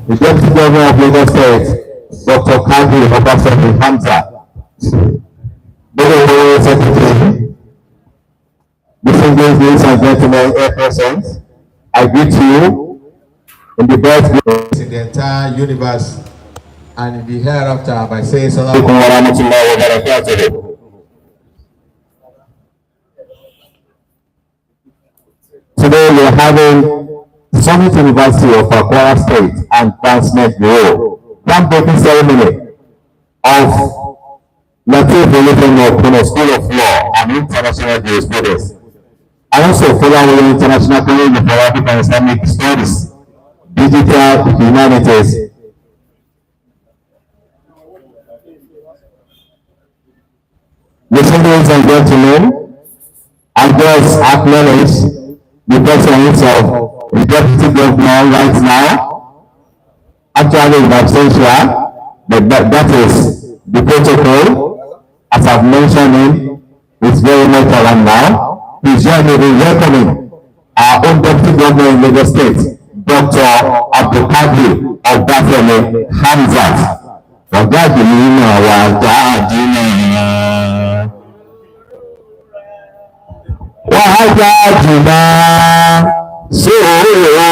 the Deputy Governor of Lagos State, Dr. Kadri Obafemi Hamza, Deputy Secretary, distinguished ladies and gentlemen, here present, I greet you in the birth in the entire universe and in the hereafter by saying Assalamu alaikum wa barakatuh. Today we are having Summit University of Kwara State and Advancement Bureau groundbreaking ceremony of Latif Olufemi School of Law and International Jurisprudence, and also following International College of Arabic and Islamic Studies, Digital Humanities. Ladies and gentlemen, I just acknowledge the presence of the Deputy Governor right now, actually in absentia, but that is the protocol. As I've mentioned him, it's very much around now. Please join me in welcoming our own Deputy Governor in Lagos State, Dr. Abdulkadir Obafemi Hamzat. Wàhájájìmá sóòrò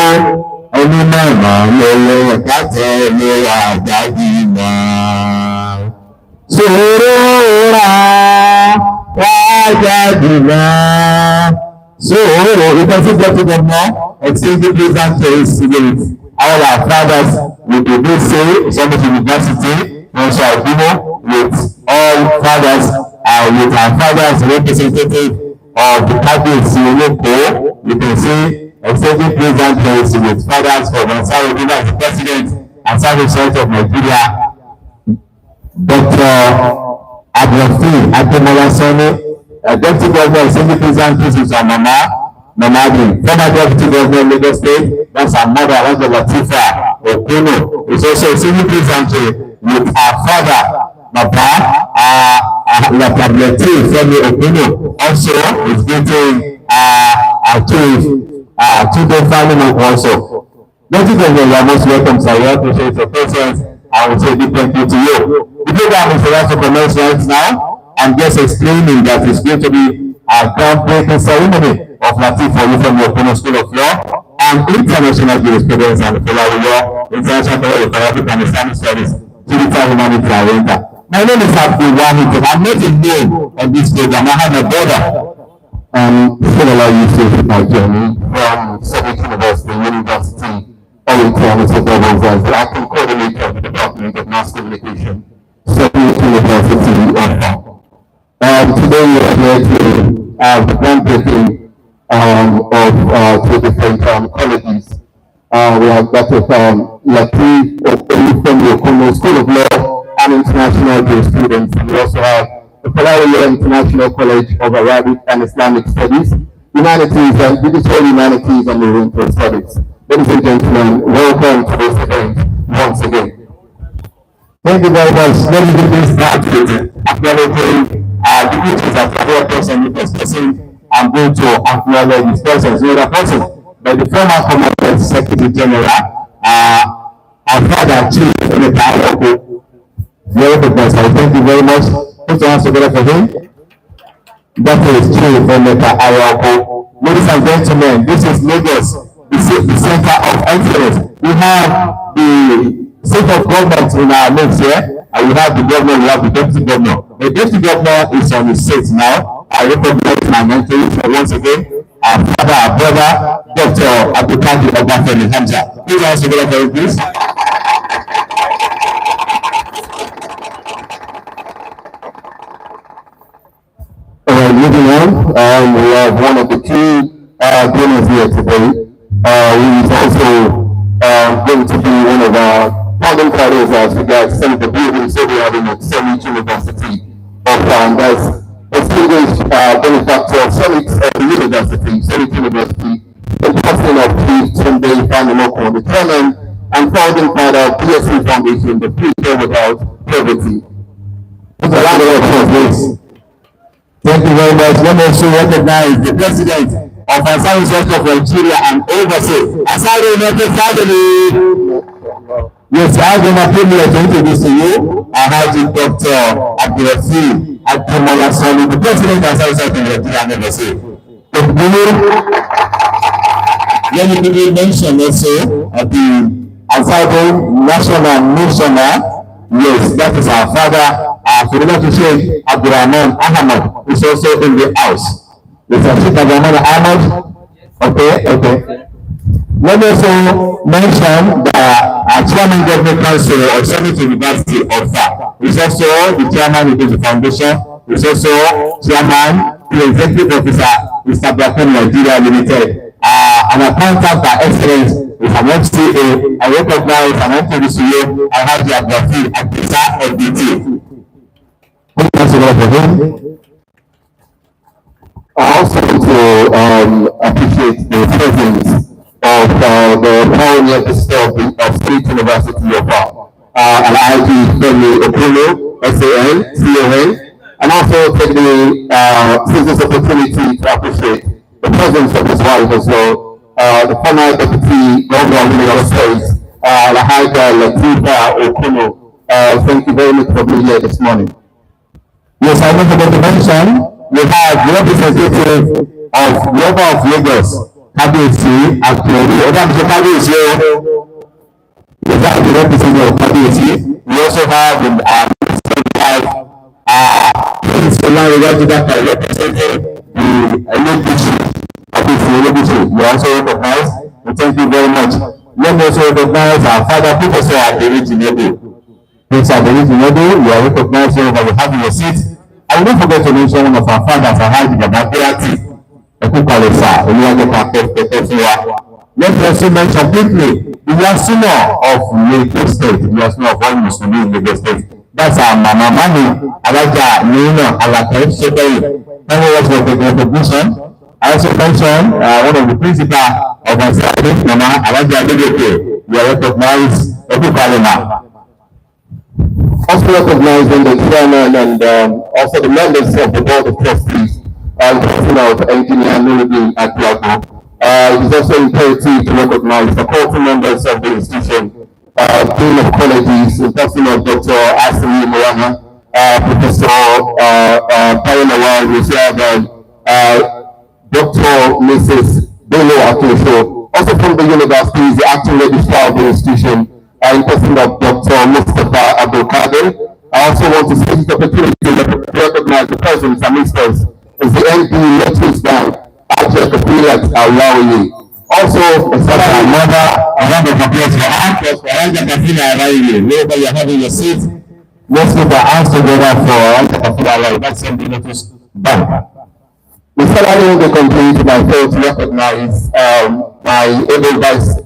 onímọ̀ràn lọ́wọ́ kátẹ́ ní àjájìmá sóòrò rà wàhájájìmá sóòrò. Because if Deputy Governor extended present with all our fathers with the good say Summit University, also Albino, with all fathers, with our fathers representative of the cabinet Oloko, you can see extending present with fathers from ANSARUDEEN as the president and service of Nigeria, Dr. Abdulkadir Ademola Sani, Deputy Governor extending present with our Mama Adi, former Deputy Governor of Lagos State, that's our mother, Raja Latifa Okuno, is also extending present with our father, Baba, La Tableti Femi Okuno, also is getting to the family also. Ladies and gentlemen, you are most welcome, sir. I appreciate your presence. I will say big thank you to you. The program is about to commence right now. I'm just explaining that it's going to be a groundbreaking ceremony of Latif Olufemi Okuno School of Law and International Jurisprudence and Following Law, International College of Arabic and Islamic Studies, Digital Humanities and My name is Abdul Wahid. I'm not a name on this program. I have a brother. Similar usage my journey from Southern University of Governance as the acting coordinator of the Department of Mass Communication, Southern University of Today we are here to have the groundbreaking of two different colleges. We have Dr. Latif Olufemi Okuno School of Law and International Jurisprudence. We also have the Following International College of Arabic and Islamic Studies, Humanities and Digital Humanities and Oriental Studies. Ladies and gentlemen, welcome to this event once again. Thank you very much. Let me give this back to acknowledging the duties of the other person. The first person I'm going to acknowledge this person is another person, but the former Commander Secretary General, our father Chief Senator very good person. Thank you very much. Put your hands together for him. That is Chief Senator Ayoko. Ladies and gentlemen, this is Lagos, the center of excellence. We have the seat of government in our midst here, and we have the governor, we have the deputy governor. The deputy governor is on his seat now. I recognize my mentor for once again, our father, our brother, Dr. Abdulkadir Obafemi Hamza. Put your hands together for him, please. Moving on, we have one of the key donors here today. He is also going to be one of our founding fathers as regards some of the buildings that we have in the Summit University of that's distinguished benefactor of Summit University, the person of Chief Tunde Fanimoko, the chairman and founding father of PSC Foundation, the Future Without Poverty. It's a round of applause, thank you very much. Let me also recognize the president of ANSARUDEEN of Nigeria and overseas ANSARUDEEN family. Yes, I have been privilege to introduce to you Alhaji Dr. Abdulrafi Abdulmolasani, the President of South Nigeria University. Let me quickly mention also the ANSARUDEEN National Missioner. Yes, that is our father. For the Sheikh Abdurrahman Ahmad is also in the house. Is Sheikh Abdurrahman Ahmad? Okay. Let me also mention that our chairman government council of Summit University of FA is also the chairman of the foundation, is also chairman, the executive officer, Mr. Blackman Nigeria Limited, and accountant by excellence is an FCA. I recognize and introduce to you Alhaji Abdulrafi Abdulmolasani. I also want to appreciate the presence of the pioneer discovery of State University of Alhaji Femi Okolo, SAN, CON, and also take this opportunity to appreciate the presence of his wife as well, the former deputy governor of Lagos State, Alhaji Latifa Okolo. Thank you very much for being here this morning. Yes, I want to mention we have the representative of Governor of Lagos, Kábíyèsí Àkùrẹ́dì. Ọ̀dà mi ṣe Kábíyèsí o. We have the representative of Kábíyèsí. We also have the Prince Olárewájú Dàpọ̀ representing the Olóbùṣì. Kábíyèsí Olóbùṣì. You also recognize. We thank you very much. Let me also recognize our father, Professor Aderi Jinedu. Prince Aderi Jinedu, you are recognized here that we have in your seat. I will not forget to mention one of our fathers, Alhaji Babakirati. Let me also mention quickly the Yasuna of Lagos State, the Yasuna of one Muslim in Lagos State. That's our Mama Mani, Alaja Nina, Alaka Shekari. Thank you for the recognition. I also mentioned one of the principal of ANSARUDEEN, Mama Alaja Adegeke. You are recognized, Ebukalima. Also recognizing the chairman and also the members of the board of trustees, of Engineer Nuruddin Atlago. It is also imperative to recognize the core members of the institution, Dean of Colleges, the person of Dr. Asimi Moyama, Professor Payanawal, we have Dr. Mrs. Bello Akosho, also from the university, the acting registrar of the institution, in person of Dr. Mustafa Abdul Kader. I also want to take the opportunity to recognize the presence amongst us is the MP Let's Down, Ajay Kapilat Alawi. Also, another round of applause for Ajay Kapilat Alawi. Wherever you're having your seat, let's give our hands together for Ajay Kapilat Alawi. That's something that is done. Before I will continue to my fail to recognize my able vice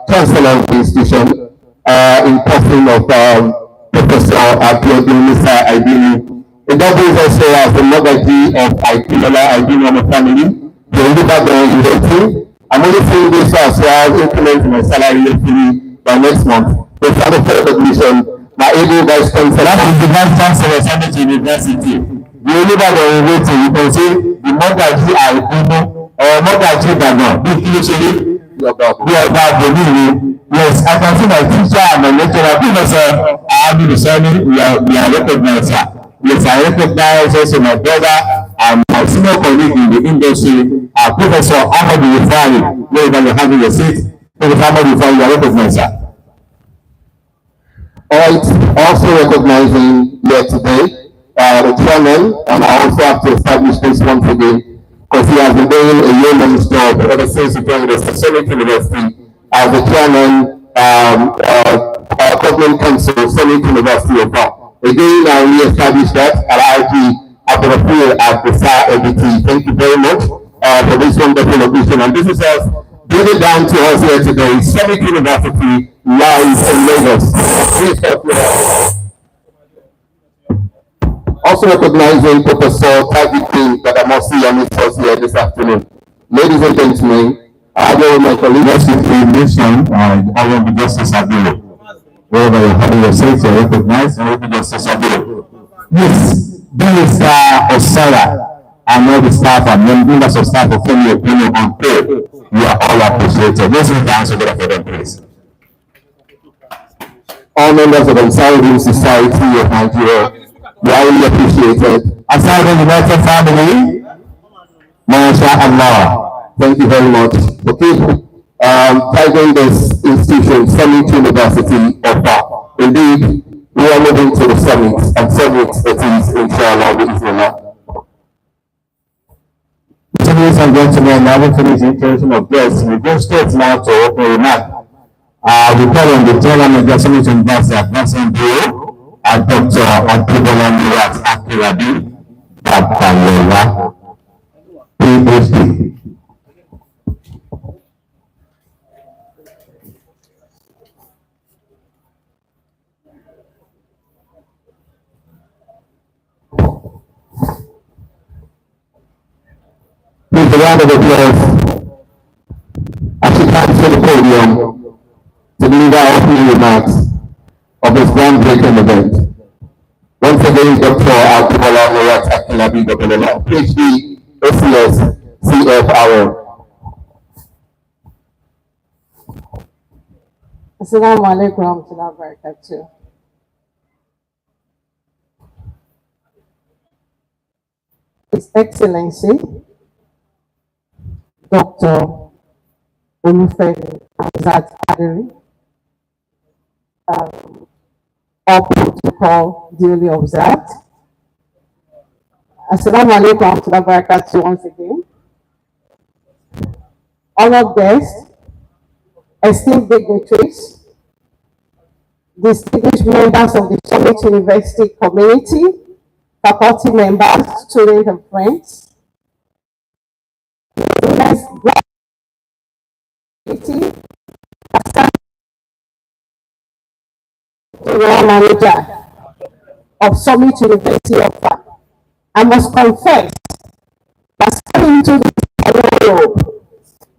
chancellor of the institution in person of Professor Abiodun Musa Aibini. The double is also as the Mogaji of Aibinola Aibinola family. The Olubadan University. I'm only saying this as well, implement my salary by next month. The father recognition, my able vice chancellor. That is the vice chancellor of Summit University. The Olubadan University, you can see the Mogaji Aibinola or Mogaji Bagan. Big usually. Yes, I can see my teacher and my lecturer, Professor Abdulsani, we are recognized. Yes, I recognize also my brother and my senior colleague in the industry, Professor Ahmed Rifai, wherever you're having your seat. Professor Ahmed Rifai, you are recognized. Also recognizing here today the chairman, and I also have to establish this once again, because he has been doing a yeoman's job ever since he joined the Summit University as the chairman, government council, Summit University of Law. Again, I will establish that Alhaji Abdulrafi Abdulmolasani. Thank you very much for this wonderful occasion. And this is us bringing down to us here today, Summit University, live in Lagos. Also recognizing Professor Tajuddin Badamasi and us here this afternoon. Ladies and gentlemen, I know my colleagues in the nation, I will be Justice Abdul. Wherever you're having your seats, you're recognized, and will be Justice Abdul. Yes, there is Osara and all the staff and members of staff of Family Opinion and pay. You are all appreciated. Let's make the answer for them, please. all members of the ANSARUDEEN Society of Nigeria. We are really appreciated. ANSARUDEEN United Family, MashaAllah. Thank you very much for taking this institution, Summit University of Indeed, we are moving to the summit, and summit it is, inshallah, bismillah. Ladies and gentlemen, now we finish the introduction of guests. We go straight now to open remark. We call on the General Manager, Summit University Advancement Bureau, Dr. Abdullah Murat Akirabi Babayola, PhD. Please, a round of applause as she comes to the podium to deliver opening remarks of this groundbreaking event. Once again, Dr. Abdullah Murat Akirabi Babayola, PhD, ACS, CFRO. Assalamu alaikum warahmatullahi wabarakatuh. His Excellency, Dr. Olufemi Hamzat Aderi, all protocol duly observed. Assalamu alaikum warahmatullahi wabarakatuh once again. Honored guests, esteemed dignitaries, distinguished members of the Summit University community, faculty members, students, and friends, General Manager of Summit University of I must confess that stepping into the world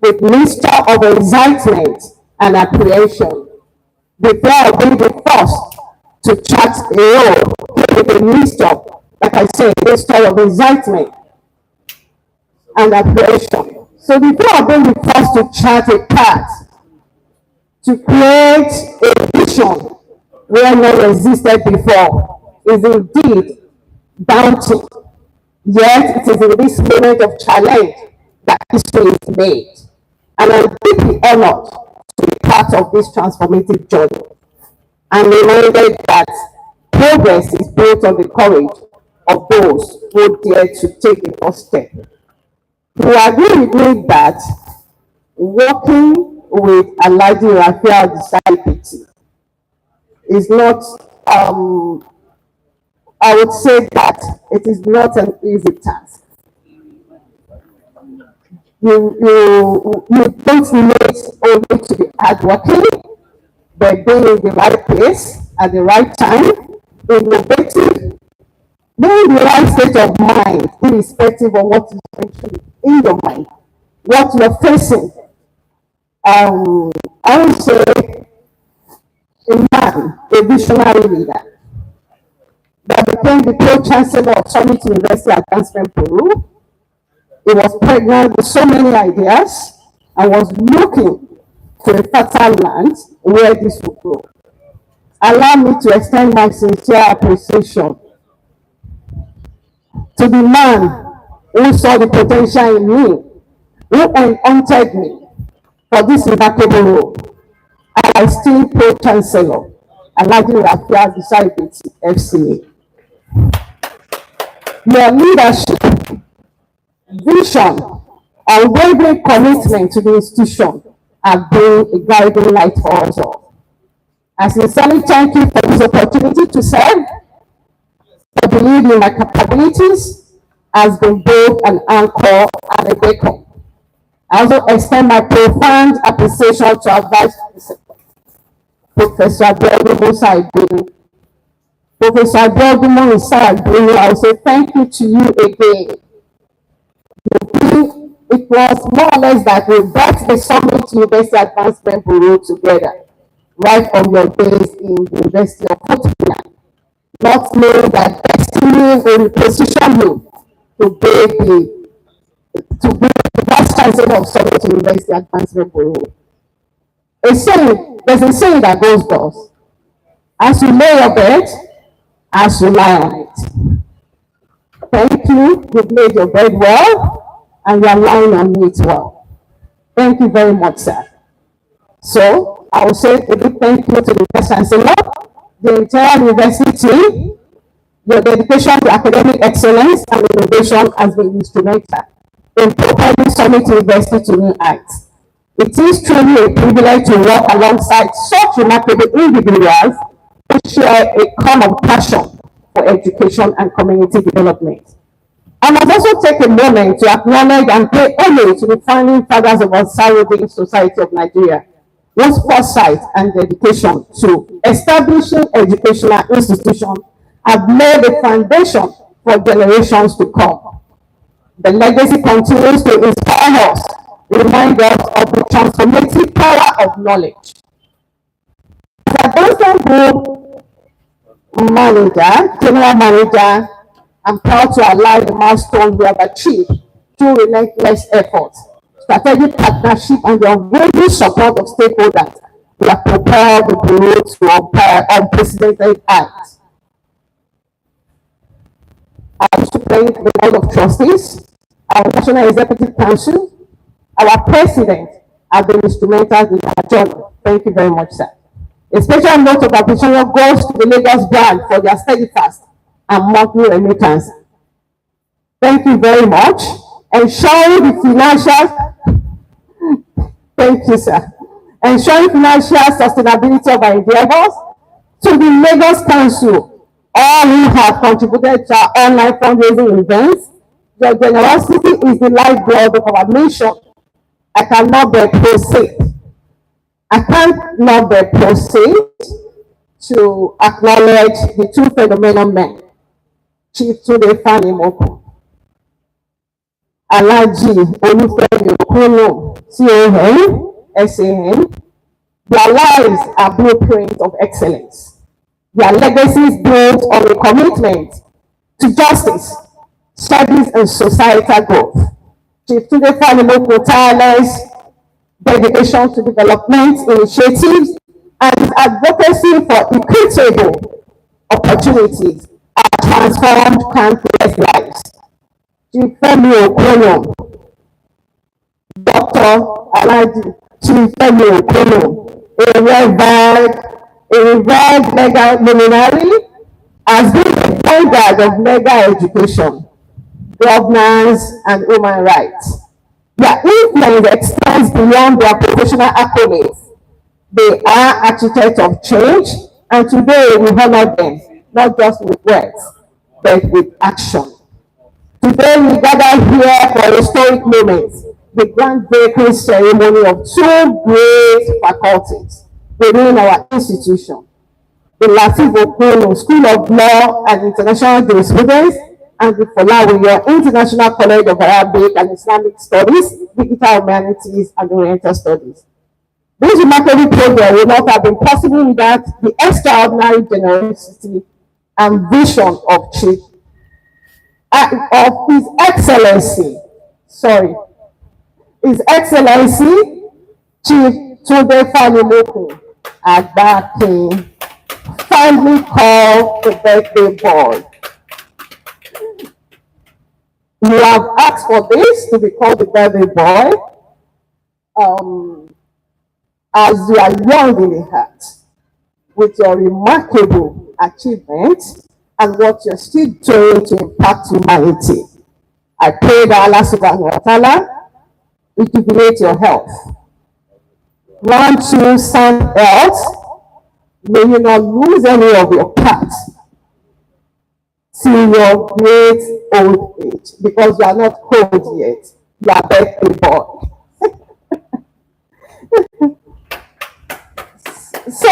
with mixture of excitement and apprehension before being the first to chart a road with a mixture, like I said, mixture of excitement and apprehension. So before being the first to chart a path, to create a vision where none existed before is indeed daunting. Yet it is in this moment of challenge that history is made. And I'm deeply honored to be part of this transformative journey. I'm reminded that progress is built on the courage of those who dare to take the first step. You agree with me that working with Alhaji Rafiu Disability is not, I would say that it is not an easy task. You don't need only to be hardworking, but being in the right place at the right time, innovative, being in the right state of mind, irrespective of what is actually in your mind, what you're facing. I would say a man, a visionary leader, that became the pro-chancellor of Summit University Advancement Bureau. He was pregnant with so many ideas and was looking for a fertile land where this would grow. Allow me to extend my sincere appreciation to the man who saw the potential in me, who encountered me for this remarkable role. I still pro-chancellor, Alhaji Rafiu Disability FCA. Your leadership, vision, unwavering commitment to the institution have been a guiding light for us all. I sincerely thank you for this opportunity to serve. I believe in my capabilities has been both an anchor and a beacon. I also extend my profound appreciation to our Vice Principal, Professor Abiodun Musa Igbinu. Professor Abiodun Musa Igbinu, I will say thank you to you again. It was more or less that we brought the Summit University Advancement Bureau together right from your days in the University of Portugal, not knowing that destiny will position you to be the Vice Chancellor of Summit University Advancement Bureau. There's a saying that goes thus: As you lay your bed, as you lie on it. Thank you. You've made your bed well, and you are lying on it well. Thank you very much, sir. So I will say a big thank you to the Vice Chancellor, the entire university. Your dedication to academic excellence and innovation has been instrumental in propelling Summit University to new heights. It is truly a privilege to work alongside such remarkable individuals who share a common passion for education and community development. I must also take a moment to acknowledge and pay homage to the founding fathers of ANSARUDEEN Society of Nigeria, whose foresight and dedication to establishing educational institutions have laid a foundation for generations to come. The legacy continues to inspire us, remind us of the transformative power of knowledge. As a Johnson Group manager, general manager, I'm proud to align the milestone we have achieved through relentless efforts, strategic partnership, and the unwavering support of stakeholders. We have propelled the Bureau to unprecedented heights. I wish to thank the Board of Trustees, our National Executive Council, our President, have been instrumental in our journey. Thank you very much, sir. A special note of appreciation goes to the Lagos branch for their steadfast and monthly remittance. Thank you very much. Ensuring the financial, thank you, sir. Ensuring financial sustainability of our endeavors. To the Lagos Council, all who have contributed to our online fundraising events, your generosity is the lifeblood of our nation. I cannot but proceed. I can't not but proceed to acknowledge the two phenomenal men, Chief Tunde Fanimoku, Alhaji Olufemi Okono, CON, SAN. Their lives are blueprints of excellence. Their legacies built on a commitment to justice, service, and societal growth. Chief Tunde Fanimoku tireless dedication to development initiatives and advocacy for equitable opportunities have transformed countless lives. Chief Femi Okono, Dr. Alhaji Chief Femi Okono, a revered legal luminary, has been the vanguard of legal education, governance, and human rights. Their influence extends beyond their professional accolades. They are architects of change, and today we honor them, not just with words, but with action. Today we gather here for a historic moment, the groundbreaking ceremony of two great faculties within our institution, the Lateef Okono School of Law and International Jurisprudence, and the Folawiyo International College of Arabic and Islamic Studies, Digital Humanities, and Oriental Studies. This remarkable program would not have been possible without the extraordinary generosity and vision of His Excellency, Chief Tunde Fanimoku Agbakin, fondly called the birthday boy. You have asked for this to be called the birthday boy, as you are young in the heart, with your remarkable achievements and what you're still doing to impact humanity. I pray that Allah subhanahu wa ta'ala rejuvenate your health. Grant you sound health. May you not lose any of your parts till your great old age, because you are not old yet. You are birthday boy. So,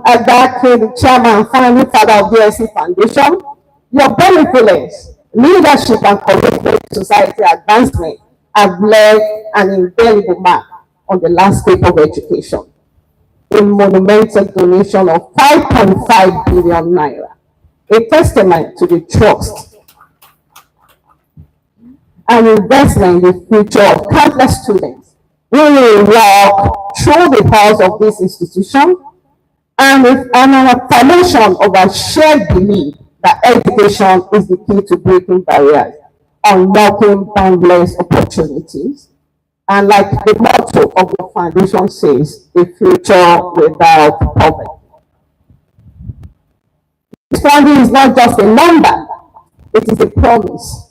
Agbakin, the chairman and founding father of DSC Foundation, your benevolence, leadership, and commitment to society advancement have left an indelible mark on the landscape of education. A monumental donation of 5.5 billion naira, a testament to the trust and investment in the future of countless students who will walk through the halls of this institution and an affirmation of a shared belief that education is the key to breaking barriers, unlocking boundless opportunities, and like the motto of the foundation says, a future without poverty. This funding is not just a number, it is a promise,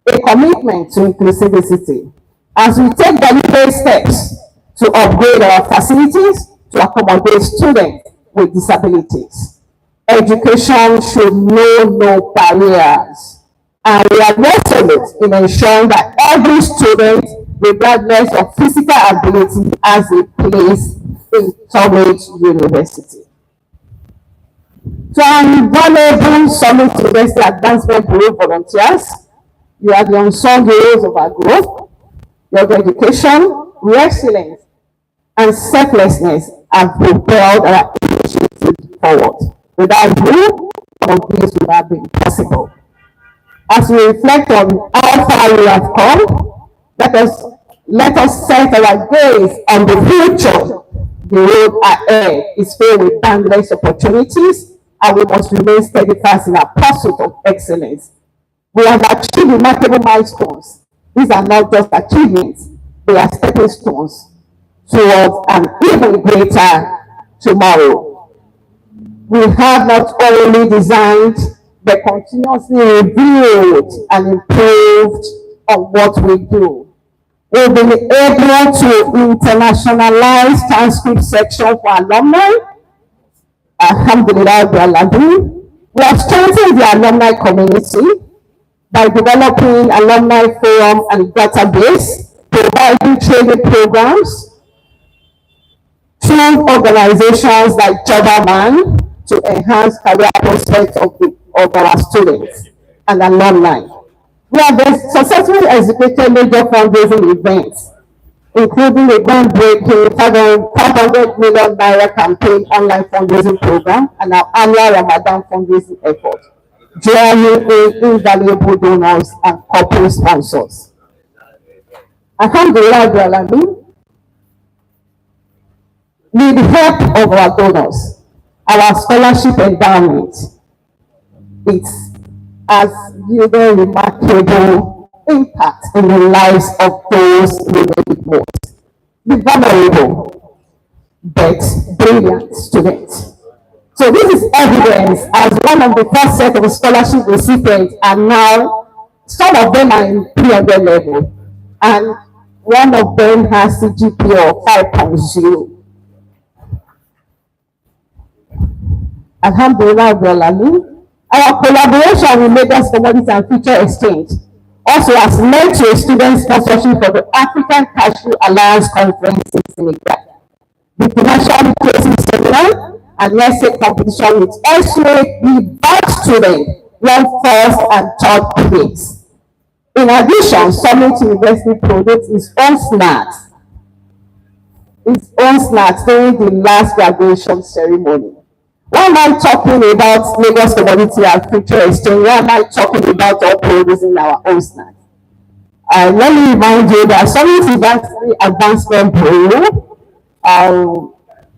a commitment to inclusivity. As we take deliberate steps to upgrade our facilities to accommodate students with disabilities, education should know no barriers. And we are resolute in ensuring that every student, regardless of physical ability, has a place in Summit University. To our invaluable Summit University Advancement Bureau volunteers, you are the unsung heroes of our growth. Your dedication, resilience, and selflessness have propelled our initiative forward. Without you, all of this would have been possible. As we reflect on how far we have come, let us set our gaze on the future. The road ahead is filled with boundless opportunities, and we must remain steadfast in our pursuit of excellence. We have achieved remarkable milestones. These are not just achievements, they are stepping stones towards an even greater tomorrow. We have not only designed, but continuously reviewed and improved on what we do. We've been able to internationalize transcript section for alumni. Alhamdulillah, we have strengthened the alumni community by developing alumni forum and database, providing training programs through organizations like Jobberman to enhance career prospects of our students and alumni. We have successfully executed major fundraising events, including a groundbreaking 500 million naira campaign online fundraising program and our annual Ramadan fundraising effort, drawing in invaluable donors and corporate sponsors. Alhamdulillah, with the help of our donors, our scholarship endowment, it has yielded remarkable impact in the lives of those who need it most. The vulnerable, but brilliant students. So this is evidence as one of the first set of scholarship recipients, and now some of them are in 300 level, and one of them has a GPA of 5.0. Alhamdulillah, our collaboration with Lagos Commodity and Future Exchange also has led to a student sponsorship for the African Cashew Alliance Conference in Senegal, the financial literacy seminar, and essay competition with the best students won first and third place. In addition, Summit University produced its own snacks during the last graduation ceremony. Why am I talking about Lagos Commodity and Future Exchange? Why am I talking about all producing our own snacks? Let me remind you that Summit University Advancement Bureau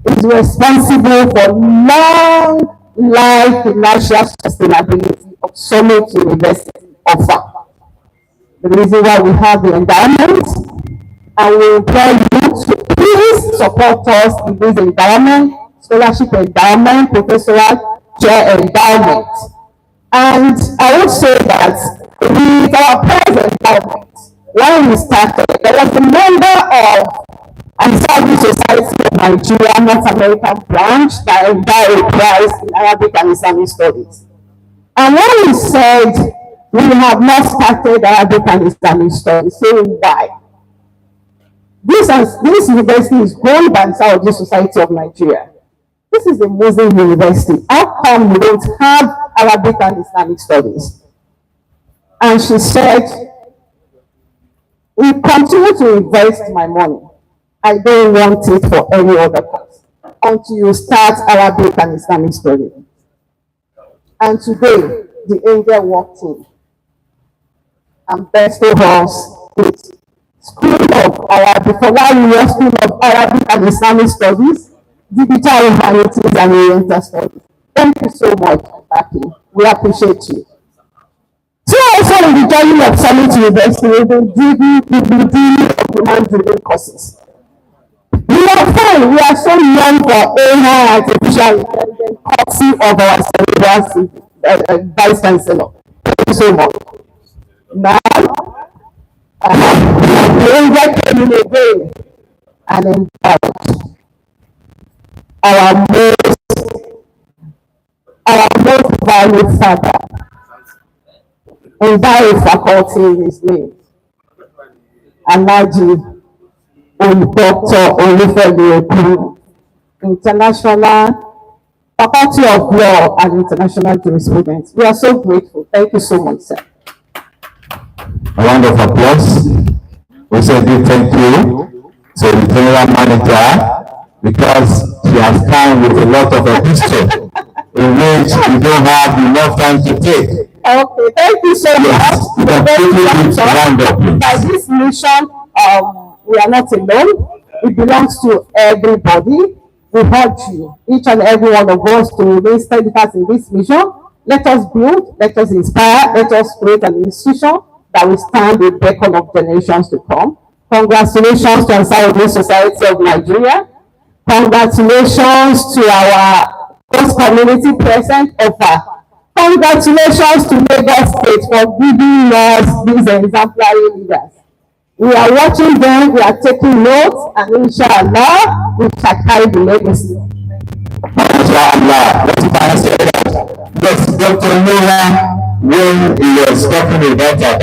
is responsible for long life financial sustainability of Summit University offer. The reason why we have the endowment, and we implore you to please support us in this endowment, scholarship endowment, professoral chair endowment. And I would say that with our present endowment, when we started, there was a member of ANSARUDEEN Society of Nigeria, North American branch, that endowed a prize in Arabic and Islamic studies. And when we said we have not started Arabic and Islamic studies, saying why? This university is owned by ANSARUDEEN Society of Nigeria. This is a Muslim university. How come we don't have Arabic and Islamic studies? And she said, we continue to invest my money. I don't want it for any other cause until you start Arabic and Islamic studies. And today, the angel walked in and bestowed us with School of Arabic, for why we were School of Arabic and Islamic Studies, digital humanities and oriental studies. Thank you so much, Aki. We appreciate you. So also in the journey of Summit University, we've been doing human-driven courses. We are fine. We are so young for AI artificial intelligence, courtesy of our cerebral vice chancellor. Thank you so much. Now, the angel came in again and empowered our most valued father, endowed faculty in his name, Alaji Dr. Olufemi Okuru, International Faculty of Law and International Jurisprudence. We are so grateful. Thank you so much, sir. A round of applause. We say big thank you to the general manager because she has come with a lot of history in which we don't have enough time to take. Okay, thank you so much. By this mission, we are not alone. It belongs to everybody. We urge you, each and every one of us, to remain steadfast in this mission. Let us build, let us inspire, let us create an institution that will stand the beacon of generations to come. Congratulations to ANSARUDEEN Society of Nigeria. Congratulations to our host community present offer. Congratulations to Lagos State for giving us these exemplary leaders. We are watching them, we are taking notes, and inshallah, we shall carry the legacy. Inshallah, yes, Dr. Noah, when he was talking about our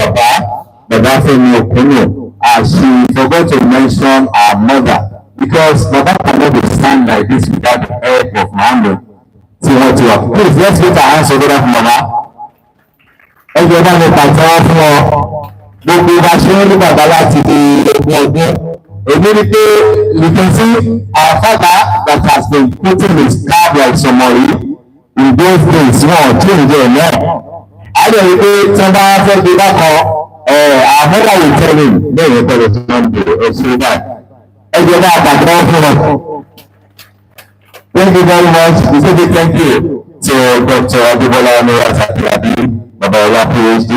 Baba Femi Okuno, she forgot to mention our mother, because Baba cannot stand like this without the help of Muhammad. Please, let's get our hands together for Mama. Ẹgbẹ́ bá mi pàtẹ́wọ́ fún ọ. Gbogbo ìgbà ṣe ń rí bàbá láti di ogún ọdún. Èmi rí pé you can see our father that has been putting his card like Somori in those days wọn tí ò ń jẹ náà. A lè rí pé tí wọ́n bá fẹ́ gbé bákan our mother will tell him bẹ́ẹ̀ bẹ̀rẹ̀ tó máa ń bèrè ẹ̀ṣin náà. Ẹgbẹ́ bá pàtẹ́wọ́ fún ọ. Thank you very much. We say big thank you to Dr. Adebola Amoratakirabi, Babaola PhD.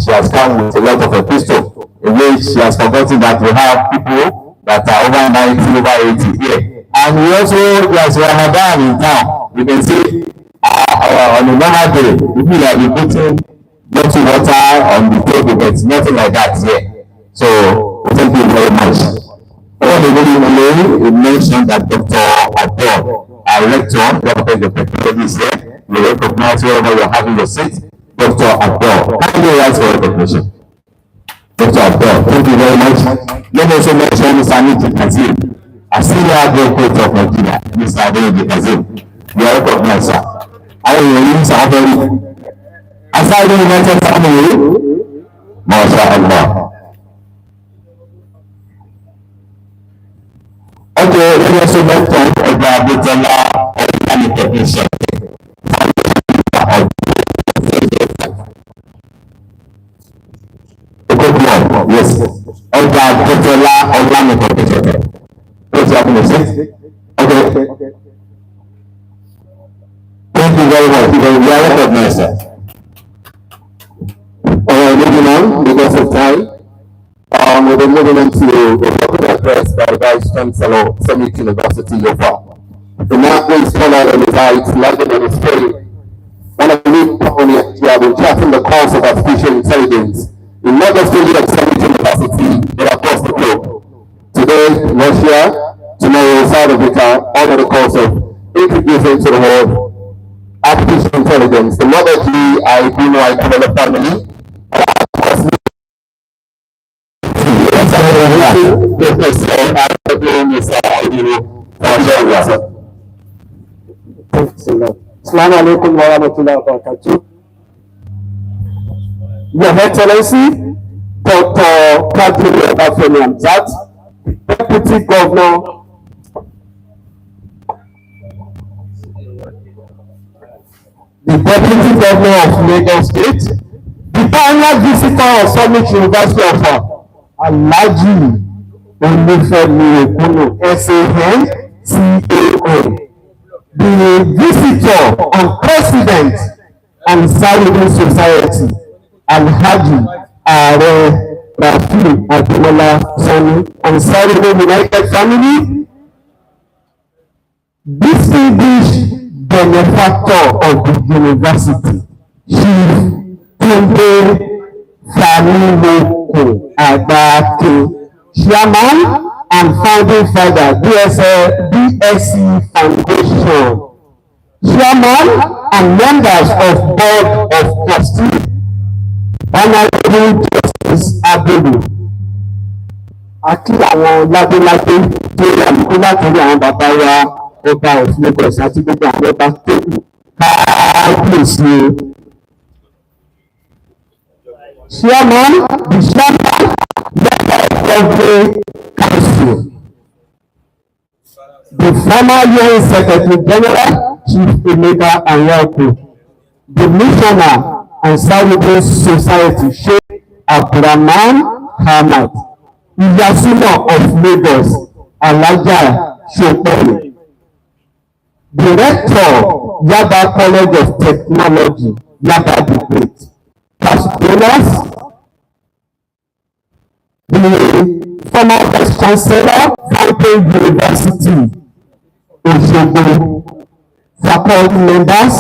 She has come with a lot of epistles in which she has forgotten that we have people that are over 90, over 80 here. And we also, there's Ramadan in town. You can see on a normal day, people will be putting bottled water on the table, but it's nothing like that here. So, thank you very much. It mentioned that Dr. Abdul, our rector, Dr. is here. We recognize wherever you're having your seat. Dr. Abdul, can you rise for recognition? Dr. Abdul, thank you very much. Let me also mention Mr. Aniti Kazim, a senior advocate of Nigeria, Mr. Aniti Kazim. You are recognized, sir. I will release our very. Aside the United Family, MashaAllah. Okay, let me also mention about the organic technician. Yes, organic technician. What's happening? Okay. Thank you very much. You are recognized, sir. Moving on, because of time. We'll be moving on to the topic address by Vice Chancellor, Summit University, Yofa. The man is followed on his height, London and his trade. One of the lead components, we have been tracking the course of artificial intelligence in not just only at Summit University, but across the globe. Today, Russia, tomorrow, South Africa, all of the course of introducing to the world artificial intelligence. The mother G, I do know I cover the family. Assalamu alaikum wa rahmatullahi wa barakatuh. Your Excellency, Dr. Kadri Obafemi Hamzat, Deputy Governor, the Deputy Governor of Lagos State, the final visitor of Summit University of Alaji Olufemi Okuno, SAN, CAN. The visitor and president ANSARUDEEN Society, Alhaji Ààrẹ Rafiu Ademola Sani, ANSARUDEEN United Family, distinguished benefactor of the university, Chief Tunde Familoko Agbake, Chairman and founding father, BSc Foundation, Chairman and members of Board of Trustees, Honorable Justice Agbero. Àti àwọn ládéládé tó yà ní látọ̀rí àwọn bàbá wa ọba of Lagos àti gbogbo àwọn ọba tó kù káàbíyèsí o. Chairman, the chairman of the council, the former UN Secretary General, Chief Emeka Anyako, the missioner ANSARUDEEN Society, Sheikh Abdulrahman Hamad, Iyasuna of Lagos, Alaja Shopere, the rector, Yaba College of Technology, Yaba the Great, past donors, the former vice chancellor, Fountain University, Osogbo, faculty members,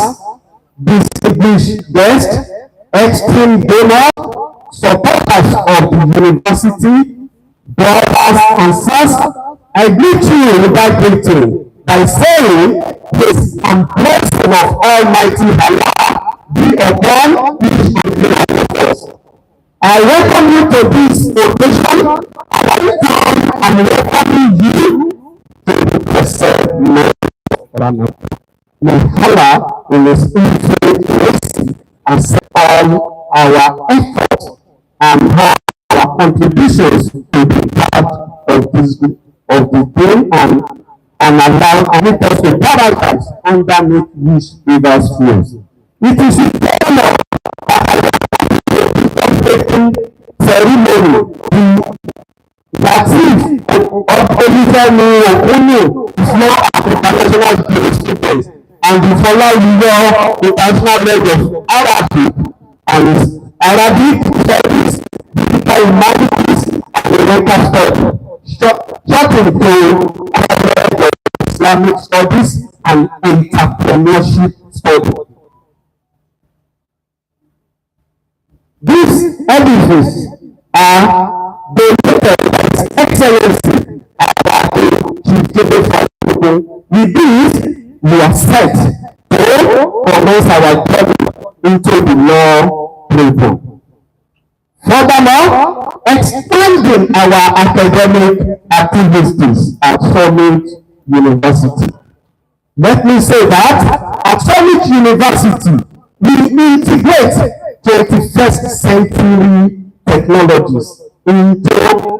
distinguished guests, extreme donors, supporters of the university, brothers and sisters, I greet you without greeting by saying, "Peace and blessing of Almighty Allah be upon each and every one of us." I welcome you to this occasion, and I welcome you to the present moment of Ramadan. May Allah in His infinite mercy accept all our efforts and our contributions to the part of the day and allow us to paradise underneath which rivers flows. It is in the honor ceremony Latif Olufemi Okunu is now at the international jurisprudence and the Fọláwiyọ International Leg of Arabic Studies, Digital Humanities and American Studies, shortened to Islamic Studies and Entrepreneurship Studies. These edifices are donated by His Excellency Chief Tunde. With this, we are set to commence our journey into the law program. Furthermore, expanding our academic activities at Summit University. Let me say that at Summit University, we integrate 21st century technologies into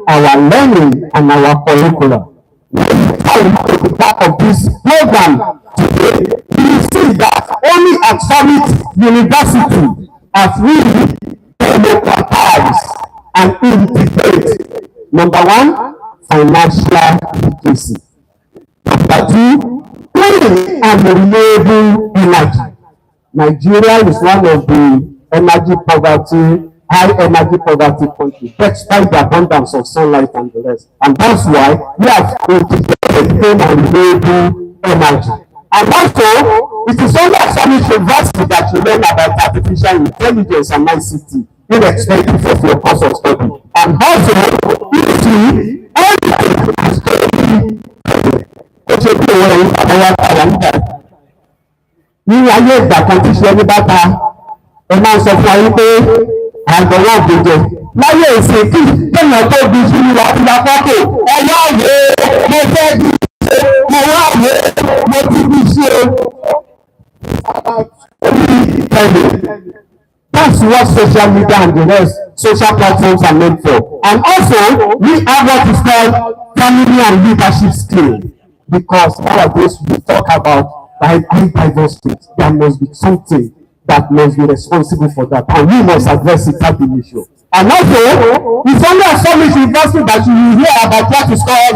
our learning and our curricula. When you come to the part of this program today, you will see that only at Summit University as we democratize and integrate. Number one, financial literacy. Number two, clean and renewable energy. Nigeria is one of the high energy poverty country, despite the abundance of sunlight and the rest. And that's why we have integrated clean and renewable energy. And also, it is only at Summit University that you learn about artificial intelligence and ICT, irrespective of your course of study. And also, you see, everything is studying. Ní ayé ìgbà kan tí ṣe ẹni bá ta, ẹ máa ń sọ fún ayé pé àgbọ̀wọ́ ògbójẹ. Láyé ìsìnkú, kéèyàn tó bí sí ìlà fọ́tò, ẹ̀yà òye, mo fẹ́ bí ṣe, mo wá òye, mo ti bí ṣe. That's what social media and the rest, social platforms are meant for. And also, we have what is called family and leadership skill. Because nowadays we talk about high diverse states, there must be something that must be responsible for that, and we must address it at the issue. And also, it's only at Summit University that you will hear about what is called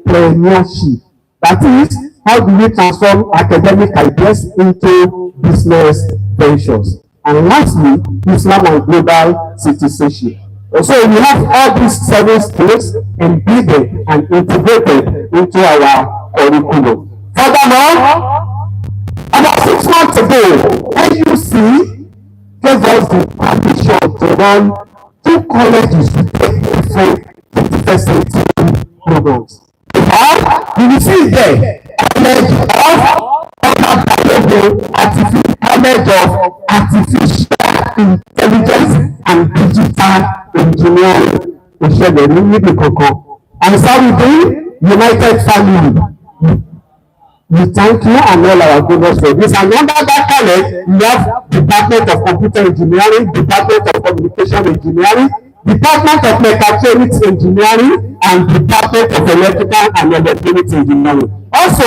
entrepreneurship. That is, how do we transform academic ideas into business ventures? And lastly, Islam and global citizenship. So we have all these 7 skills embedded and integrated into our curriculum. Furthermore, about 6 months ago, NUC gave us the permission to run 2 colleges with different 21st century programs. You will see there, College of Artificial Intelligence and Digital Engineering. Ìṣẹ̀lẹ̀ ní níbi kankan. ANSARUDEEN United Family. We thank you and all our goodness for this. And under that college, we have Department of Computer Engineering, Department of Communication Engineering, Department of Mechatronics Engineering, and Department of Electrical and Electronics Engineering. Also,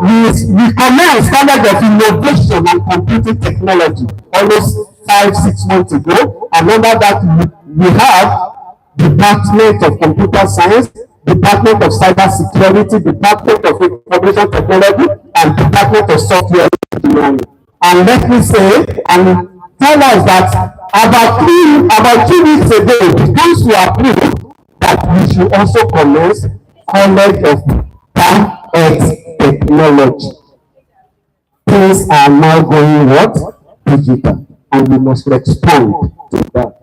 we commenced College of Innovation and Computing Technology almost 5-6 months ago. And under that, we have Department of Computer Science, Department of Cyber Security, Department of Information Technology, and Department of Software Engineering. And let me say and tell us that about 2 weeks ago, the council approved that we should also commence College of Earth Technology. Things are now going what? Digital. And we must respond to that.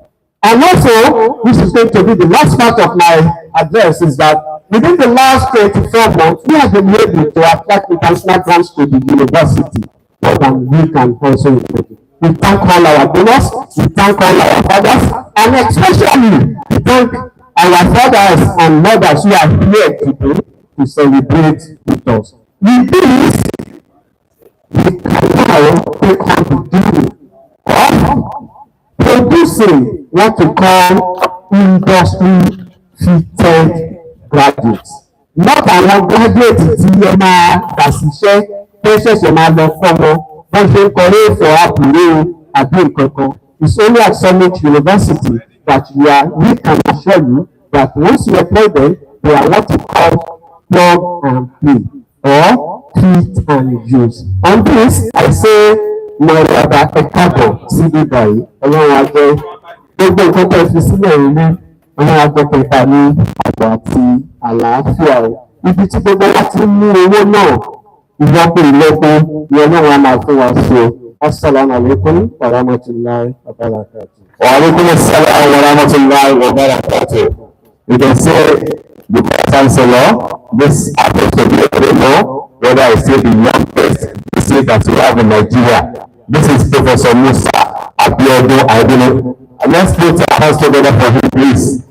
And also, this is going to be the last part of my address, is that within the last 24 months, we have been able to attract international grants to the university, more than we can also imagine. We thank all our donors, we thank all our fathers, and especially we thank our fathers and mothers who are here today to celebrate with us. With this, we can now take on the duty of producing what we call industry fitted graduates. Not àwọn graduate tí ẹ máa gbà síṣẹ́ tó ṣẹ̀ṣẹ̀ máa lọ fọ́mọ wọ́n ṣe ń kọrí èfò àpòrò àbí nǹkan kan. It's only at Summit University that we can assure you that once you apply them, they are what we call plug and play or fit and use. On this, I say Mọ̀rọ̀dà ẹ̀kábọ̀ síbí báyìí, ọlọ́run ajẹ́ gbogbo nǹkan tó fi sílẹ̀ ilé, ọlọ́run ajẹ́ pẹ̀ta ní àgbà àti àlàáfíà o. Ibi tí gbogbo wa ti mú owó náà ìlọ́po ni ọlọ́run á máa fún wa ṣe. Assalamu alaikum wa rahmatullahi wa barakatuh. Wa alaikum assalam wa rahmatullahi wa barakatuh. You can say the Chancellor, this happens to be a know whether I say the youngest district that we have in Nigeria. This is Professor Musa Abiodun Aidele. Let's put our hands together for him, please.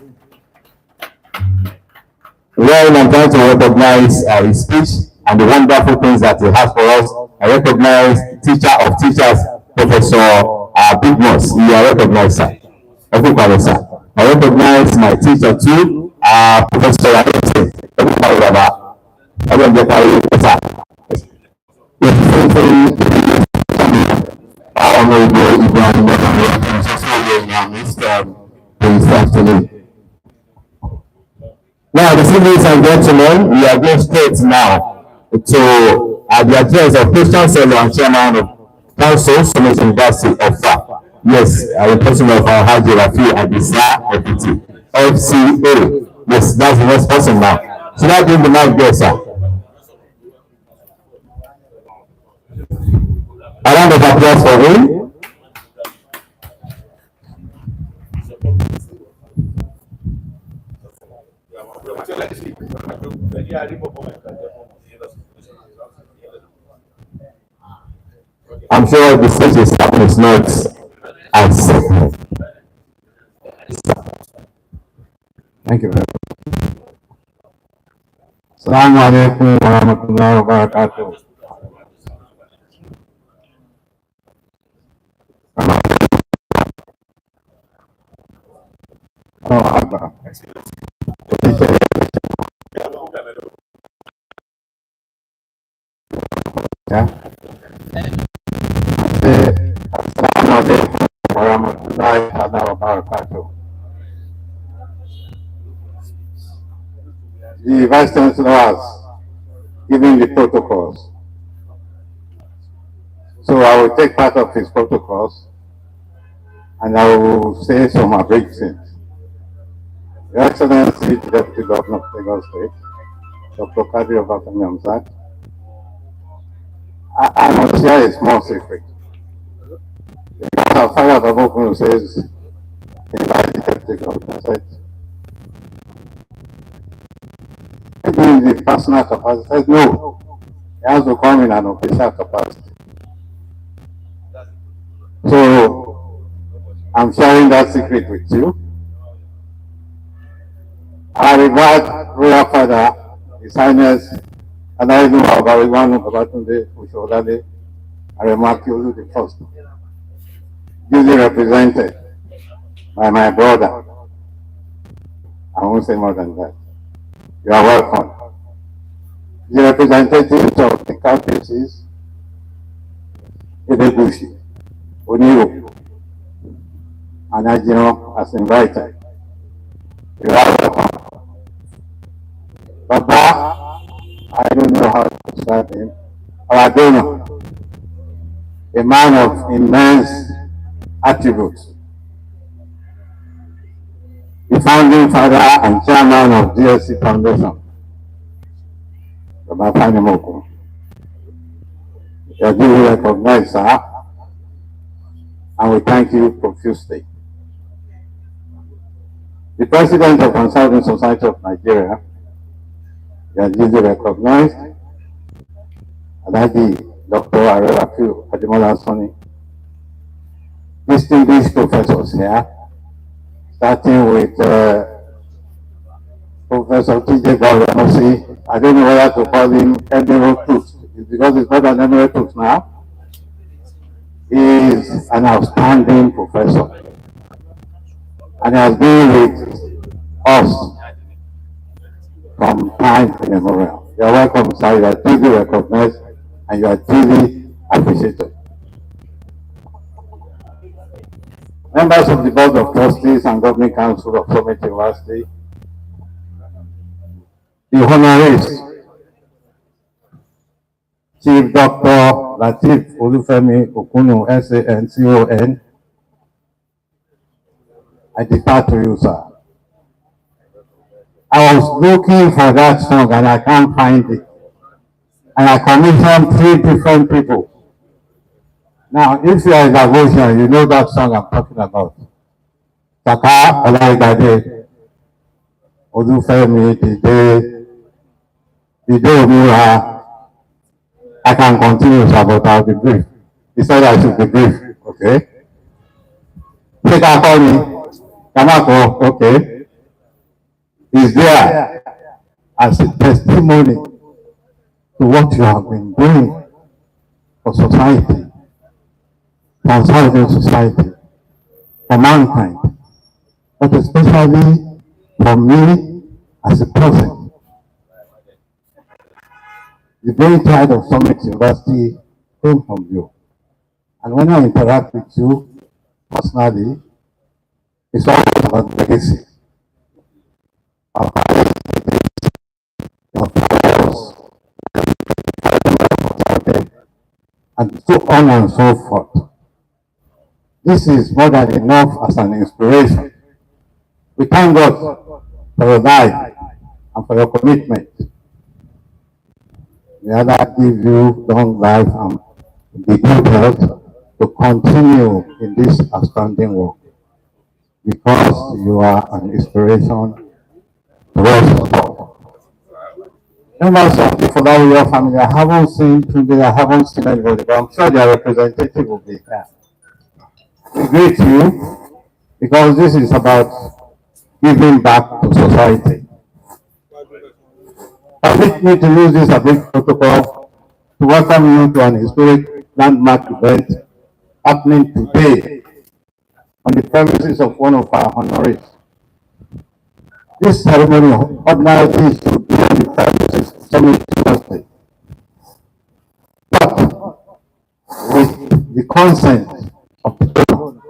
Well, I'm trying to recognize his speech and the wonderful things that he has for us. I recognize teacher of teachers, Professor Big Moss. You are recognized, sir. Everybody, sir. I recognize my teacher too, Professor Adete. Everybody, sir. Now, this ladies and gentlemen, we are going straight now to the address of Christian Chancellor and Chairman of Council, Summit University of FA. Yes, the person of our Haji Rafi Adisa FPT, FCA. Yes, that's the next person now. Should I bring the mic there, sir? A round of applause for him. I'm sure the stage is not as thank you very much. Assalamu alaikum wa rahmatullahi wa barakatuh. Yeah. Assalamu alaikum wa rahmatullahi wa barakatuh. the Vice Chancellor has given the protocols. So I will take part of his protocols and I will say some abridged things. Your Excellency, the Deputy Governor of Lagos State, Dr. Kadri Obatemi Hamzat, I must share a small secret. Our father Babokunu says, invite the Deputy Governor. I said, maybe in the personal capacity. I said, no, he has to come in an official capacity. So, I'm sharing that secret with you. I regard Royal Father, His Highness, and I know about Iwanu Babatunde Ushodade, Aremakiolu the First, duly represented by my brother. I won't say more than that. You are welcome. The representatives of the campuses, Edegushi, Oniro, and Ajino as invited. You are welcome. Baba, I don't know how to describe him, our donor, a man of immense attributes, the founding father and chairman of DSC Foundation, Baba Fanimoko. You are duly recognized, sir, and we thank you profusely. The President of ANSARUDEEN Society of Nigeria, you are duly recognized, Alhaji Dr. Arelafiu Ademola Soni, distinguished professors here, starting with Professor T.J. Gawrenosi. I don't know whether to call him Emeritus, because it's not an emeritus now. He is an outstanding professor, and he has been with us from time immemorial. You are welcome, sir. You are duly recognized, and you are duly appreciated. Members of the Board of Trustees and Governing Council of Summit University, the honorees, Chief Dr. Lateef Olufemi Okunu, SAN, CON, I depart to you, sir. I was looking for that song and I can't find it. And I commissioned 3 different people. Now, if you are in devotion, you know that song I'm talking about. Saka Olaigade, Olufemi, Dide Omura. I can continue, sir, but I'll be brief. He said I should be brief, okay? Take a call me. Kamako, okay? Is there as a testimony to what you have been doing for society, transforming society, for mankind, but especially for me as a person. The brainchild of Summit University came from you. And when I interact with you personally, it's all about legacy. Of course, and so on and so forth. This is more than enough as an inspiration. We thank God for your life and for your commitment. May Allah give you long life and the good health to continue in this outstanding work, because you are an inspiration to us all. Members of the Folawiyo family, I haven't seen today, I haven't seen anybody, but I'm sure their representative will be here. We greet you because this is about giving back to society. Permit me to use this abridged protocol to welcome you to an historic landmark event happening today on the premises of one of our honorees. This ceremony ordinarily should be on the premises of Summit University, but with the consent of the donor,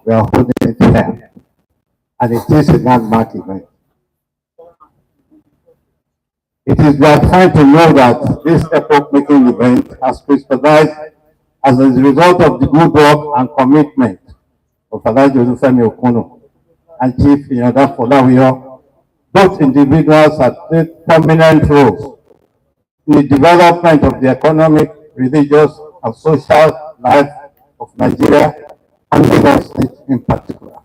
we are holding it here, and it is a landmark event. It is gratifying to know that this epoch-making event has crystallized as a result of the good work and commitment of Alhaji Olufemi Okuno and Chief Inyada Folawiyo. Both individuals have played prominent roles in the development of the economic, religious, and social life of Nigeria and Lagos State in particular.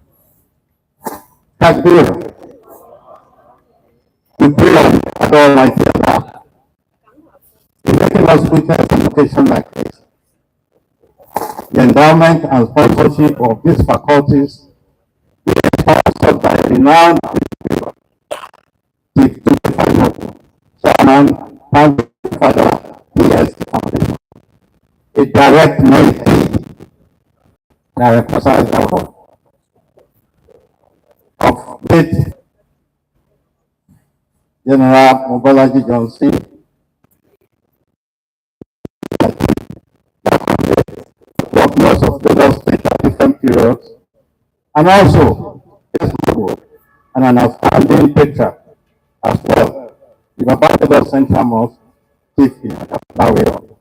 Takbir. We pray on the Almighty Allah in making us witness an occasion like this. The endowment and sponsorship of these faculties is sponsored by renowned individuals, Chief Chairman, Founder, PSC Foundation, a direct mentee, I emphasize that of late General Mobolaji Johnson, governors of the Lagos State at different periods, and also and an outstanding patriarch as well. The Babatola Central Mosque, Chief Folawiyo.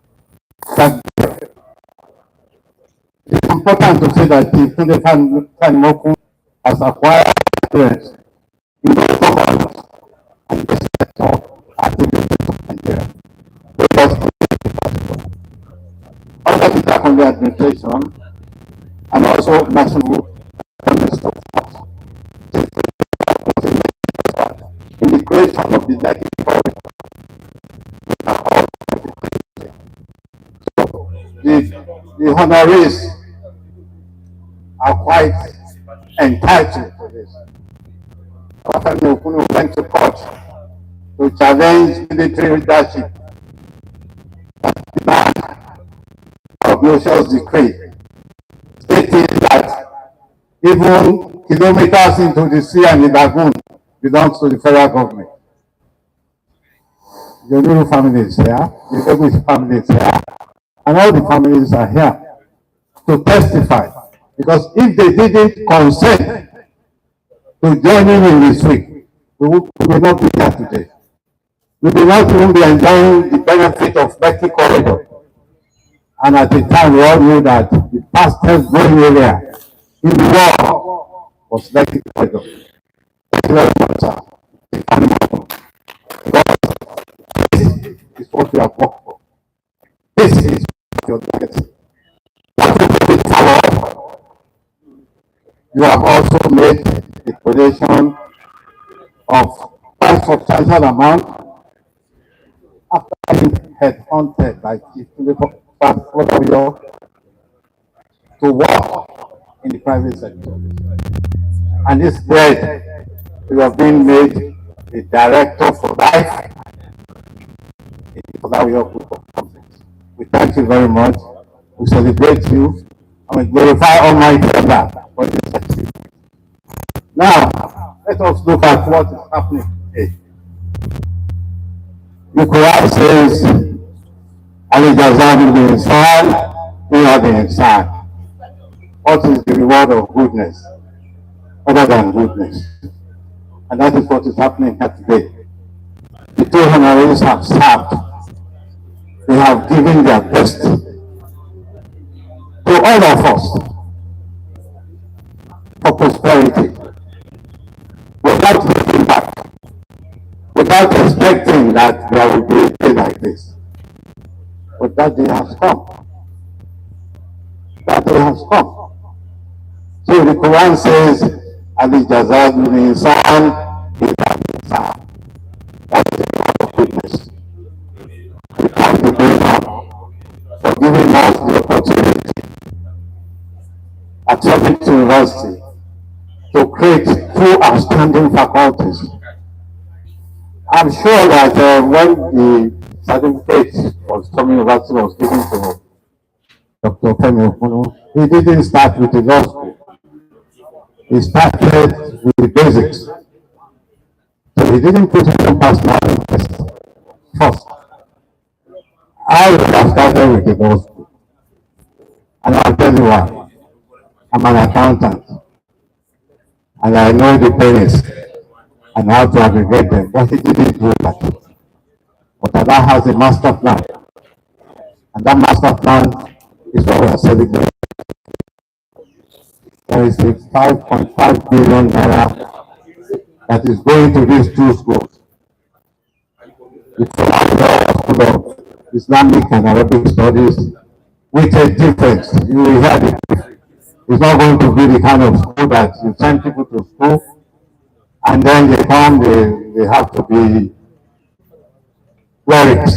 It's important to say that Chief Tunde has acquired experience in both governance and the sector activities of Nigeria. Under the secondary administration and also national minister of Force, in the creation of the Lekki corridor. The honorees are quite entitled to this. Olufemi Okuno went to court to challenge military leadership and demand obnoxious decree, stating that even kilometers into the sea and the lagoon belongs to the federal government. The Onuru family is here, the Ogun family is here, and all the families are here to testify. Because if they didn't consent to join in this week, we will not be here today. We will not even be enjoying the benefit of Lekki corridor. And at the time, we all knew that the fastest growing area in the world was Lekki corridor. Thank you very much, sir. This is what we have worked for. This is what you're getting. You have also made a donation of quite substantial amount after being headhunted by Chief Folawiyo to work in the private sector. And instead, you have been made a director for life in the Folawiyo Group of Companies. We thank you very much. We celebrate you and we glorify Almighty Allah for this achievement. Now, let us look at what is happening today. The Quran says, Ali Jazam the Insan, we are the Insan. What is the reward of goodness other than goodness? And that is what is happening here today. The two honorees have served. They have given their best to all of us for prosperity, without looking back, without expecting that there will be a day like this. But that day has come. That day has come. So the Quran says, Ali Jazadul Insan, Insan. That is the kind of goodness. We thank you very much for giving us the opportunity at Summit University to create two outstanding faculties. I'm sure that when the certificate of Summit University was given to Dr. Femi Okuno, he didn't start with the law school. He started with the basics. So he didn't put his own personal interest first. I would have started with the law school. And I'll tell you why. I'm an accountant. And I know the pains and how to aggregate them. But he didn't do that. but that has a master plan. And that master plan is what we are celebrating. There is a 5.5 billion naira that is going to these two schools. The School of Islamic and Arabic Studies, with a difference. You will hear it. It's not going to be the kind of school that you send people to school and then they come, they have to be worried.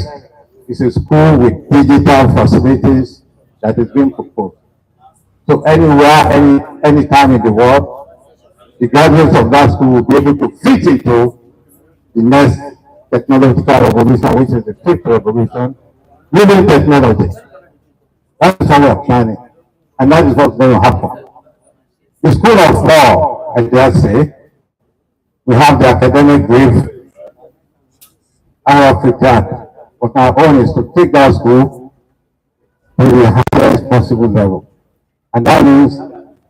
It's a school with digital facilities that is being proposed. So anywhere, any time in the world, the graduates of that school will be able to fit into the next technological revolution, which is the fifth revolution, using technology. That's what we're planning. And that is what's going to happen. The School of Law, I dare say, we have the academic brief, our prepared. But our own is to take that school to the highest possible level. And that means,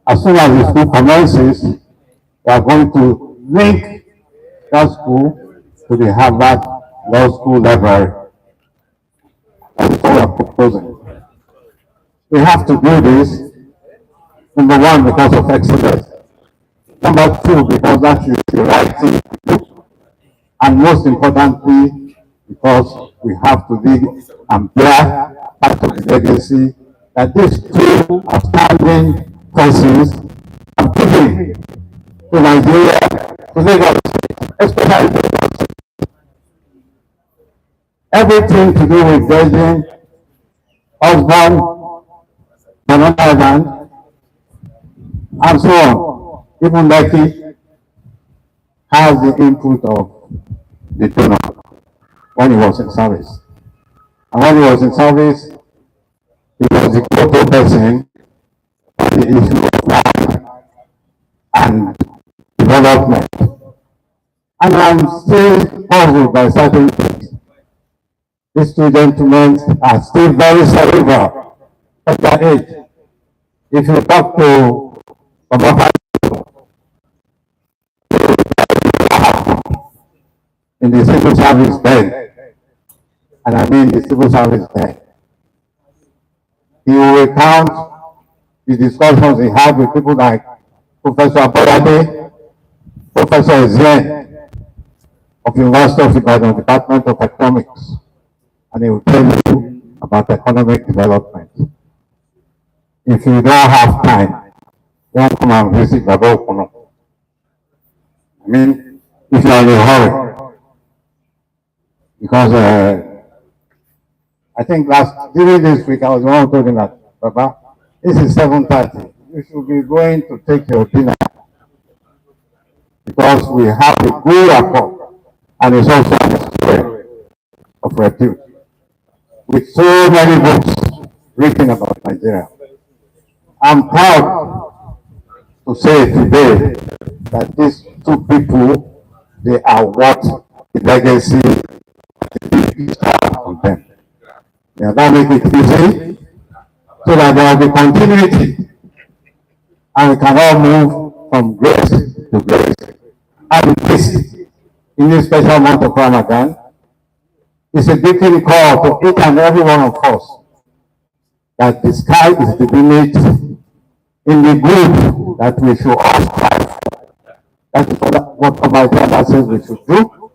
as soon as the school commences, we are going to link that school to the Harvard Law School Library. That's what we are proposing. We have to do this, number one, because of excellence. Number two, because that is the right thing to do. And most importantly, because we have to live and bear part of the legacy that these two outstanding persons are giving to Nigeria, to Lagos, especially Lagos. Everything to do with Belgium, Osborne, Banana Island, and so on. Even Lekki has the input of the donor when he was in service. And when he was in service, he was the go-to person on the issue of land and development. And I'm still puzzled by certain things. These two gentlemen are still very cerebral at their age. If you talk to Baba in the civil service then, and I mean the civil service then, he will recount the discussions he had with people like Professor Abolade, Professor Ezien of University of Ibadan, Department of Economics, and he will tell you about economic development. If you don't have time, don't come and visit Baba Okuno. I mean, if you are in a hurry. Because I think during this week, I was the one who told him that, Baba, this is 7:30. You should be going to take your dinner. Because we have a good rapport, and it's also a story of repute. With so many books written about Nigeria. I'm proud to say today that these two people, they are what the legacy on them. They are going to make it easy so that there will be continuity and we can all move from grace to grace. And this, in this special month of Ramadan, is a victory call to each and every one of us that the sky is the limit in the good that we should all strive for. That is what Almighty Allah says we should do,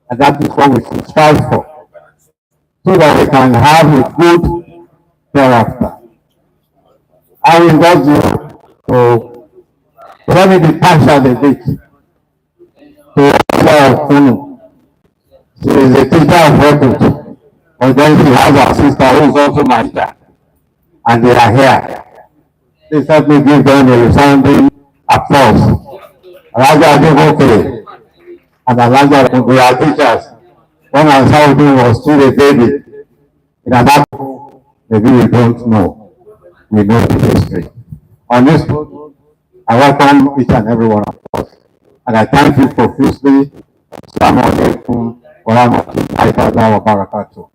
and that is what we should strive for, so that we can have a good thereafter. I will invite you to let me be partial a bit to Kunu. She is a teacher of record, but then she has a sister who is also my teacher, and they are here. Please help me give them a resounding applause. Raja Adegoke and Raja, we are teachers. When ANSARUDEEN was still a baby, in Adabo, maybe we don't know. We know the history. On this note, I welcome each and every one of us. And I thank you profusely. Assalamu alaikum wa rahmatullahi wa barakatuh.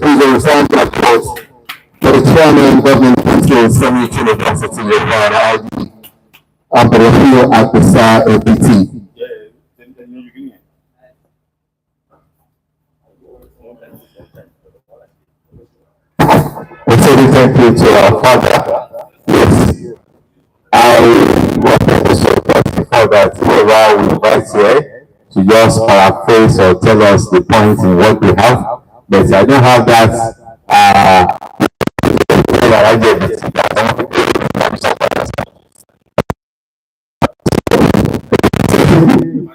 Please resound the applause for the chairman, Government Council, Semi University of Ghana, Abdurrahman Abdulsah APT. We say thank you to our father. Yes, I wanted to say first before that whoever we invite here to just paraphrase or tell us the point in what we have, but I don't have that.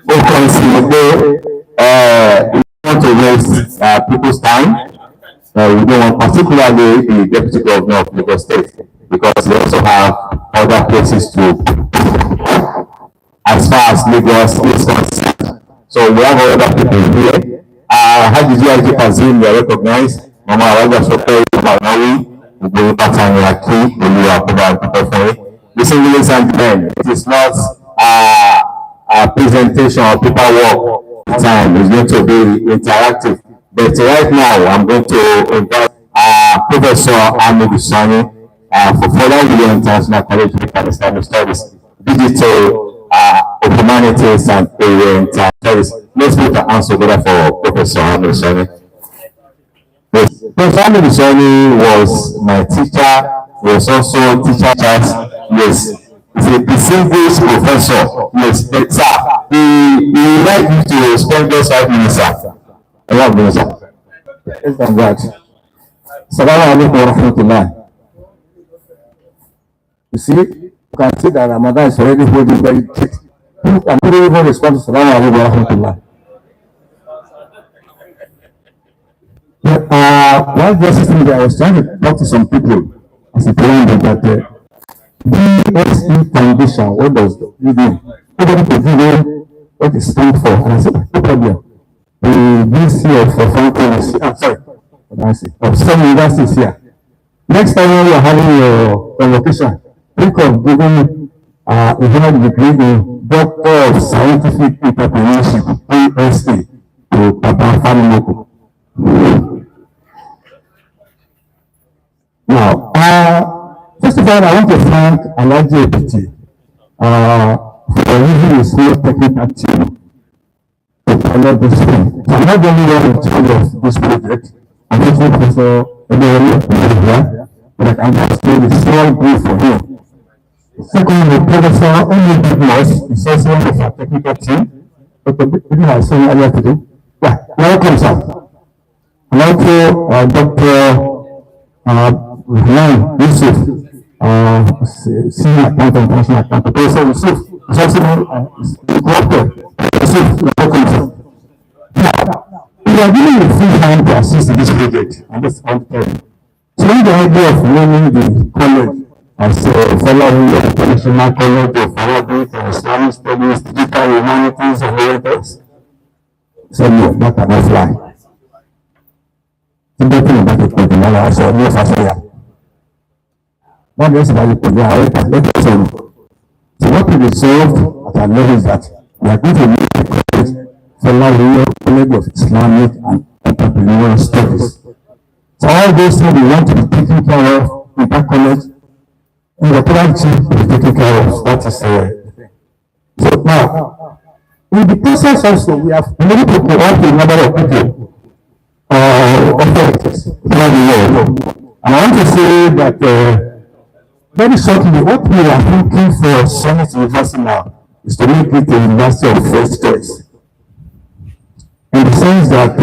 Ó kàn sí pé we want to waste people's time. We don't want particularly the deputy governor of Lagos State because we also have other places to as far as Lagos is concerned. So we have other people here. Hajiji Aji Kazim, you are recognized. Mama Awaja Sope, Manawi, Ubu Patani Aki, Ulu Akuba Kupefe. Listen, ladies and gentlemen, it is not a presentation or paperwork time. It's going to be interactive. But right now, I'm going to invite Professor Ahmed Usani for further William International College of Islamic Studies, Digital Humanities and Oriental Studies. Let's put an answer together for Professor Ahmed Usani. Yes. Professor Ahmed Usani was my teacher. He was also teacher chat. Yes. He's a distinguished professor. Yes, but sir, he like you to spend just 5 minutes, sir. I love you, sir. Yes, thank God. Assalamu alaikum wa rahmatullah. You see, you can see that Ramadan is already holding very tight. You can even respond to Assalamu alaikum wa rahmatullah. While just sitting I was trying to talk to some people as a parent that BSE Foundation, what does it mean? Nobody could even what it stands for. And I said, no problem. The BC of Franklin is of some universities here. Next time when you are having your convocation, think of giving a degree in Doctor of Scientific Entrepreneurship, BSE, to Papa Famimoko. Now, first of all, I want to thank Alaji Epiti for using his small technical team to pilot this thing. So I'm not the only one in charge of this project. I'm also Professor Edward, but I can just do the small brief for him. Secondly, Professor Only Goodness is also one of our technical team. Dr. Bidin has shown earlier today. Yeah, welcome, sir. And also Dr. Rahman Yusuf, senior accountant, national accountant. Professor Yusuf is also Yusuf, welcome, sir. Now, we are giving you free hand to assist in this project, and that's on time. So, the idea of running the college as a fellow of the National College of Arabic and Islamic Studies, Digital Humanities, and Orientals, said no, that cannot fly. Thinking about it, but I said, no, faster. What else about it? So what we resolved at our level is that we are going to make a college for College of Islamic and Entrepreneurial Studies. So all those things we want to be taken care of in that college, in the college to be taken care of. That is so now, in the process also, we have many people, work with a number of people, authorities around the world. And I want to say that very shortly, what we are looking for Summit University now is to make it a university of first choice. In the sense that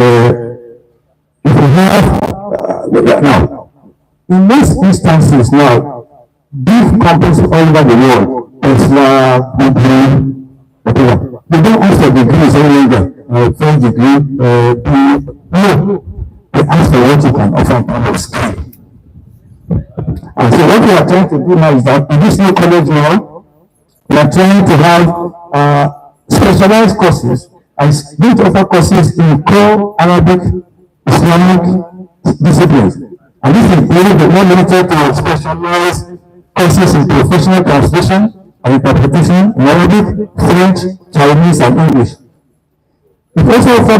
if we have, now, in most instances now, big companies all over the world, Tesla, Google, whatever, they don't ask for degrees any longer, French degree, no, they ask for what you can offer in terms of skill. And so what we are trying to do now is that in this new college now, we are trying to have specialized courses and need to offer courses in core Arabic, Islamic disciplines. And this includes the more limited to specialized courses in professional translation and interpretation in Arabic, French, Chinese, and English. It also offers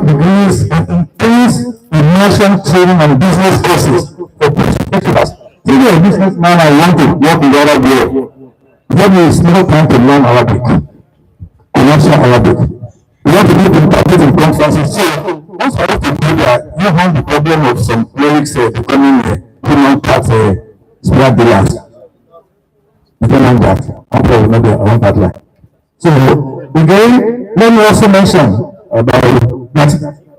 degrees and intense immersion training and business courses for professionals. If you're a businessman and want to work in the Arab world, there is no time to learn Arabic, commercial Arabic. You want to do interpreting conferences. So, once I want to do that, you have the problem of some clerics becoming not at spare dealers. You don't want that. Okay, maybe I want that line. So again, let me also mention about that.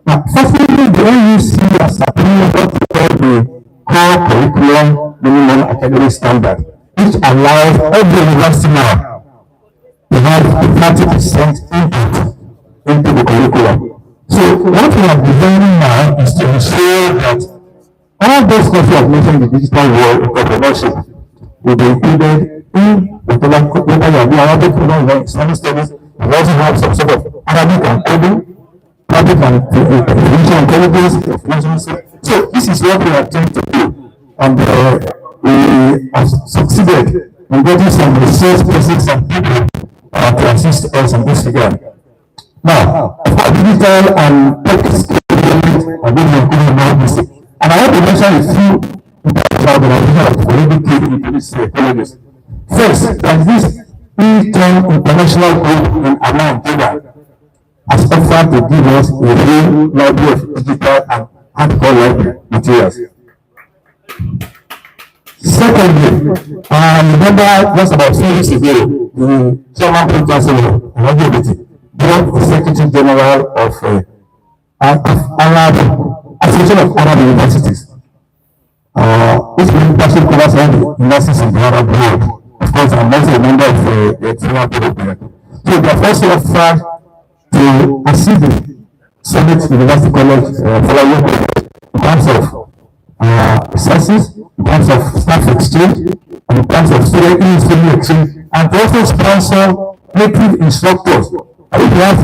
Now, firstly, the NUC has approved what we call the core curriculum minimum academic standard, which allows every university now to have 30% input into the curriculum. So what we are designing now is to ensure that all those courses I've mentioned in the digital world of entrepreneurship will be included in whatever you are doing. Arabic program, Islamic studies, we also have some sort of Arabic and coding, public and information intelligence. So this is what we are trying to do, and we have succeeded in getting some research persons and people to assist us in this regard. Now, digital and tech skills are being included. And I want to mention a few organizations that already came into this colleges. First, there's this E-Term International Group in Amman, Jordan, has offered to give us a real library of digital and hardcore library materials. Secondly, I remember just about 3 weeks ago, the Chairman Prince Chancellor, brought the Secretary General of Arab Association of Arab Universities. This membership covers all the universities in the Arab world. Of course, I'm also a member of the External Program. So they have also offered to assist the Summit University College following in terms of resources, in terms of staff exchange, and in terms of student exchange, and to also sponsor native instructors. I think we have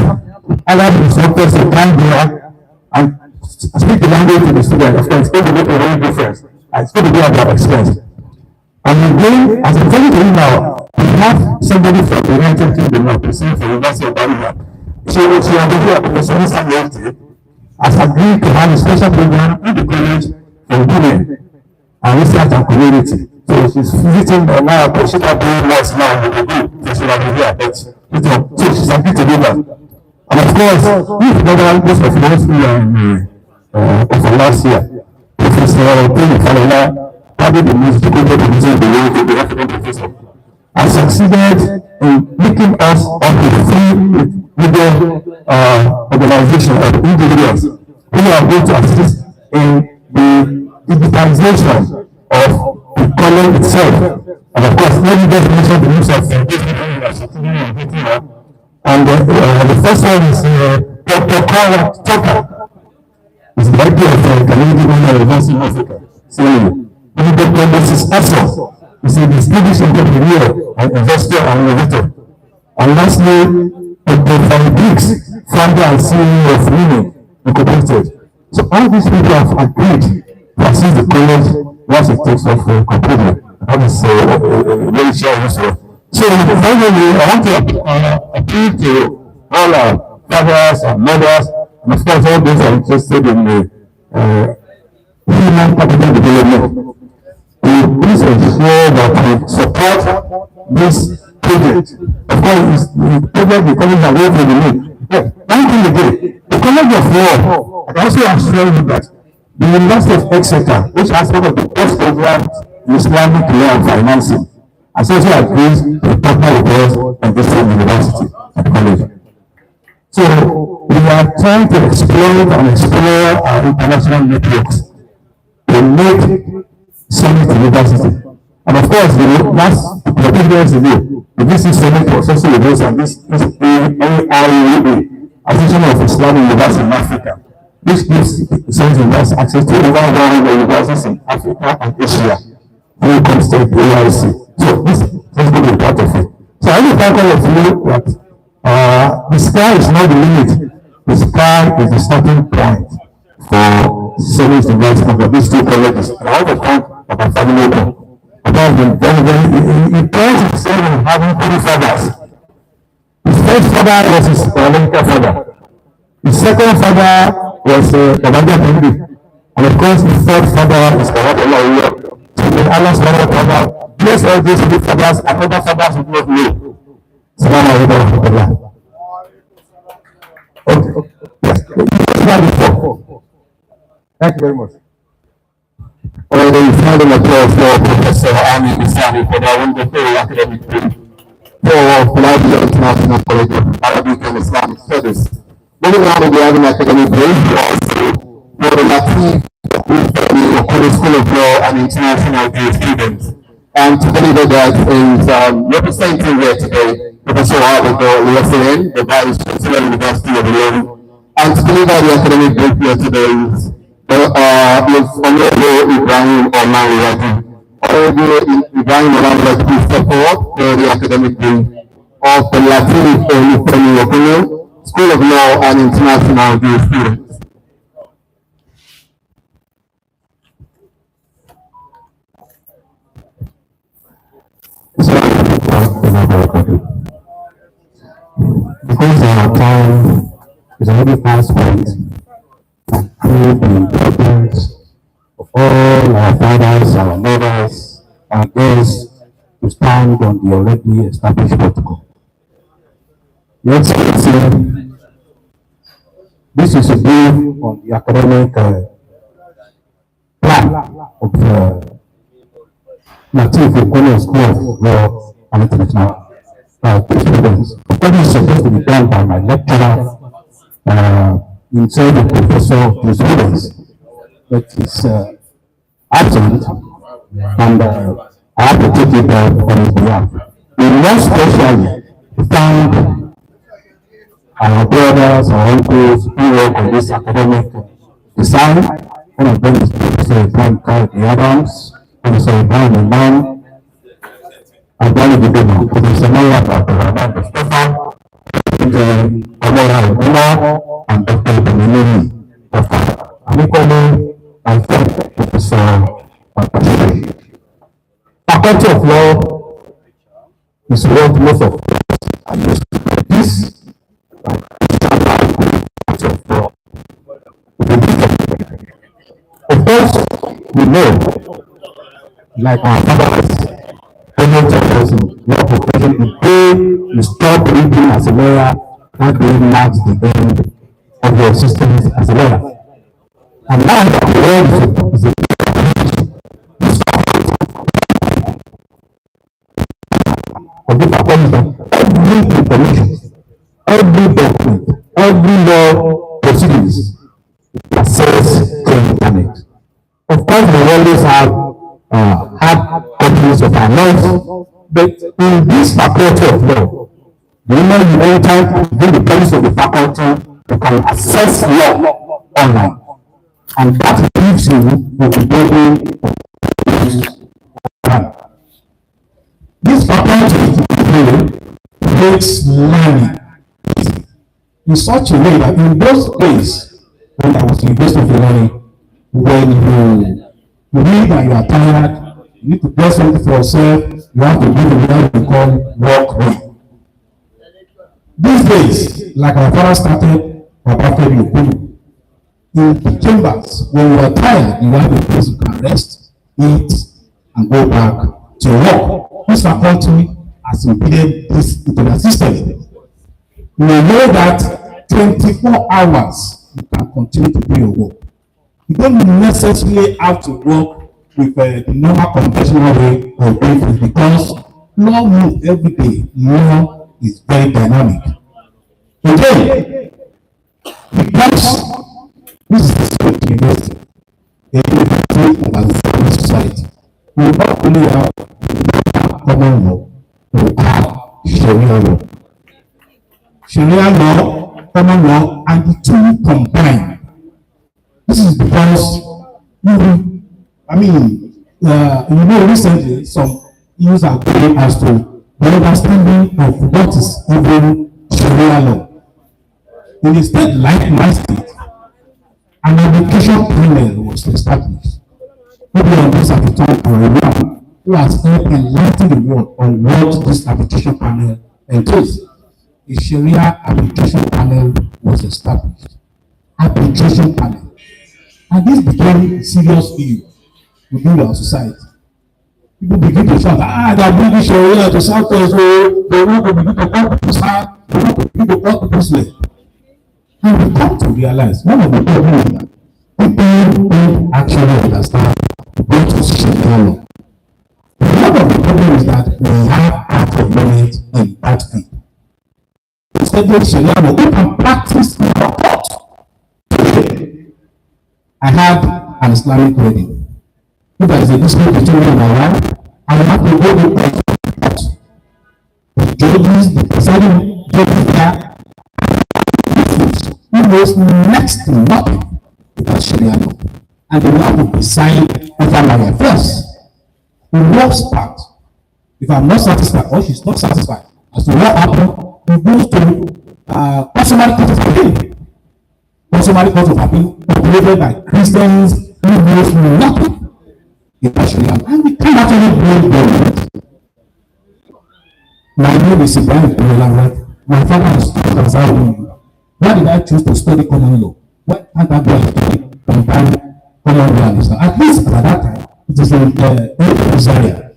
Arab instructors who come here and speak the language to the student. Of course, it's going to make a real difference. It's going to be about experience. And again, as I'm telling you now, we have somebody from the United Kingdom now, president for the University of Birmingham. She has been here, Professor Samuel, has agreed to have a special program in the college for women and research and community. So she's visiting now, but she's not doing much now with the group, so she will be here. But so she's agreed to do that. And of course, if those of us who are of last year, Professor Tony Kalala, probably the most difficult position in the world to be African professor, has succeeded in making us of a free legal organization of individuals who are going to assist in the digitalization of the college itself. And of course, let me just mention the use of and the first one is Dr. Carl Tucker. He's the director of the Community University in Africa. So, Dr. Moses Asso is a distinguished entrepreneur and investor and innovator. And lastly, Dr. Van Briggs, founder and CEO of Women Incorporated. So all these people have agreed to assist the college once it takes off completely. That is very sure. So finally, I want to appeal to all our fathers and mothers, and of course all those who are interested in human capital development. Please ensure that we support this project. Of course, the project the college are working with me. One thing again, the College of Law, I also assure you that the University of Exeter, which has one of the best programs in Islamic law and financing, has also agreed to partner with us at this same university and college. So we are trying to explore our international networks to make Summit University. And of course, the last 14 years ago, the VC Summit was also with us, and this is AIUA, Association of Islamic Universities in Africa, which gives Summit University access to over 100 universities in Africa and Asia when it comes to the AIC. So this is going to be part of it. So I will thank all of you that the sky is not the limit. The sky is the starting point for Summit University for these two colleges. And I want to thank our family member. About the very prides himself in having 3 fathers. His first father was his biological father. His second father was Babangida Kennedy. And of course, his third father is Babangida. So may Allah's father bless all these 3 fathers and other fathers who do not know. Salaam alaikum. Okay. Yes. Thank you very much. Already round of applause for Professor Ami Isani for their wonderful academic brief for Columbia International College of Arabic and Islamic Studies. Moving on to the other academic brief, also for the Latif the School of Law and International Jurisprudence. And to deliver that is representing here today Professor Abdul Yasin, the Vice Chancellor of the University of Lyon. And to deliver the academic brief here today is Honorable Ibrahim Omariwaju. Honorable Ibrahim Omariwaju, please step forward for the academic brief of the Latif Olufemi School of Law and International Jurisprudence. Because our time is already fast spent, and prove the importance of all our fathers, our mothers, our guests to stand on the already established protocol. Your Excellency, this is a brief on the academic plan of Latif Okono School of Law and International Jurisprudence. Of course, it's supposed to be done by my lecturer, himself a professor of jurisprudence, but he's absent, and I have to take it on his behalf. We want especially to thank our brothers, our uncles who work on this academic design. One of them is Professor Ibrahim Adams, Professor Ibrahim Imam, Abdul Bidema, Professor Maya Abdurrahman Mustafa, and Dr. Benini, Dr. Amikolo, and Professor Patashiri. Faculty of Law is what most of us are used to. This of course, we know, like our fathers, law profession, the day you stop reading as a lawyer, that day marks the end of your existence as a lawyer. And now the world is a every information, every document, every law proceedings access to the internet. Of course, we always have hard copies of our laws, but in this faculty of law, the moment you enter within the place of the faculty, you can access law online, and that gives you the ability to this faculty makes learning easy in such a way that in those days when I was in University of Learning, when you read and you are tired, you need to do something for yourself, you have to do what we call work way. These days, like our father started, in the chambers, when you are tired, you have a place you can rest, eat, and go back to work. This faculty has embedded this into the system. You know that 24 hours you can continue to do your work. You don't necessarily have to work with the normal conventional way of doing things because law moves every day. Law is very dynamic. Again, because this is the state university, a university of an society, we not only have common law, we have Sharia law. Sharia law, common law, and the two combined. This is because, recently some issues are going as to the understanding of what is even Sharia law. In a state like my state, an education panel was established. People on this at the time are around who has helped enlighten the world on what this arbitration panel entails. A Sharia arbitration panel was established. Arbitration panel. And this became a serious issue within our society. People begin to shout, they are bringing Sharia to Southwest, they want to begin to cut people's hand, they want to begin to cut people's leg. And we come to realize one of the problems is that people don't actually understand what Sharia. One of the problems is that we have out of knowledge in that field. Instead of Sharia, we can practice in our court. Today, I have an Islamic wedding. If there is a dispute between me and my wife, I will have to go to court. The judges, the presiding judges there, who knows next to nothing about Sharia law. And they will have to decide over my affairs. The worst part, if I'm not satisfied or she's not satisfied as to what happened, we go to customary court of appeal. Customary court of appeal populated by Christians who knows nothing about Sharia. And we can't actually blame government. My name is Ibrahim Kulola. My father is ANSARUDEEN. Why did I choose to study common law? Why can't I go and study combined common law and Islam? At least at that time, it is in this area.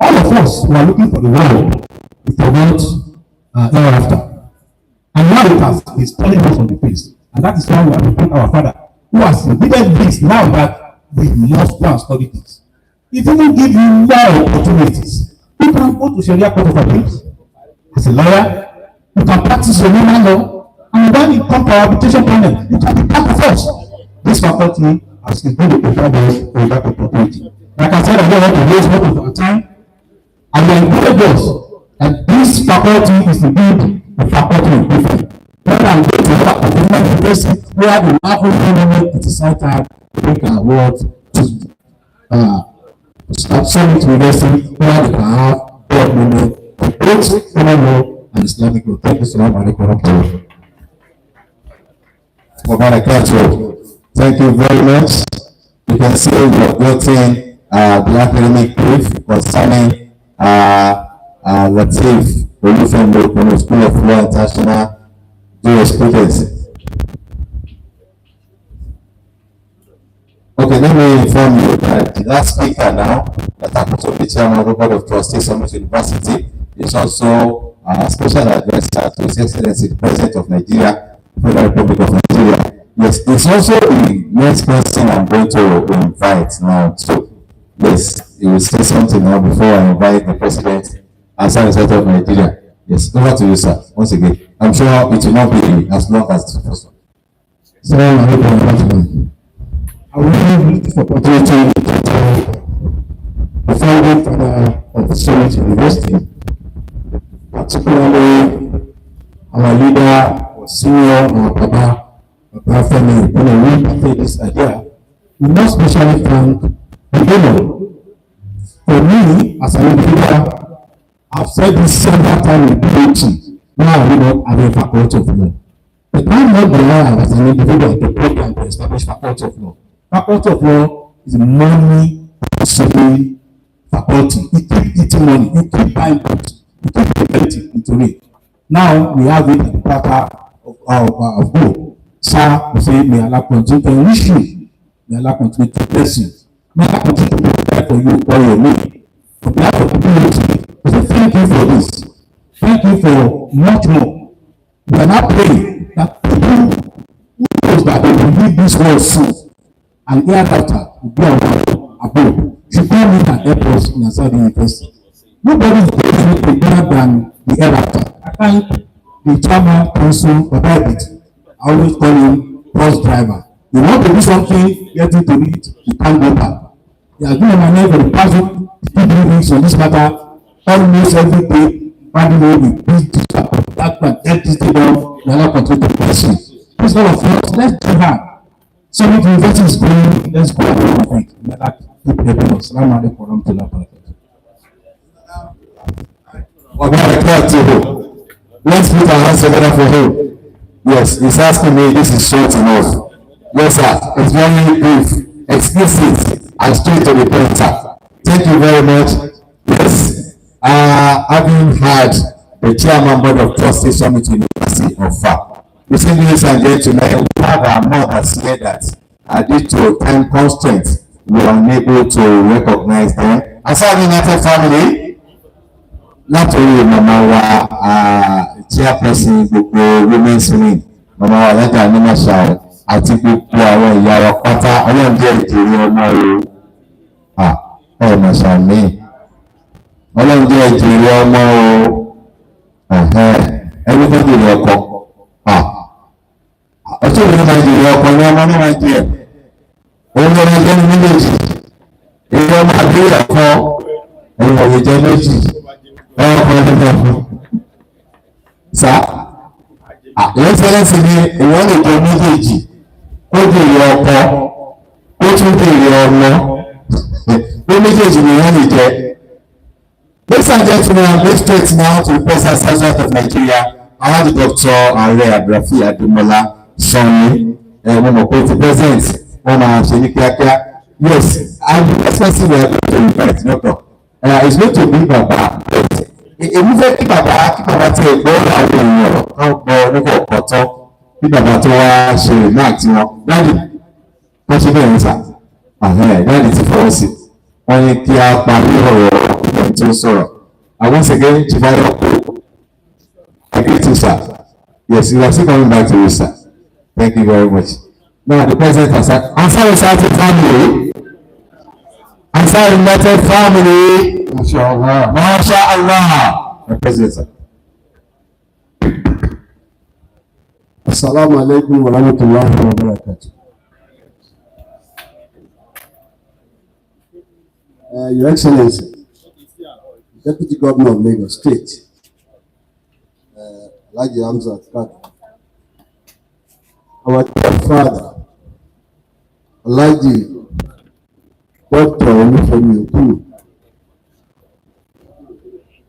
All of us who are looking for the world, we forgot hereafter. And now it has is turning us on the face. And that is why we have to thank our Father, who has repeated this now that we must go and study this. It even give you more opportunities. You can go to Sharia Court of Appeals as a lawyer. You can practice your normal law. And when it comes to our arbitration panel, you can be part of us. This faculty has been going to provide us with that opportunity. Like I said, I don't want to waste much of our time. And we encourage us that this faculty is indeed a faculty of difference. When I'm going to have a government university where the Marvel government at the same time bring an award to Summit University where they can have board members of both common law and Islamic law. Thank you so much. Thank you very much. You can see we're getting the academic brief concerning Latif Olufembo from the School of Law International Jurisprudence. Okay, let me inform you that the last speaker now, that happens to be chairman of the Board of Trustees of Summit University, is also a special advisor to His Excellency the President of Nigeria, Federal Republic of Nigeria. Yes, it's also the next person I'm going to invite now. So, yes, he will say something now before I invite the President and Senator of Nigeria. Yes, over to you, sir. Once again, I'm sure it will not be as long as the first one. Assalamu alaikum. I will use this opportunity to thank the founding father of the Summit University, particularly our leader, our senior, our Baba family, when we take this idea. We must especially thank the donor. For me, as an individual, I've said this several times in PhD. Now we don't have a faculty of law. But I'm not allowed as an individual to program to establish faculty of law. Faculty of law is a money consuming faculty. You keep eating money, you keep buying books, you keep preventing into it. Now we have it at the platter of gold. Sir, we say, may Allah continue to enrich you. May Allah continue to bless you. May Allah continue to provide for you all your need. On behalf of the community, we say thank you for this. Thank you for much more. We are now praying that people who knows that they will leave this world soon and hereafter will be around above should come in and help us in ANSARUDEEN University. Nobody is going to be better than the hereafter. I thank the chairman, council, Bababit. I always call him bus driver. You want to do something, get into it, you can't go back. He has been on my name for the past 2 weeks on this matter, almost every day, finding with big teacher, that this day down, we are not continue to bless you. Please, all of us, let's do that. Summit University is going, let's go along with it. May Allah keep helping us. Assalamu alaikum wa rahmatullahi wa barakatuh. Let's put our hands together for him. Yes, he's asking me, this is short enough. Yes, sir. It's very brief, explicit, and straight to the point, sir. Thank you very much. Yes, having had the chairman board of trustees Summit University of FA. Ladies and gentlemen, we have our mothers here that due to time constraints, we are unable to recognize them. ANSARUDEEN United family, látòrí màmá wa chairperson gbogbo women's wing, màmá wa Alájà Nímọ̀ṣà àti gbogbo àwọn ìyá wa pátá ọlọ́run jẹ́ ìjèrè ọmọ rẹ̀. ọmọ sàmì ọlọ́run jẹ́ ìjìnlẹ̀ ọmọ o ẹni tó jìnlẹ̀ ọkọ ọtún ìlú máa jìnlẹ̀ ọkọ ní ọmọ ní máa jẹ òun ló máa jẹ́ ní méjèèjì ìlú ọmọ àbíyà kọ ẹ̀yìn òye jẹ́ méjì ọkọ ní ọkọ sá ìyẹn fẹ́rẹ́sì ni ìwọ́n lè jẹ méjèèjì ó jìnlẹ̀ ọkọ ó tún jìnlẹ̀ ọmọ ó méjèèjì ni wọ́n lè jẹ. Ladies and gentlemen, let's straight now to the President of Nigeria. I have the Dr. Ààrẹ Abdulrafi Ademola Sanni. Mo mọ̀ pé ti President wọ́n máa ṣe ní kíákíá. Yes, I'm expecting we are going to invite Doctor. It's going to be bàbá. Èmi fẹ́ kí bàbá ti ẹ̀gbọ́n àwọn èèyàn kan gbọ́ nípa ọ̀pọ̀ tán kí bàbá tó wá ṣe náà tí wọ́n. Dáàdì, wọ́n ṣe bẹ́ẹ̀ ní sà. Dáàdì ti fọwọ́ sí. Wọ́n ní kí a parí ọ̀rọ̀ tó sọ̀rọ̀. Once again, Chivayo, I greet you, sir. Yes, you are still coming back to you, sir. Thank you very much. Now, the president has said, ANSARUDEEN family. ANSARUDEEN family. MashaAllah. MashaAllah. The president, sir. Assalamu alaikum wa rahmatullahi wa barakatuh. Your Excellency, Deputy Governor of Lagos State, Alhaji Hamzat Kadu, our dear father, Alhaji Dr. Olufemi Okunu,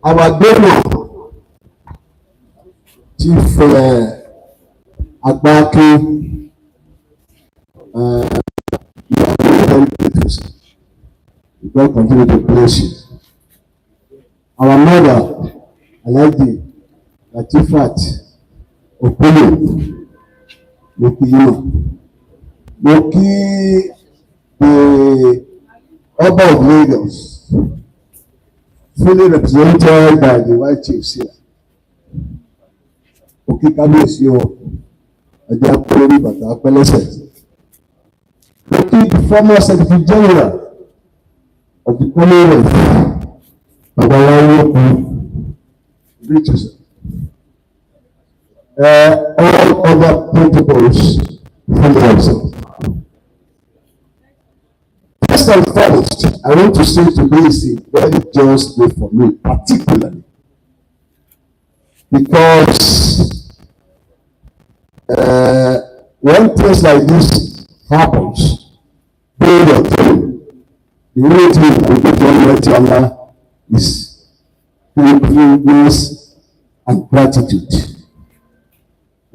our donor, Chief Agbake, God continue to bless you. Our mother, Alhaji Latifat Okunu, Mokiyima, Moki, the Oba of Lagos, fully represented by the white chiefs here. Moki Kabiyesi o, Ajá Kúrò Bàtà Pẹ́lẹ́sẹ̀. Moki the former Secretary General of the Commonwealth. All other principles from the outside. First and foremost, I want to say today is a very joyous day for me, particularly because when things like this happens, during your time, the only thing we can do is thankfulness and gratitude.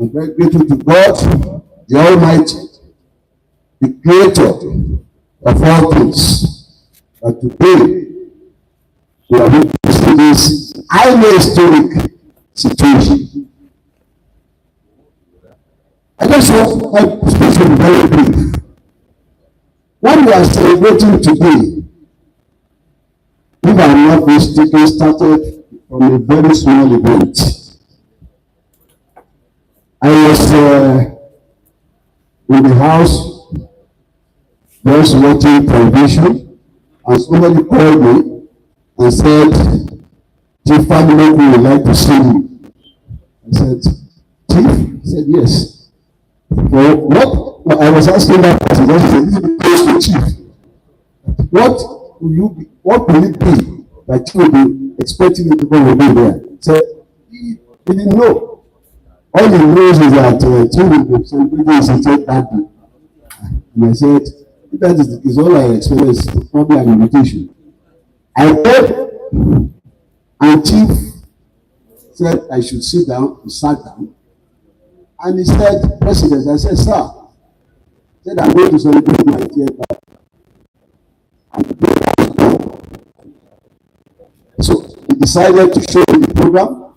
I'm very grateful to God, the Almighty, the Creator of all things, that today we are witnessing this highly historic situation. I just want my speech to be very brief. What we are celebrating today, if I'm not mistaken, started from a very small event. I was in the house, just watching television, and somebody called me and said, Chief family would like to see you. I said, Chief? He said, yes. Well, what? Well, I was asking that person, what is a little bit close to Chief. What will it be that you will be expecting the people will be there? So he didn't know. All he knows is that Chief will be celebrating his intent that day. And I said, if that is all I expect is probably an invitation. I heard, and Chief said I should sit down. He sat down. And he said, President, I said, sir, he said, I'm going to celebrate my dear father. So he decided to show me the program,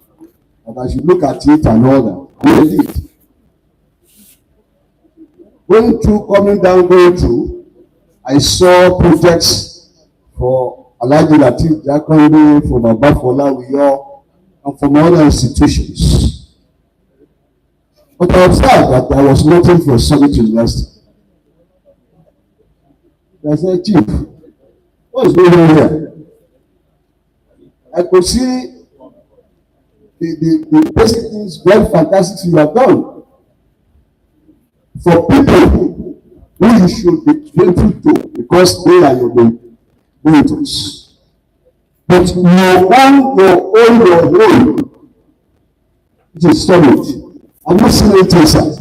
that I should look at it and all that. And I did. Coming down, going through, I saw projects for Alhaji Latif Jakande, for Baba Folawiyo, and from other institutions. But I observed that there was nothing for Summit University. I said, Chief, What's going on here? I could see the basic things, very fantastic things you have done. For people who you should be grateful to because they are your mentors. But your own, it is solid. I'm not saying anything, sir.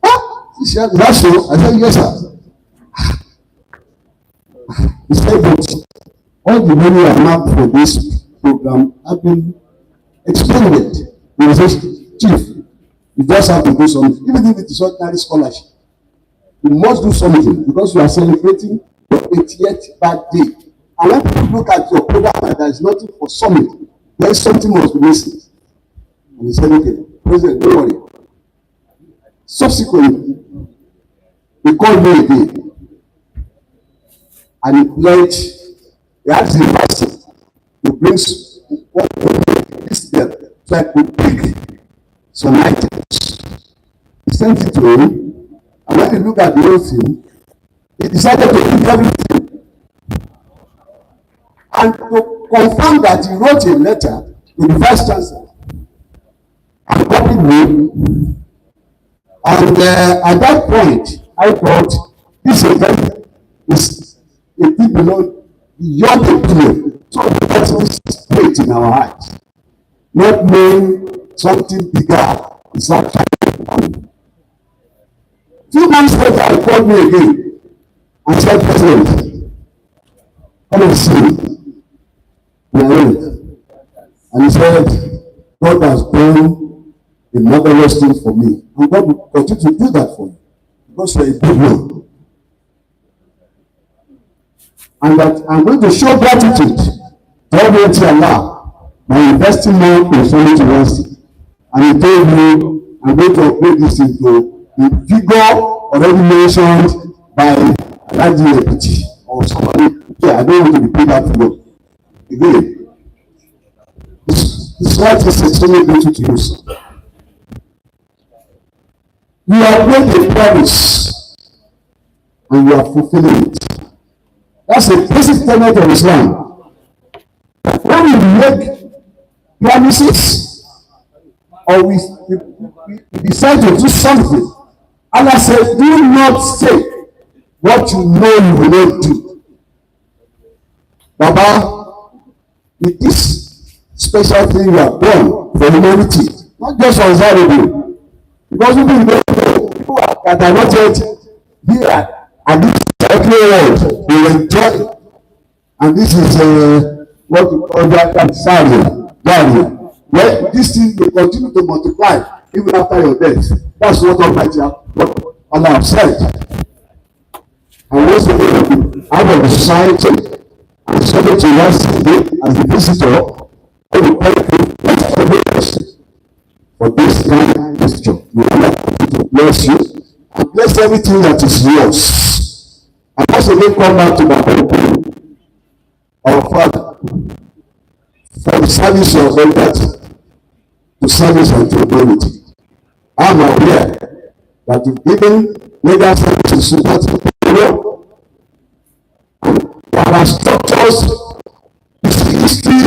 Ah, is that so? I said, yes, sir. He said, but all the money I have for this program have been expended. He says, Chief, you just have to do something. Even if it is ordinary scholarship, you must do something because you are celebrating your 80th birthday. And when people look at your program and there is nothing for summit, then something must be missing. And he said, okay, President, don't worry. Subsequently, he called me again. And he pledged, he asked the university to bring this together so I could pick some items. He sent it to him, and when he looked at the whole thing, he decided to pick everything. And to confirm that he wrote a letter to the Vice Chancellor and copied me. And at that point, I thought this event is a bit beyond the play. So that's this weight in our hearts. Not knowing something bigger is actually coming. 2 months later, he called me again and said, President, come and see me. We are in. And he said, God has done a marvelous thing for me. And God will continue to do that for you. Because you are a big man. And that I'm going to show gratitude to Almighty Allah by investing more in Summit University. And he told me, I'm going to upgrade this into the figure already mentioned by Raji Epiti or somebody. Yeah, I don't want to repeat that figure. Again, this life is extremely grateful to you, sir. You have made a promise and you are fulfilling it. That's a basic tenet of Islam. When we make promises or we decide to do something, Allah says, do not say what you know you will not do. Baba, with this special thing you have done for humanity, not just for Ansaruddeen, because people don't know, people that are not yet here and this world will enjoy. And this is what we call that Zaria. Where this thing will continue to multiply even after your death. That's what Almighty Allah has said. And once again, out of the society, and subject to yesterday as a visitor, I will thank you for this kind gesture. May Allah continue to bless you and bless everything that is yours. And once again, come back to my our Father, for the service of that to service unto humanity. I am aware that you've given legal services to that people, and there are structures, history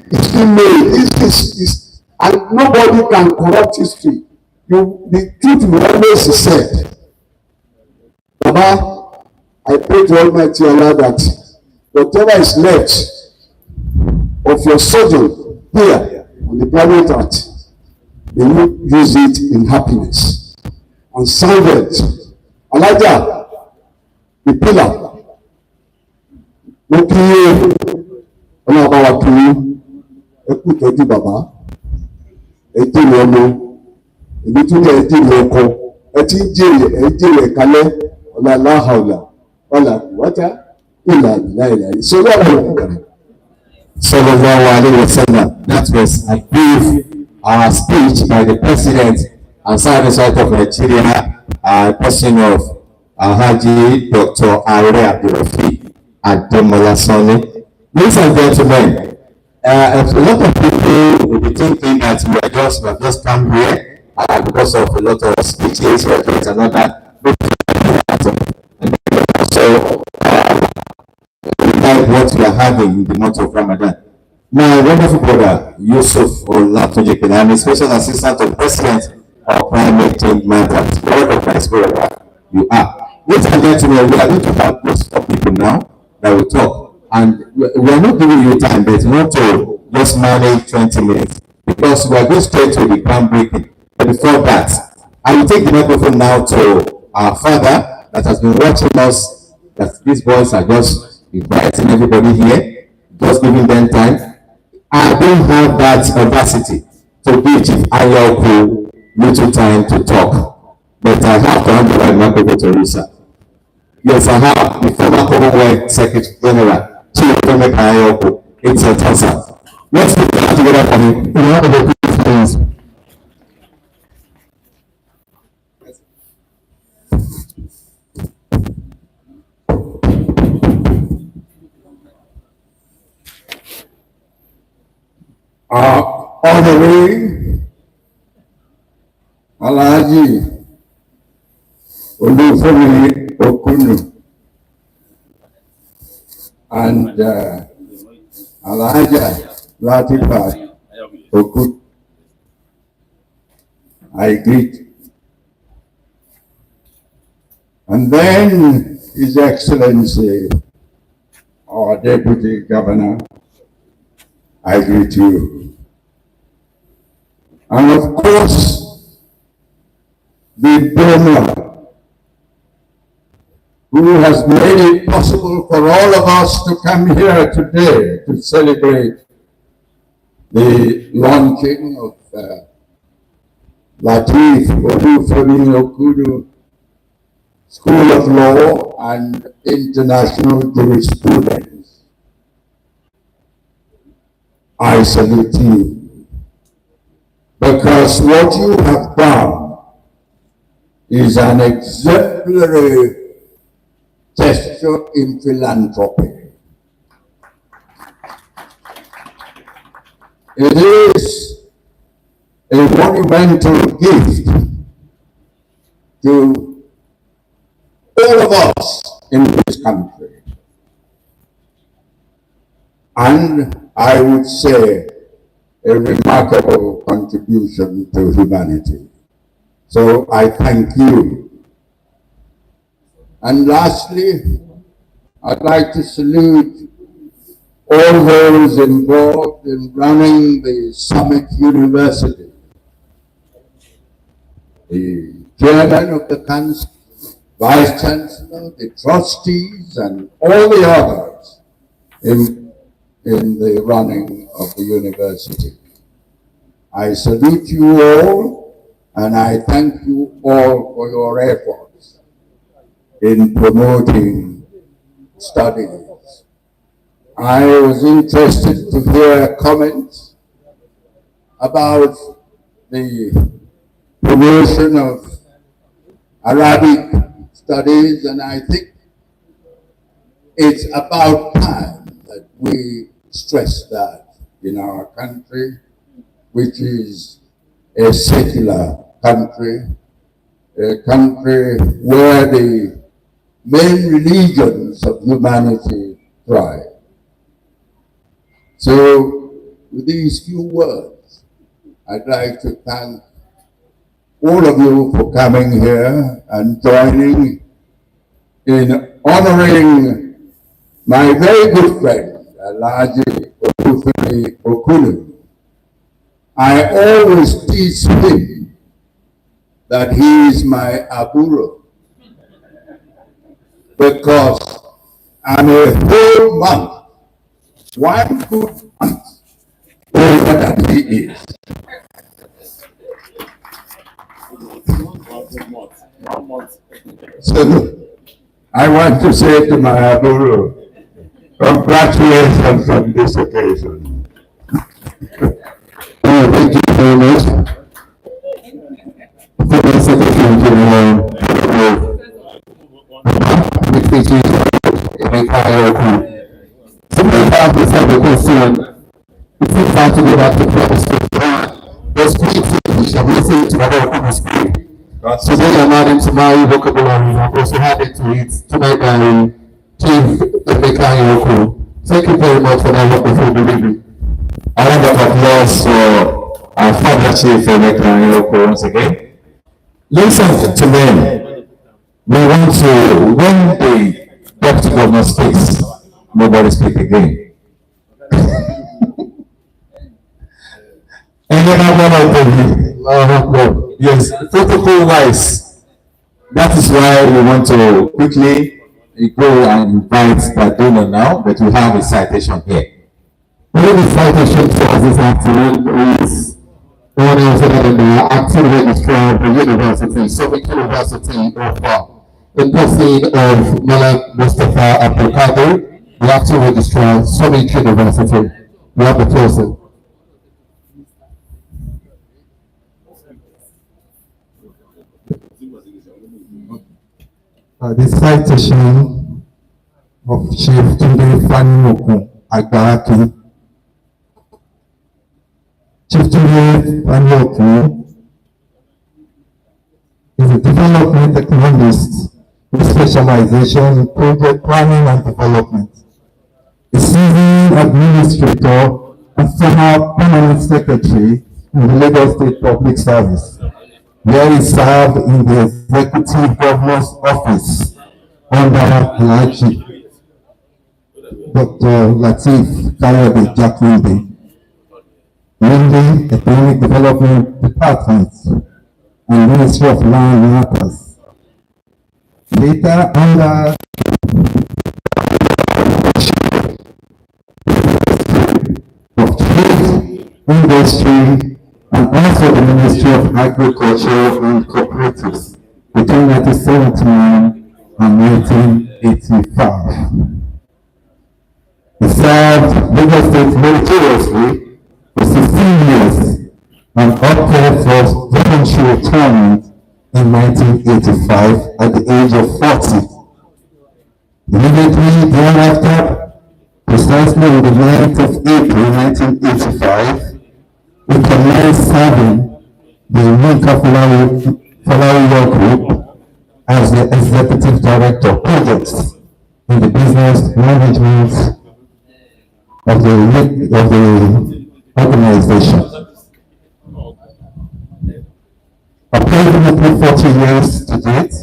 is being made, is, and nobody can corrupt history. The truth will always be said. Baba, I pray to Almighty Allah that whatever is left of your sojourn here on the planet Earth, may you use it in happiness. And sounded, Elijah, the pillar, mo kí ọlọ́ọ̀bá wa kí ẹ kú ìtọ́jú bàbá, ẹ jèrè ọmọ, èmi tún ní ẹ jèrè ọkọ, ẹ ti ń jèrè kalẹ̀ ọ̀la aláhàlà ọ̀la kùwátà. Sallallahu Alaihi Wasallam. That was a brief speech by the President and Secretary of Nigeria, person of Haji Dr. Are Abdurafi Ademolasoni. Ladies and gentlemen, a lot of people will be thinking that we have just come here because of a lot of speeches or another. So, like what we are having in the month of Ramadan. My wonderful brother, Yusuf Olatunjeke, I'm a special assistant of President of Climate Change Matters. What a nice brother you are. Ladies and gentlemen, we are going to have those people now that will talk. And we are not giving you time, but not to just manage 20 minutes because we are going straight to the groundbreaking. But before that, I will take the microphone now to our father that has been watching us, that these boys are just inviting everybody here, just giving them time. I don't have that audacity to give Chief Ayoku little time to talk, but I have to hand over the microphone to Risa. Yes, I have the former Commonwealth Secretary General, Chief Ayoku. It's a toss-up. Let's put that together for me. We have the good things. Honoring Alhaji Olufemi Okunu and Alhaja Latifa Okunu, I greet. And then His Excellency, our Deputy Governor, I greet you. And of course, the donor who has made it possible for all of us to come here today to celebrate the launching of Lateef Olufemi Okunu School of Law and International Jurisprudence. I salute you, because what you have done is an exemplary gesture in philanthropy. It is a monumental gift to all of us in this country. And I would say a remarkable contribution to humanity. So I thank you. And lastly, I'd like to salute all those involved in running the Summit University, the chairman of the council, vice chancellor, the trustees, and all the others in the running of the university. I salute you all, and I thank you all for your efforts in promoting studies. I was interested to hear comments about the promotion of Arabic studies, and I think it's about time that we stress that in our country, which is a secular country, a country where the main religions of humanity thrive. So, with these few words, I'd like to thank all of you for coming here and joining in honoring my very good friend, Alhaji Olufemi Okunu. I always tease him that he is my aburo, because I'm a whole month, one good month, older than he is. So I want to say to my aburo, congratulations on this occasion. Thank you very much. For the Secretary General, somebody have a question. If you try to go back to the there's three things we shall listen to other people's speak. So they are not into my vocabulary. I'm also happy to read tonight by Chief Emeka Yoku. Thank you very much for that wonderful delivery. A round of applause for our father chief elect Iroko once again. Ladies and gentlemen, we want to, when the deputy governor speaks, nobody speak again. And then I'm going to yes, protocol wise, that is why we want to quickly go and invite the donor now, but we have a citation here. One of the citation for us this afternoon is one of the active registrar of the university, Suffolk University in person of Malak Mustafa Abdulkadir, the active registrar, Suffolk University. We have the person. The citation of Chief Tunde Fanimoku Agbaraki. Chief Tunde Fanimoku is a development economist with specialization in project planning and development. A seasoned administrator and former permanent secretary in the Lagos State Public Service, where he served in the Executive Governor's Office under Alhaji Dr. Lateef Kayode Jakinde, mainly Economic Development Department and Ministry of Land Matters. Later under of Trade, Industry, and also the Ministry of Agriculture and Cooperatives between 1979 and 1985. He served Lagos State meritoriously for 16 years and opted for voluntary retirement in 1985 at the age of 40. Immediately thereafter, precisely on the 9th of April 1985, we commenced serving the Yinka Falawiyo Group as the Executive Director of Projects in the business management of the organization. Approximately 40 years to date,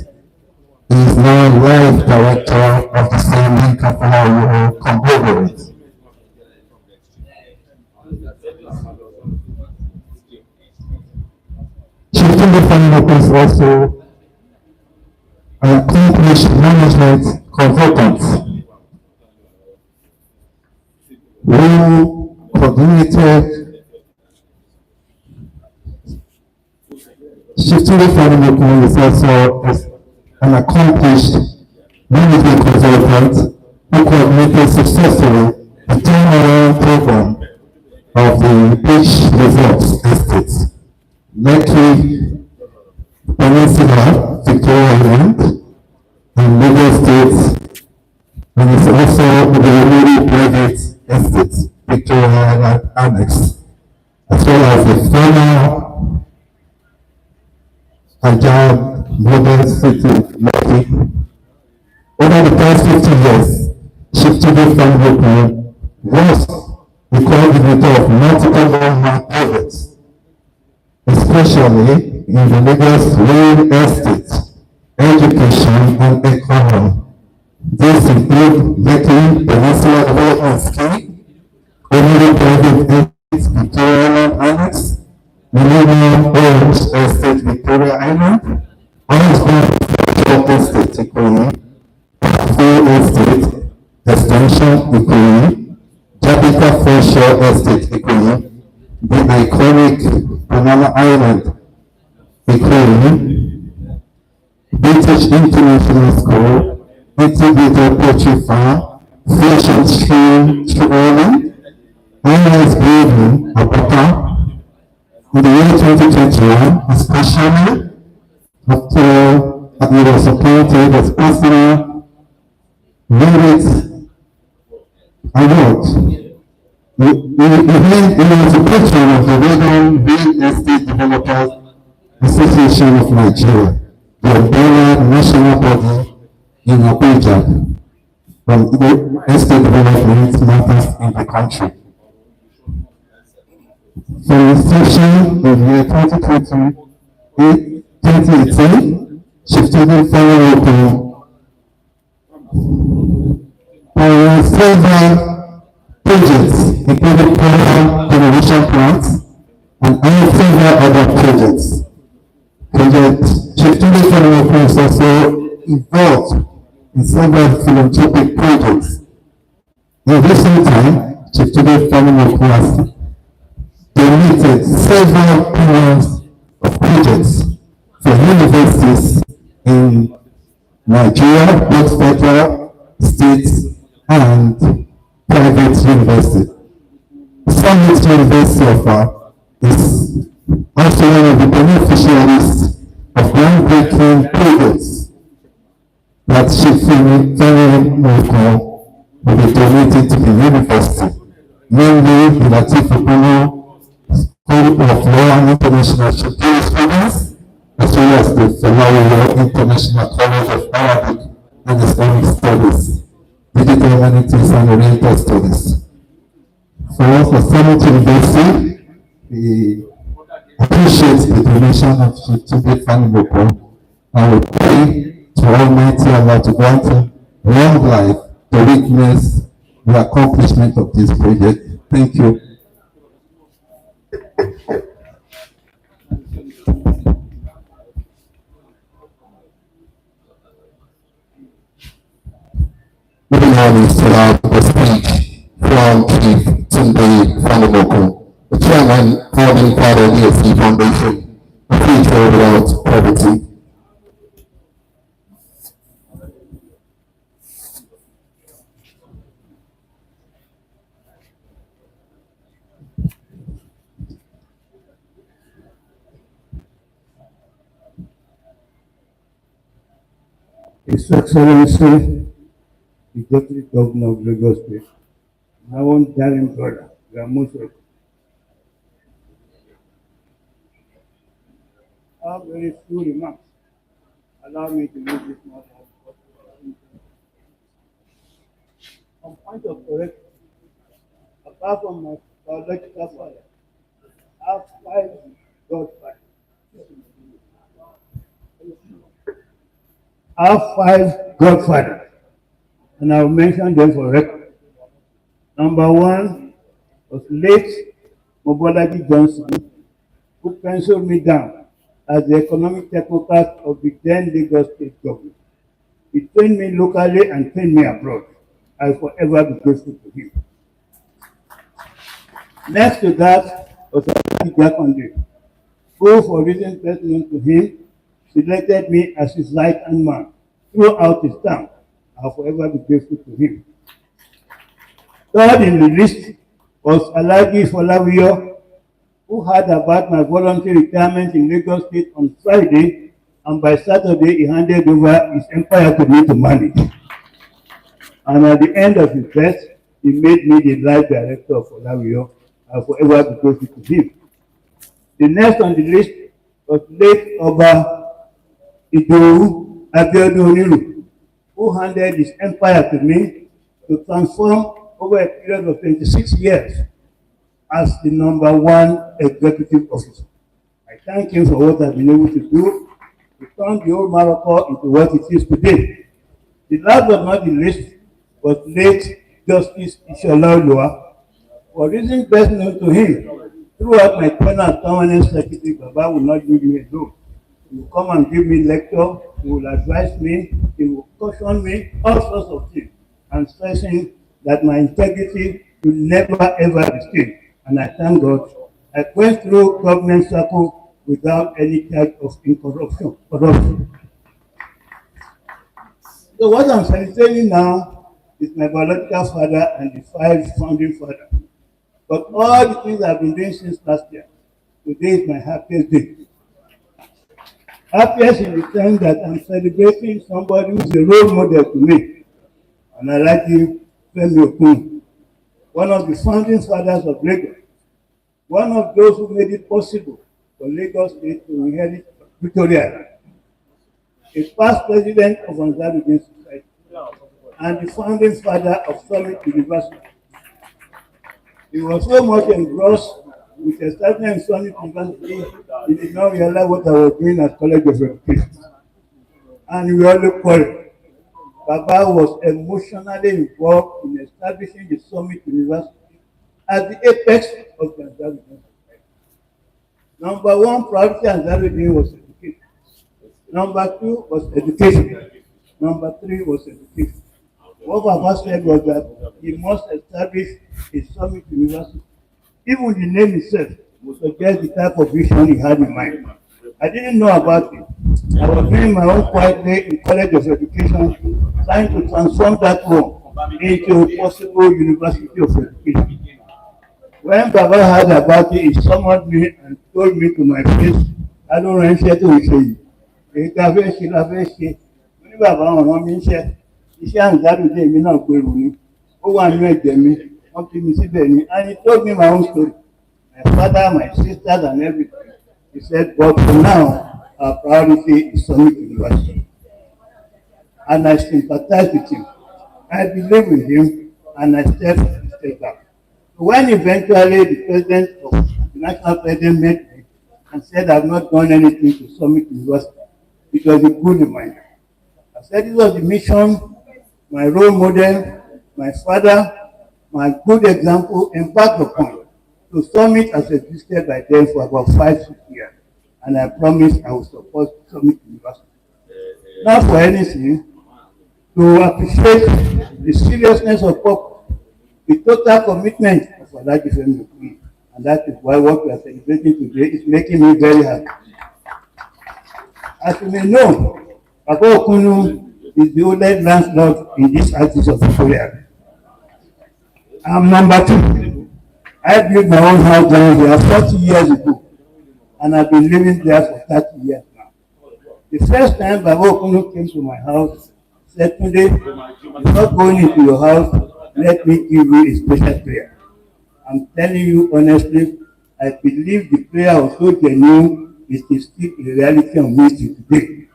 he is now Life Director of the same Yinka Falawiyo conglomerate. Tunde Fanimoku is also an accomplished management consultant who coordinated. Tunde Fanimoku is also an accomplished management consultant who coordinated successfully the turnaround program of the Beach Resorts Estate, Lekki Peninsula, Victoria Island, and Lagos State, and it's also the Remedy Private Estate, Victoria Island Annex, as well as the former Ajah Modern City, Lekki. Over the past 50 years, Chief Tunde Fanimoku was the coordinator of multiple landmark projects, especially in the Lagos real estate, education, and economy. This includes Lekki Peninsula Development Scheme, Remedy Private Estate, Victoria Island Annex, Millennium Homes Estate, Victoria Island, Osborne Estate, Ikoyi, Full Estate, Extension, Ikoyi, Jabika Foreshore Estate, Ikoyi, the iconic Banana Island, Ikoyi, British International School, Integrated Poultry Farm, Fish and Stream Training, Islands Building, Abuja. In the year 2021, especially after he was appointed as personal merit award. He was a patron of the Reagan Real Estate Developers Association of Nigeria, the umbrella national body in Abuja. from estate development matters in the country. For instance, in the year 2018, Chief Student Fellow for several projects, including power generation plants and several other projects. Chief Student Fellow is also involved in several philanthropic projects. In recent time, Chief Student Fellow has donated several billions of projects for universities in Nigeria, both federal, state, and private universities. Summit University is also one of the beneficiaries of groundbreaking projects that Chief Femi Moko will be donating to the university, mainly the Latif Okono School of Law and International Jurisprudence, as well as the Felawiyo International College of Arabic and Islamic Studies, Digital Humanities and Oriental Studies. For us at Summit University, we appreciate the donation of Chief Fanimoko and we pray to Almighty Allah to grant him long life to witness the accomplishment of this project. Thank you. Moving on is the speech from Chief Tunde Fanimoko, the chairman founding father of the ESC Foundation, the future without poverty. His Excellency, the Deputy Governor of Lagos State, my own darling brother, you are most welcome. I have very few remarks. Allow me to make this matter on point of correction. Apart from my biological father, I have 5 godfathers. I have 5 godfathers, and I will mention them for record. Number 1 was late Mobolaji Johnson, who penciled me down as the economic technocrat of the then Lagos State government. He trained me locally and trained me abroad. I will forever be grateful to him. Next to that was Jakonde, who, for reasons best known to him, selected me as his right-hand man throughout his term. I will forever be grateful to him. Third in the list was Alhaji Folawiyo, who heard about my voluntary retirement in Lagos State on Friday, and by Saturday he handed over his empire to me to manage. And at the end of his death, he made me the life director of Folawiyo. I will forever be grateful to him. The next on the list was late Oba Idowu Abiodun Oniru, who handed his empire to me to transform over a period of 26 years as the #1 executive officer. I thank him for what I've been able to do to turn the old Morocco into what it is today. The last but not the least was late Justice Ishola Oluwa. For reasons best known to him, throughout my tenure as permanent secretary, Baba will not leave me alone. He will come and give me lecture, he will advise me, he will caution me, all sorts of things, and stressing that my integrity will never ever be stained. And I thank God I went through government circle without any type of corruption. So what I'm celebrating now is my biological father and the 5 founding fathers. But all the things I've been doing since last year, today is my happiest day. Happiest in the sense that I'm celebrating somebody who's a role model to me. And I like him, Femi Okun, one of the founding fathers of Lagos, one of those who made it possible for Lagos State to inherit Victoria, a past president of ANSARUDEEN Society, and the founding father of Summit University. He was so much engrossed with establishing Summit University, he did not realize what I was doing at College of Education. And we always quarreled. Baba was emotionally involved in establishing the Summit University as the apex of the Ansarudeen. Number one priority Ansarudeen was education. Number two was education. Number three was education. What Baba said was that he must establish a Summit University. Even the name itself suggests the type of vision he had in mind. I didn't know about it. I was doing my own quiet day in College of Education, trying to transform that home into a possible University of Education. When Baba heard about it, he summoned me and told me to my face, I don't know anything to say. Èyí fẹ́ ṣe la fẹ́ ṣe. Mo ní bàbá ọ̀ràn mi ń ṣe. Iṣẹ́ Ansarudeen mi náà gbèrú ni. Ó wà nínú ẹ̀jẹ̀ mi. Wọ́n fi mi síbẹ̀ ni. And he told me my own story. My father, my sisters and everything. He said, but for now, our priority is Summit University. And I sympathize with him. I believe in him and I step back. So when eventually the president of the national president met me and said I've not done anything to Summit University, it was a good reminder. I said this was the mission, my role model, my father, my good example embarked upon. So Summit has existed by then for about 5-6 years. And I promise I will support Summit University. Not for anything, to appreciate the seriousness of purpose, the total commitment of Alhaji Femi Okuyi. And that is why what we are celebrating today is making me very happy. As you may know, Baba Okunu is the oldest landlord in this axis of Victoria. I'm number 2. I built my own house down here 40 years ago. And I've been living there for 30 years now. The first time Baba Okunu came to my house, said, "Today, before going into your house, let me give you a special prayer." I'm telling you honestly, I believe the prayer was so genuine, it is still a reality on me till today.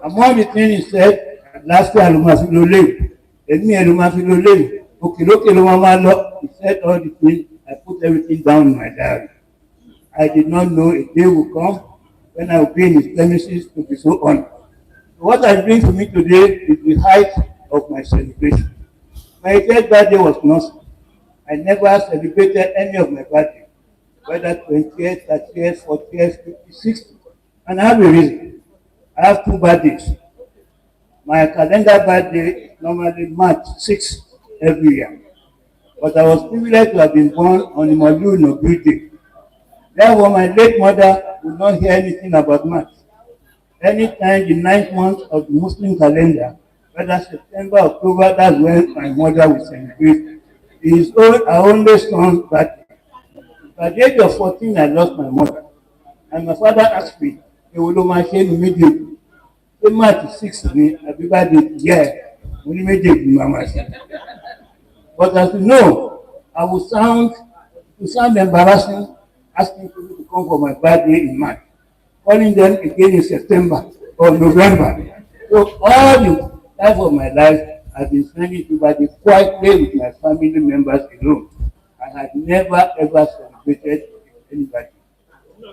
Among the things he said, last year, he said all the things, I put everything down in my diary. I did not know a day would come when I would be in his premises to be so honored. So what I bring to me today is the height of my celebration. My 8th birthday was nothing. I never celebrated any of my birthdays, whether 20th, 30th, 40th, 50th, 60th. And I have a reason. I have 2 birthdays. My calendar birthday is normally March 6th every year. But I was privileged to have been born on the Malu no birthday. Therefore, my late mother would not hear anything about March. Anytime the 9th month of the Muslim calendar, whether September, October, that's when my mother would celebrate our only son's birthday. By the age of 14, I lost my mother. And my father asked me, immediately. March 6th, everybody, yeah, but as you know, I would sound embarrassing asking people to come for my birthday in March, calling them again in September or November. So all the time of my life, I've been spending the birthday quietly with my family members alone. I had never ever celebrated anybody.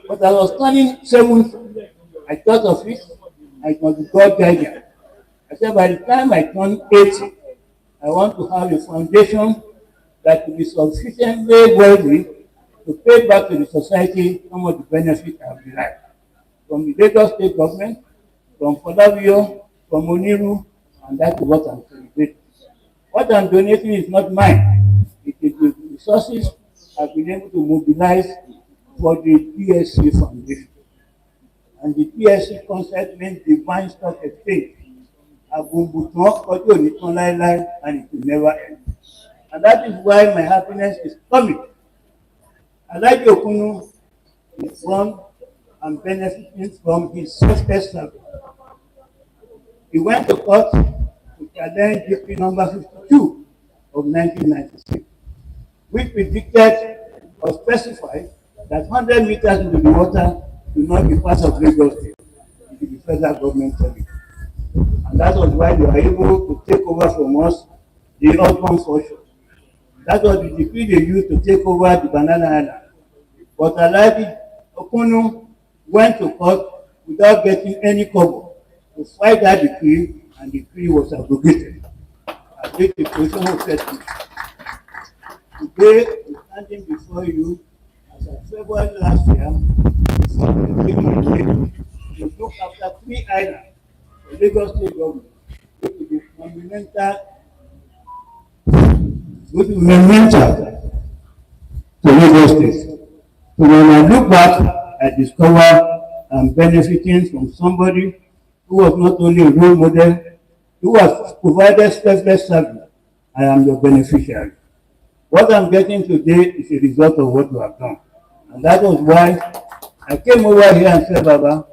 But I was turning 7, I thought of it, I must be God guidance. I said by the time I turn 80, I want to have a foundation that will be sufficiently wealthy to pay back to the society some of the benefits I have derived. From the Lagos state government, from Fodavio, from Oniru, and that is what I'm celebrating. What I'm donating is not mine. It is the resources I've been able to mobilize for the PSC Foundation. And the PSC concept means Divine Stock Exchange. And it will never end. And that is why my happiness is coming. Alhaji Okunu is from and benefiting from his selfless service. He went to court to challenge GP number 52 of 1996, which predicted or specified that 100 meters into the water will not be part of Lagos State. It will be federal government territory. And That was why they were able to take over from us the urban portion. That was the decree they used to take over the Banana Island. But Alhaji Okunu went to court without getting any cover to fight that decree, and the decree was abrogated. I think the position was set. Today, I'm standing before you as of February last year, to look after 3 islands for Lagos State government, which is monumental to Lagos State. So when I look back, I discover I'm benefiting from somebody who was not only a role model, who has provided selfless service. I am your beneficiary. What I'm getting today is a result of what you have done. And that was why I came over here and said, Baba,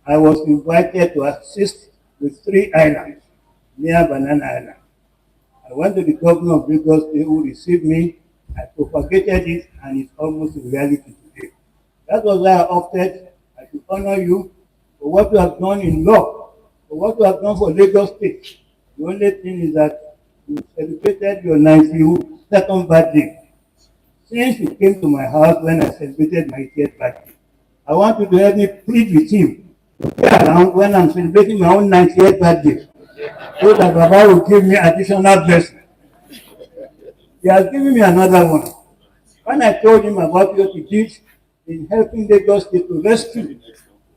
I was invited to assist with 3 islands near Banana Island. I went to the governor of Lagos State who received me. I propagated it, and it's almost a reality today. That was why I opted I should honor you for what you have done in law, for what you have done for Lagos State. The only thing is that you celebrated your 92nd birthday. Since you came to my house when I celebrated my 80th birthday, I want you to help me plead with him to be around when I'm celebrating my own 98th birthday, so that Baba will give me additional blessing. He has given me another one. When I told him about what he did in helping Lagos State to rescue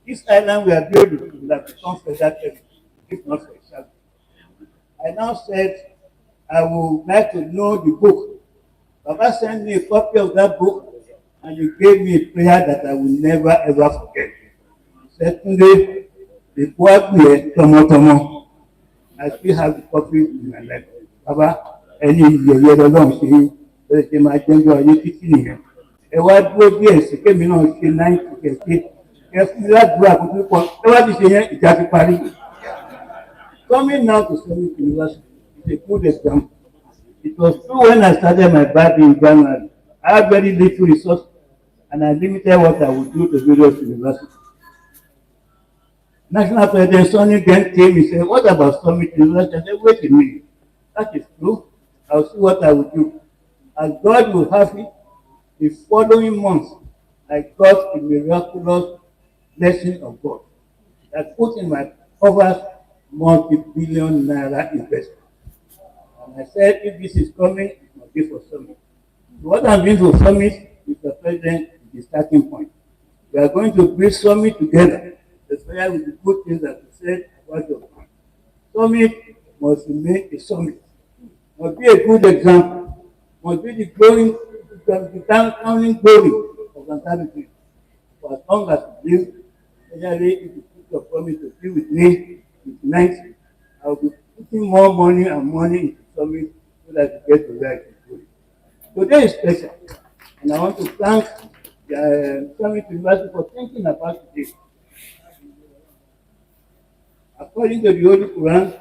this island we are building, it will have become federal territory, if not for itself. I now said, I would like to know the book. Baba sent me a copy of that book, and he gave me a prayer that I will never ever forget. He said, Tunde, the poor prayer, Tomo Tomo. I still have the copy in my life. Baba, ẹni ìyẹ̀yẹ̀ lọ́lọ́run ṣe bẹ́ẹ̀ ṣe máa jẹ́jọ́ ayé títí nìyẹn. Ẹ wá dúró díẹ̀ sí kémi náà ṣe 90 kẹ̀kẹ́. Ẹ fún mi ládùúrà kó tó pọ̀. Ẹ wá ti ṣe yẹn, ìjà ti parí. Coming now to Summit University is a good example. It was true when I started my birthday in January. I had very little resources, and I limited what I would do to various universities. National President Sonny then came and said, what about Summit University? I said, wait a minute. That is true. I'll see what I will do. As God will have it, the following month, I got a miraculous blessing of God that put in my covers multi-billion naira investment. And I said, if this is coming, it must be for Summit. So what I'm doing for Summit, Mr. President, is the starting point. We are going to build Summit together, especially with the good things that you said about your plan. Summit must remain a summit, must be a good example, must be the glowing, the crowning glory of ANSARUDEEN. For as long as you live, especially if you put your promise to be with me in 90, I will be putting more money and money into Summit so that you get to where it is going. Today is special, and I want to thank the Summit University for thinking about today. According to the Holy Quran,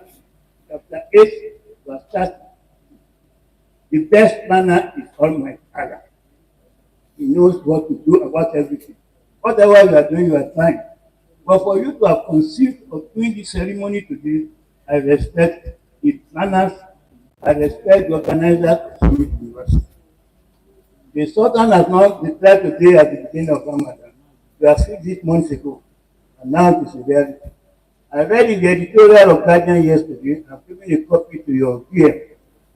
chapter 8, verse 30, the best planner is Almighty Allah. He knows what to do about everything. Whatever you are doing, you are trying. But for you to have conceived of doing this ceremony today, I respect the planners, I respect the organizers of the university. The Sultan has not declared today at the beginning of Ramadan. We have fixed it months ago, and now it is a reality. I read in the editorial of Guardian yesterday. I'm giving a copy to your PM,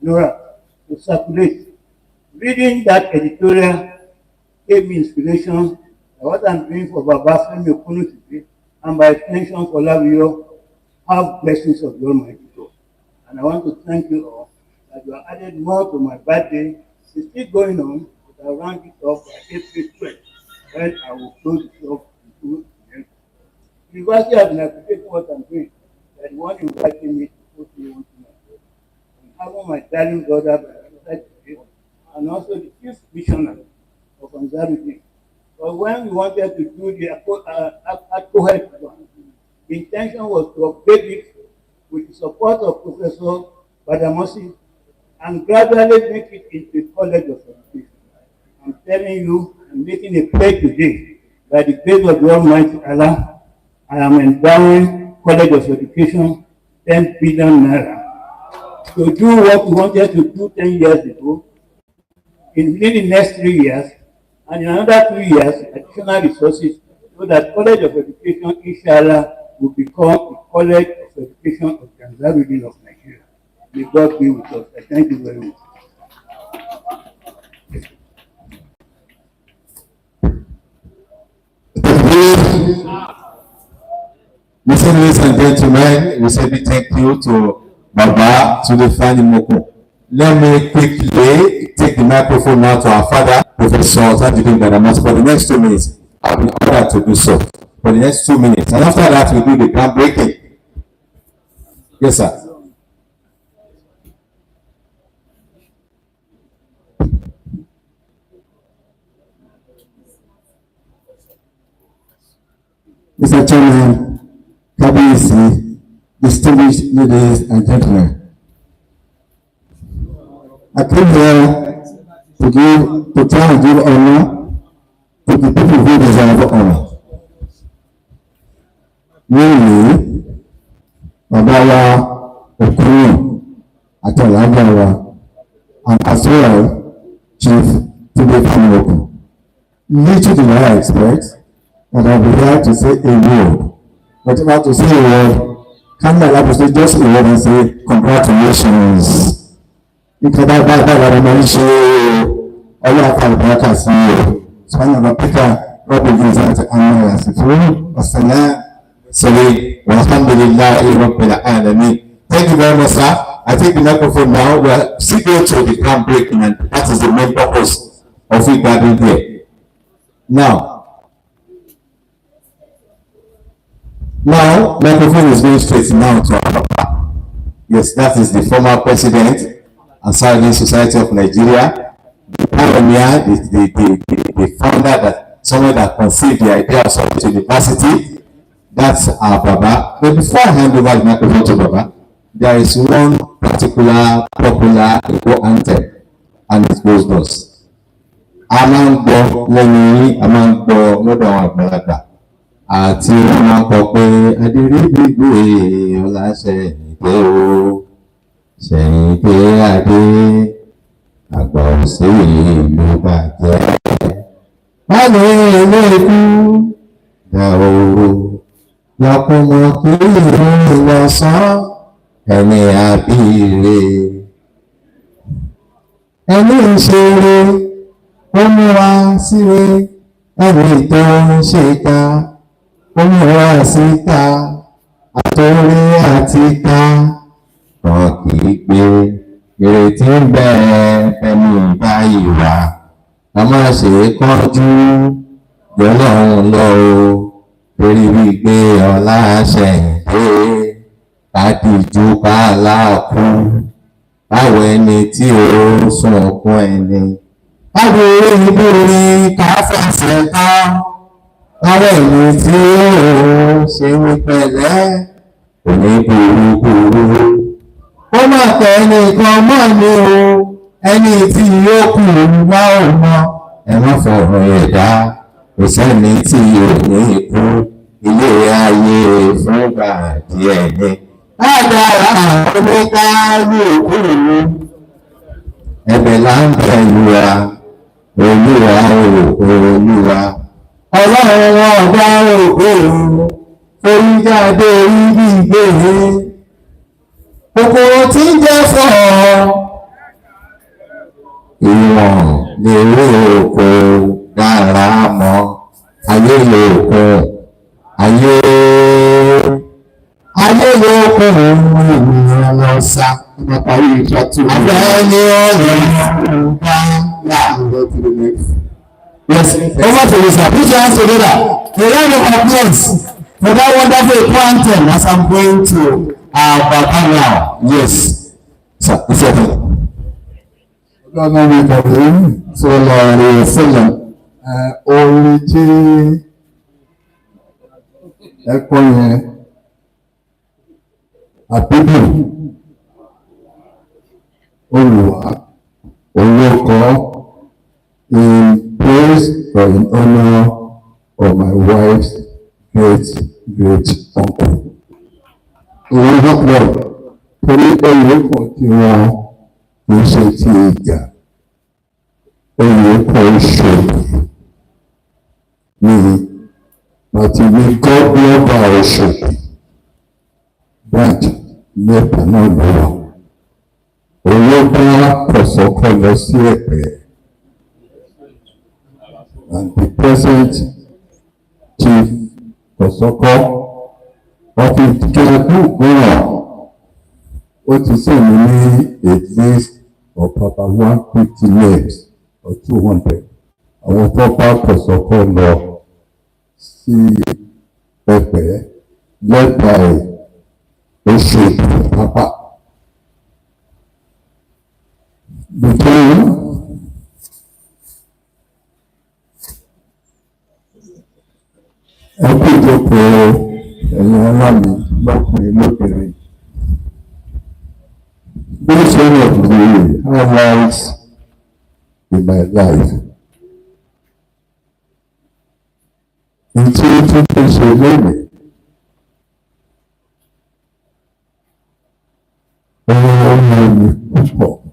Nora, to circulate. Reading that editorial gave me inspiration and what I'm doing for Baba Femi Okunu today, and by extension for Lavio, have blessings of the Almighty God. And I want to thank you all that you have added more to my birthday. It's still going on, but I'll round it off by April 12th, when I will close the shop in 2 years. The university has been appreciating what I'm doing. They're the one inviting me to go to you and having my darling daughter by my side today, and also the chief missionary of ANSARUDEEN. But when we wanted to do the co-health plan, the intention was to upgrade it with the support of Professor Badamosi and gradually make it into a college of education. I'm telling you, I'm making a pledge today, by the grace of the Almighty Allah, I am endowing College of Education 10 billion naira to do what we wanted to do 10 years ago within the next 3 years, and in another 2 years, additional resources so that College of Education, inshallah, will become the College of Education of the ANSARUDEEN of Nigeria. May God be with us. I thank you very much. Ladies and gentlemen, we say big thank you to Baba Tunde Moko. Let me quickly take the microphone now to our father, Professor Tajudeen Gbadamosi, for the next 2 minutes. I'll be ordered to do so for the next 2 minutes. And after that, we'll do the groundbreaking. Yes, sir. Mr. Chairman, Kabiyesi, distinguished ladies and gentlemen, I came here to try and give honor to the people who deserve honor. Namely, Baba wa Okuru Atolaja and as well Chief Tunde Moko. Little did I expect that I'll be here to say a word. But if I have to say a word, can I have to say just a word and say congratulations? Because that I don't show all of our brothers here. So I'm going to pick up Rabbi Gizat and Yasifu, Wassalam, Salim, Walhamdulillahi Rabbil Alameen. Thank you very much, sir. I take the microphone now. We are still going to the groundbreaking, and that is the main purpose of it gathering here. Now, microphone is going straight now to our papa. Yes, that is the former president, ANSARUDEEN Society of Nigeria, the pioneer, the founder, that someone that conceived the idea of such university. That's our Baba. But before I hand over the microphone to Baba, there is one particular popular anthem, and it goes thus. A máa ń gbọ́ lẹ́nu yín, a máa ń gbọ́ lọ́dọ̀ àwọn àgbàlagbà, àti wọ́n máa ń kọ pé adìrí gbígbé ọlá ṣẹ̀yìndé o, ṣẹ̀yìndé adé, àgbà òsè ìlú bàjẹ́. Báwo ilé ikú dà o, lọ́kùnrin kì í rìn lọ́sàn-án, ẹni àbíire, ẹni ìṣeré. Ó mú wa síre ẹni tó ń ṣèkà, ó mú wa síta àtòrí àti ká, kan kì í gbé ìrètí ń bẹ ẹni báyìí wá, ká má ṣe kánjú jọlọ́run lọ o, torí wípé ọlá ṣẹ̀yìndé, ká dìjú ká láàkú, báwo ẹni tí ó sunkún ẹni. Báwo ìbò ni ká fẹsẹ̀ ká, báwo ẹni tí ó ṣe wí pẹ̀lẹ́, òní burúburú. Ó mà tẹ ẹnìkan mọ́ ni o, ẹni tí yóò kù wá ò mọ, ẹ má fọ̀rọ̀ ẹ̀dá, kò sẹ́ni tí ò ní ikú, ilé ayé fúngbà díẹ̀ ni. Ládàá oníká yóò kú mi, ẹ̀bẹ̀ là ń bẹ̀ lura. Olúwa Olúwa, ọlọ́run ọba òkú, oríjáde orí gbígbé, kòkòrò tí ń jẹ́ fọ́, ìwọ̀n lè rí oko dára mọ́, ayé lókun, ayé lókun, ènìyàn lọ sá. Abẹ́ ni ọ̀rọ̀ bá. Go to the next. Yes, over to you, sir. Put your hands together. A round of applause for that wonderful anthem as I'm going to our Baba now. Yes, sir. It's your turn. Ọlọ́run mi kọ̀wé tó lọ rí sílẹ̀ orin tí ẹ̀kọ́ yẹn àbíbù olùwà olókọ́. In praise or in honor of my wife's great uncle. òun lọ́pọ̀ torí oyè pọ̀ tí wọ́n ń ṣe ti ìjà oyè pọ̀ ìṣòro ní àti ní gọ́ọ̀bọ̀bà Òṣòdì branch mẹ́ta náà lọ́wọ́ owó bá Kòsọ́kọ́ lọ sí Ẹ̀pẹ́ and the present chief Kòsọ́kọ́ ọ́fíìsì kíláàbù gbọ́ràn ó ti sèmi ní at least of about 150 names or 200 àwọn tó bá Kòsọ́kọ́ lọ sí Ẹ̀pẹ́ lẹ́gbàá Òṣòdì pápá. Between ẹkú ìjókòó ẹ̀yin ará mi lọ́kùnrin lóbìnrin. This one of the highlights in my life. Ntí tó tó ṣe lónìí. Ọmọ mi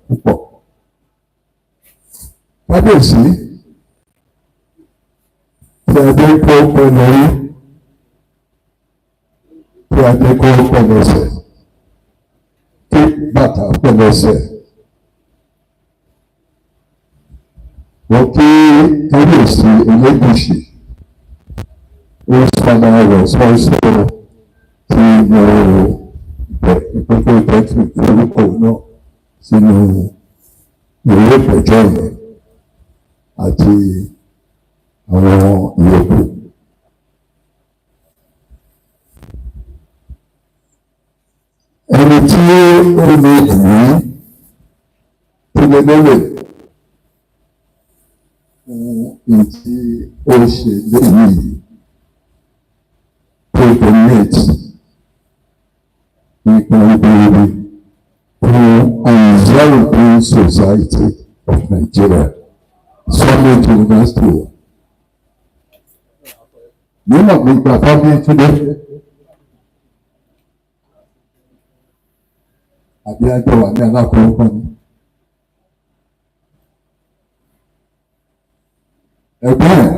púpọ̀. Kábíyèsí tí adé kó pẹ́ lórí tí adé kó pẹ́ lẹ́sẹ̀ tí bàtà pẹ́ lẹ́sẹ̀. Wọ́n kí kábíyèsí Elégùṣì whose father was also tí mo bẹ̀ ìpínpín ìtẹ́tù orúkọ náà sínú ìwé ìpẹ̀jọ́ yẹn àti àwọn ìyókù. Ẹni tí ó lè ní tílélẹ́wẹ̀ fún ìtí ó ṣe lẹ́yìn to donate nípa ìbéèrè fún ANSARUDEEN Society of Nigeria. Summit University. Nígbà gbígbà fábí túnde àbí àjọ wà ní alákòókò ní. Ẹgbẹ́ ẹ̀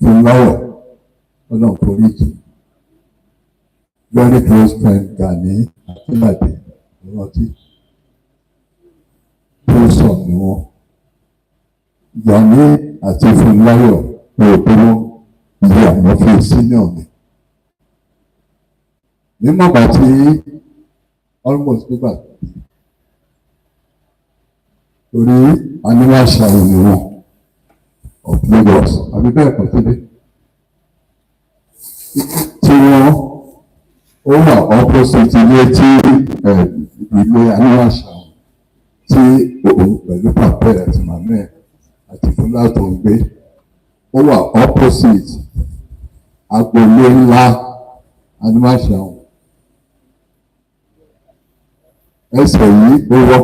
fún lọ́wọ́ ọ̀nà òforíjì. Very close friend Gani Akínàdé ìrántí. Tó sọ ní wọn. Gani àti Fúnláyọ̀ ní òpinnu ìlú àwọn fi senior mi. Nígbà tí almost nígbà torí animal ṣàwọn ni wọn of Lagos àbí bẹ́ẹ̀ kọ́ sílé. Tí wọ́n ó wà opposite ilé tí ilé animal ṣàwọn tí òun pẹ̀lú pàpẹ́ àti màmá ẹ̀ àti fúnlá tó ń gbé ó wà opposite agboolé ńlá animation ẹsẹ̀ yìí ó wọ́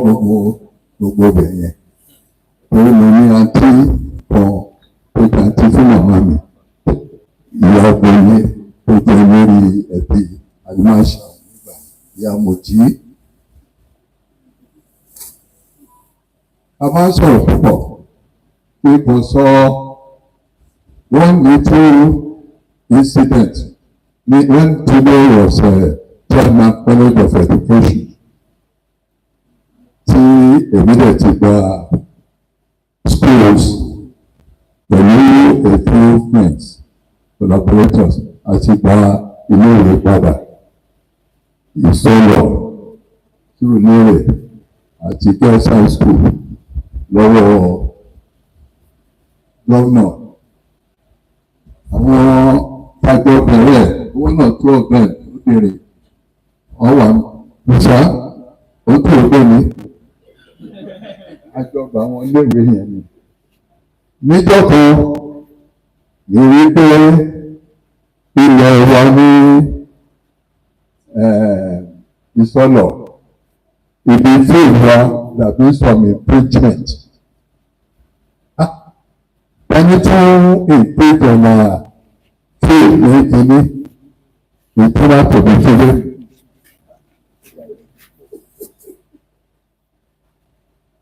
gbogbo ibẹ̀ yẹn torí mo ní àǹtí kan tó jẹ́ àǹtí fún màmá mi ìyá agboolé tó jẹ́ lórí ẹbí animation nígbà ìyá Mojí. A máa ń sọ̀rọ̀ púpọ̀. People saw one little incident when Tino was chairman college of education. Tí èmi dẹ̀ ti gba schools pẹ̀lú a few friends collaborators àti gba ilé ìwé padà ìsọ̀rọ̀ Surulere àti girls high school lọ́wọ́ gọ́vnà. Àwọn àjọ bẹ̀rẹ̀ owó náà tó ọ̀gbẹ́ lóbìnrin ọ̀wà ìṣá ó tó ọgbẹ́ mi àjọgbà àwọn iléèwé yẹn ni. Níjọ́ kan ní wípé ilẹ̀ wa ní ìsọ̀lọ̀ ibi tí ìwà dàbí some improvement. Ẹni tó ń improve ọ̀nà field ní kíní ìtura tòbí fúnlé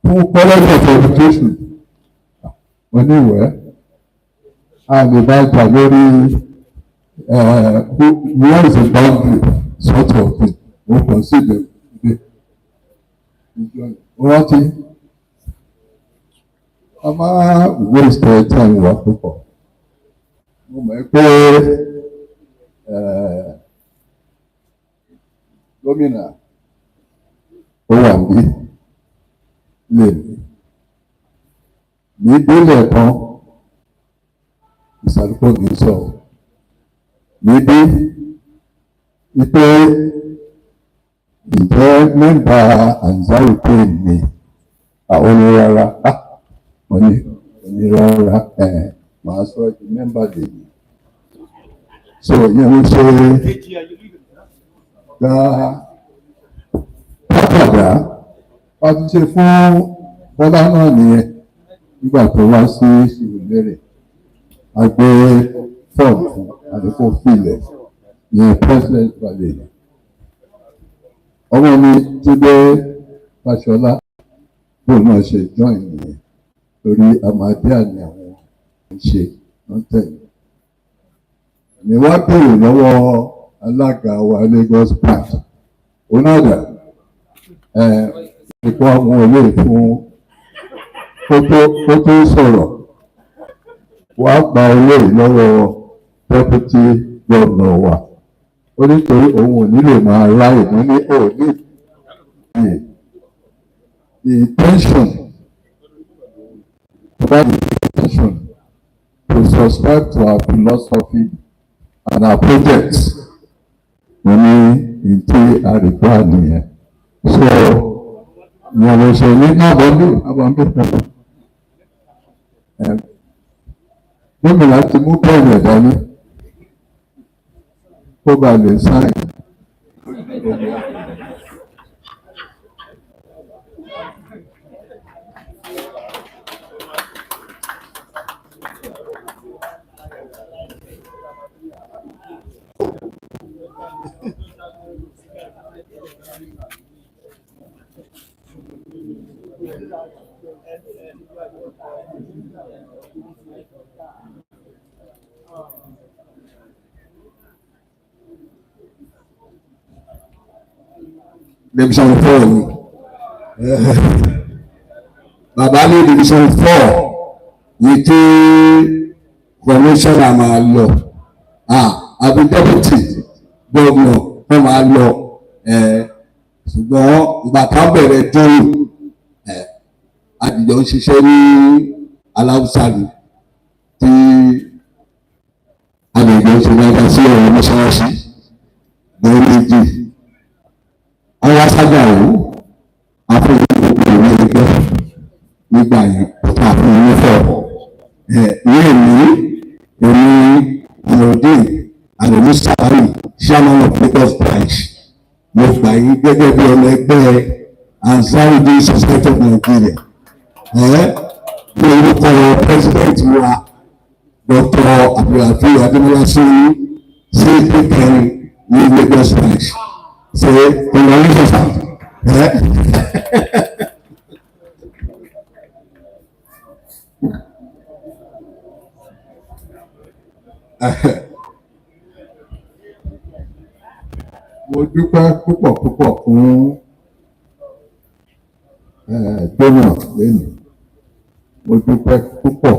fún college of education oníwẹ̀ àgbèbájà lórí where is the boundary sort of thing we consider rántí a máa waste time wa púpọ̀ mo mọ̀ pé gómìnà ó wà ní ní délẹ̀ kan ìsàlùkọ́ mi sọ níbí wípé ìjẹ́ mẹ́mbà ANSARUDEEN ni àwọn onírara onírara màá sọ di mẹ́mbà lèyí so ìyẹn ló ṣe gba pápádà a ti ṣe fún Bọ́lá náà nìyẹn nígbà tó wá sí Sùúrùlérè a gbé fọ́ọ̀mù fún àdínkù fílẹ̀ ní president balẹ̀ ọmọ mi ti dé Fáṣọlá bóun náà ṣe join nìyẹn torí Ahmadiyya ni àwọn ṣe wọ́n tẹ̀lé ni wá béèrè lọ́wọ́ alága wa Lagos branch onáda ìkọ́ àwọn olè fún kó tó sọ̀rọ̀ wá gba owó lọ́wọ́ deputy governor wa ó nítorí òun ò nílò máa ráyè mọ́ ní òní the intention to subscribe to our philosophy and our projects mo ní ìtí àrígbá nìyẹn so ìyẹn ló ṣe ní àbọ̀ndé pẹ̀lú gómìnà ti mú bẹ́ẹ̀rẹ̀ dání kó bá lè sáì. Division 4 ni bàbá ní Division 4 ní kí commissioner máa lọ àbí deputy governor wọ́n máa lọ ṣùgbọ́n ìgbà kan bẹ̀rẹ̀ dúró àdìjọ ń ṣiṣẹ́ ní aláwùsá ni tí àdìjọ ń ṣe dáadáa sí ọ̀rọ̀ mọ́ṣáláṣí bẹ́ẹ̀ méjì àwọn aṣáájú àwọn afẹ́yẹ́wò ìwé ẹgbẹ́ nígbà yẹn àfihàn onífọ̀ ní èmi ANSARUDEEN àlòmí sàárì chairman of Lagos branch mo gbà yín gẹ́gẹ́ bí ọmọ ẹgbẹ́ ANSARUDEEN Society of Nigeria ní orúkọ president wa Dr. Abdulhafiz Adémọ́lá sí pípẹ́rin ní Lagos branch ṣe congratulations mo dúpẹ́ púpọ̀ fún gómìnà lẹ́nu mo dúpẹ́ púpọ̀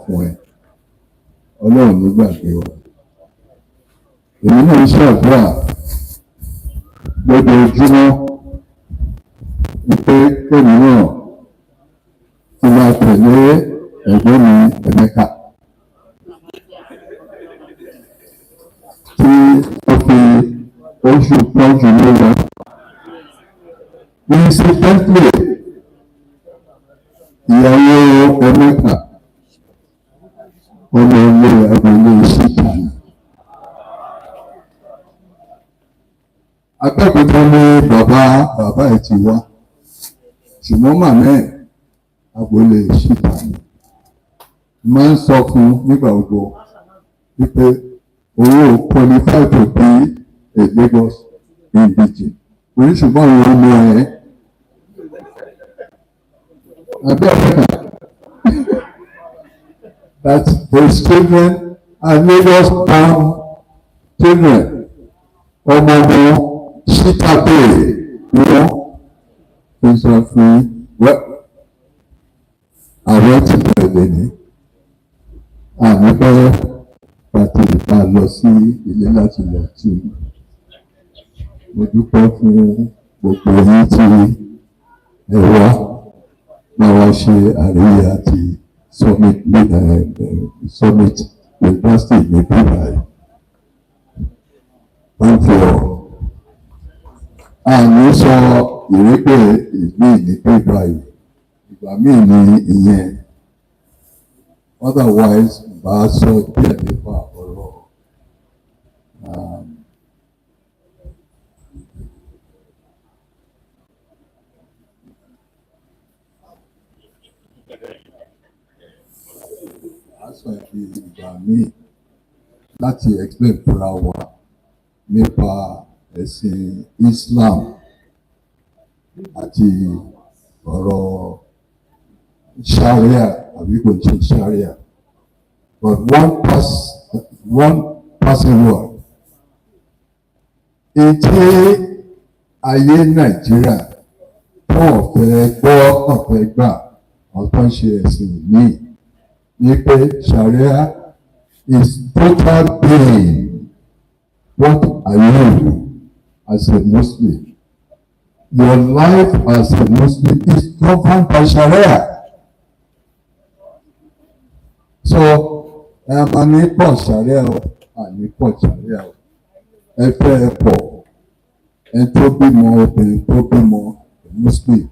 fún ẹ Ọlọ́run nígbàgbé wa èmi náà ń ṣàdúrà lójoojúmọ́ wípé kéèmì náà ti máa tẹ̀lé ẹ̀gbọ́n mi Emeka tí ó fi oṣù pọ́jù lóra incidentally ìyàwó Emeka ọmọ ilé agbolé ìṣìkà Abẹ́òkúta ní bàbá ẹ̀ ti wá ṣùgbọ́n màmá ẹ̀ agbolé ìṣìkà máa ń sọ fún nígbà gbogbo wípé owó qualify to be a Lagos indigene oríṣùgbọ́n àwọn ọmọ ẹ̀ that his children are Lagos-bound children. Ọmọ wọn ṣítàpé ni wọ́n fi sọ fún wẹ́ àwọn tí bẹ̀rẹ̀ ní àmì bẹ́rẹ̀ pàtó ìta lọ sí ilé láti lọ tù. Mo dúpẹ́ fún gbogbo yín tí ẹ wá máa wá ṣe àríyá àti summit university ní bíbáyìí. Thank you all. Àní sọ ìrẹ́pẹ̀ ìlú ní bíbáyìí. Ìgbà míì ní ìyẹn. Otherwise, bá a sọ díẹ̀ nípa ọ̀rọ̀ aṣọ ìgbà míì láti explain fúnra wa nípa ẹ̀sìn Islam àti ọ̀rọ̀ Sharia àbí kò ṣe Sharia, but one passing word. Ètè ayé Nàìjíríà tó ọ̀fẹ́ gbọ́ ọ̀fẹ́ gbà ọ̀tọ̀ ṣe ẹ̀sìn míì ní pé Sharia is total being. What are you as a Muslim? Your life as a Muslim is governed by Sharia. So, a ní pọ̀ Sharia o, a ní pọ̀ Sharia o. Ẹ fẹ́ ẹ pọ̀, ẹ tó bímọ obìnrin tó bímọ Muslim,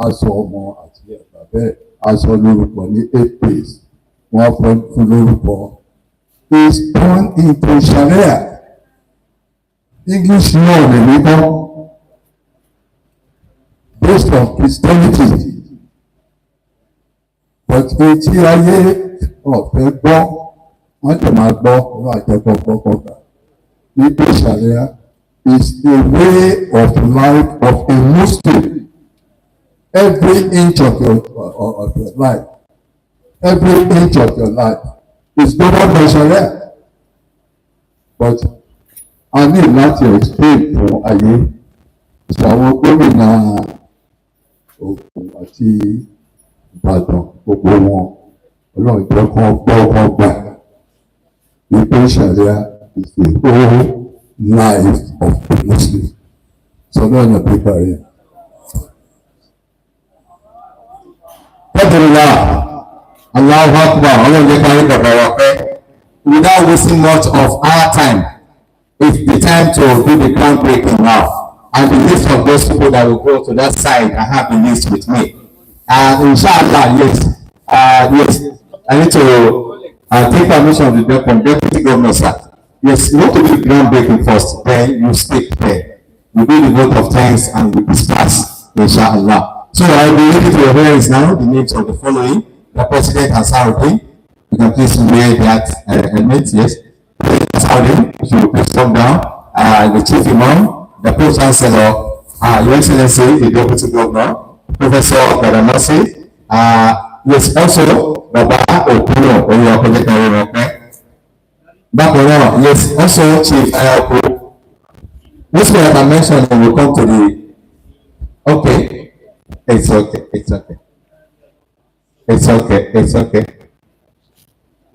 aṣọ ọmọ àti ẹ̀gbà bẹ́ẹ̀, aṣọ lórúkọ ní 8 days, wọ́n fẹ́ fún lórúkọ. Is born into Sharia. English law lè ní bọ́ based on Christianity, but etí ayé ọ̀fẹ́ gbọ́ wọ́n tẹ̀ máa gbọ́ ọ̀rọ̀ àjẹpọ̀ gbọ́gbọ́gbà. Níbi Sharia is the way of life of a Muslim. Every inch of your life, every inch of your life is governed by Sharia. But a ní láti explain fún ayé ìṣàwọn gómìnà Ògùn àti Ìbàdàn gbogbo wọn Ọlọ́run jẹ́ kán gbọ́ kán gbà wípé Sharia is the whole life of the Muslim. Sọ́dọ̀ ọ̀nà pípa rẹ̀. Alhamdulillah, Allahu Akbar, Ọlọ́run jẹ́ ká rí bàbá wa pẹ́. Without wasting much of our time, it's the time to do the groundbreaking now. And the list of those people that will go to that side, I have the list with me. And inshallah, yes, I need to take permission from Deputy Governor, sir. Yes, you want to do the groundbreaking first, then you speak there. You do the vote of thanks and we discuss, inshallah. So I will be reading to your hearings now the names of the following: the President ANSARUDEEN. You can please wear that element, yes. Ansarudeen, if you please come down. The Chief Imam, the Pro Chancellor, Your Excellency, the Deputy Governor, Professor Gadamasi. Yes, also Baba Okuno, when you are projecting okay. Back yes, also Chief Ayako. This one I mentioned when we come to the. Okay, it's okay.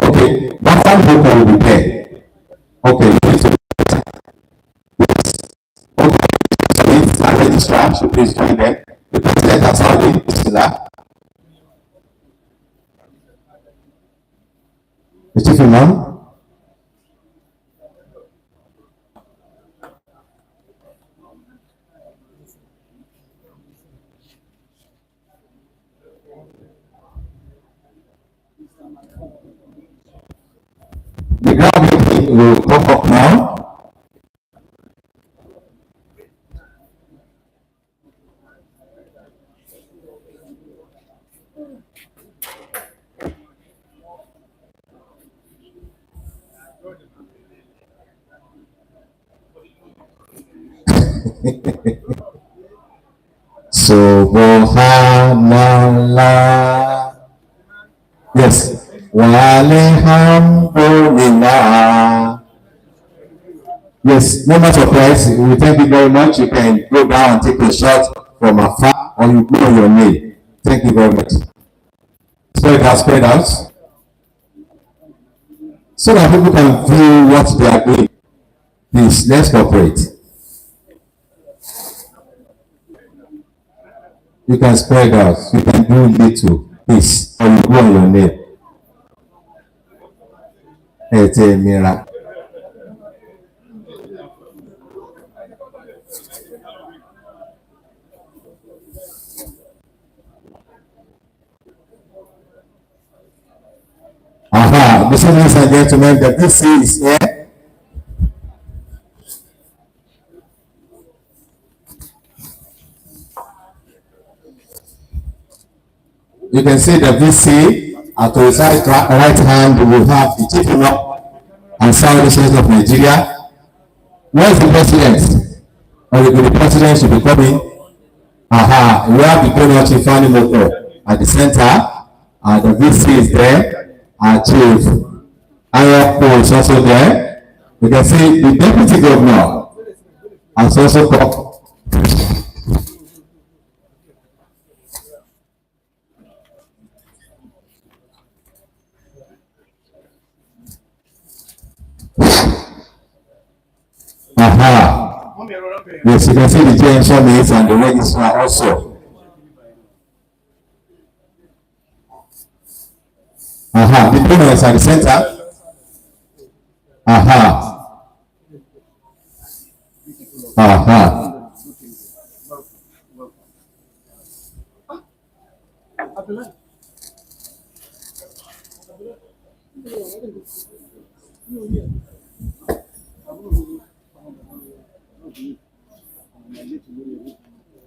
Okay, that one people will be there. Okay, yes. Okay, so it's a registrar, so please join them. The President has already Bismillah. The Chief Imam. The ground will pop up now. So Subhanallah. Yes. Walhamdulillah. Yes, no matter surprise, we thank you very much. You can go down and take a shot from afar or you go on your name. Thank you very much. Spread out, spread out. So that people can view what they are doing. Please, let's cooperate. You can spread out. You can do little. Please, or you go on your name. It's a miracle. Aha, ladies and gentlemen, the VC is here. You can see the VC at the right hand. We will have the Chief Imam and ANSARUDEEN of Nigeria. Where is the president? Or the president should be coming. Aha, we have the donor Chief Animoko at the center. The VC is there. Our Chief Ayako is also there. You can see the Deputy Governor has also come. Aha. Yes, you can see the GM Summit and the registrar also. Aha, the donor is at the center. Aha. Aha.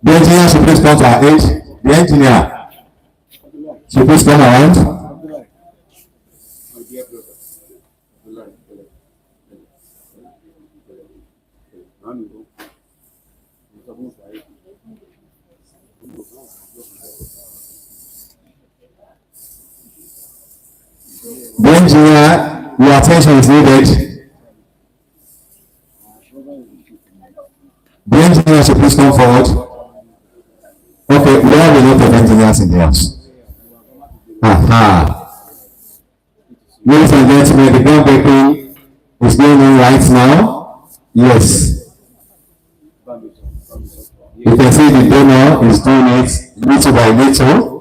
The engineer should please come to our age. The engineer should please come around. The engineer, your attention is needed. The engineer should please come forward. Okay, we have a lot of engineers in the house. Aha. Ladies and gentlemen, the groundbreaking is going on right now. Yes. You can see the donor is doing it little by little.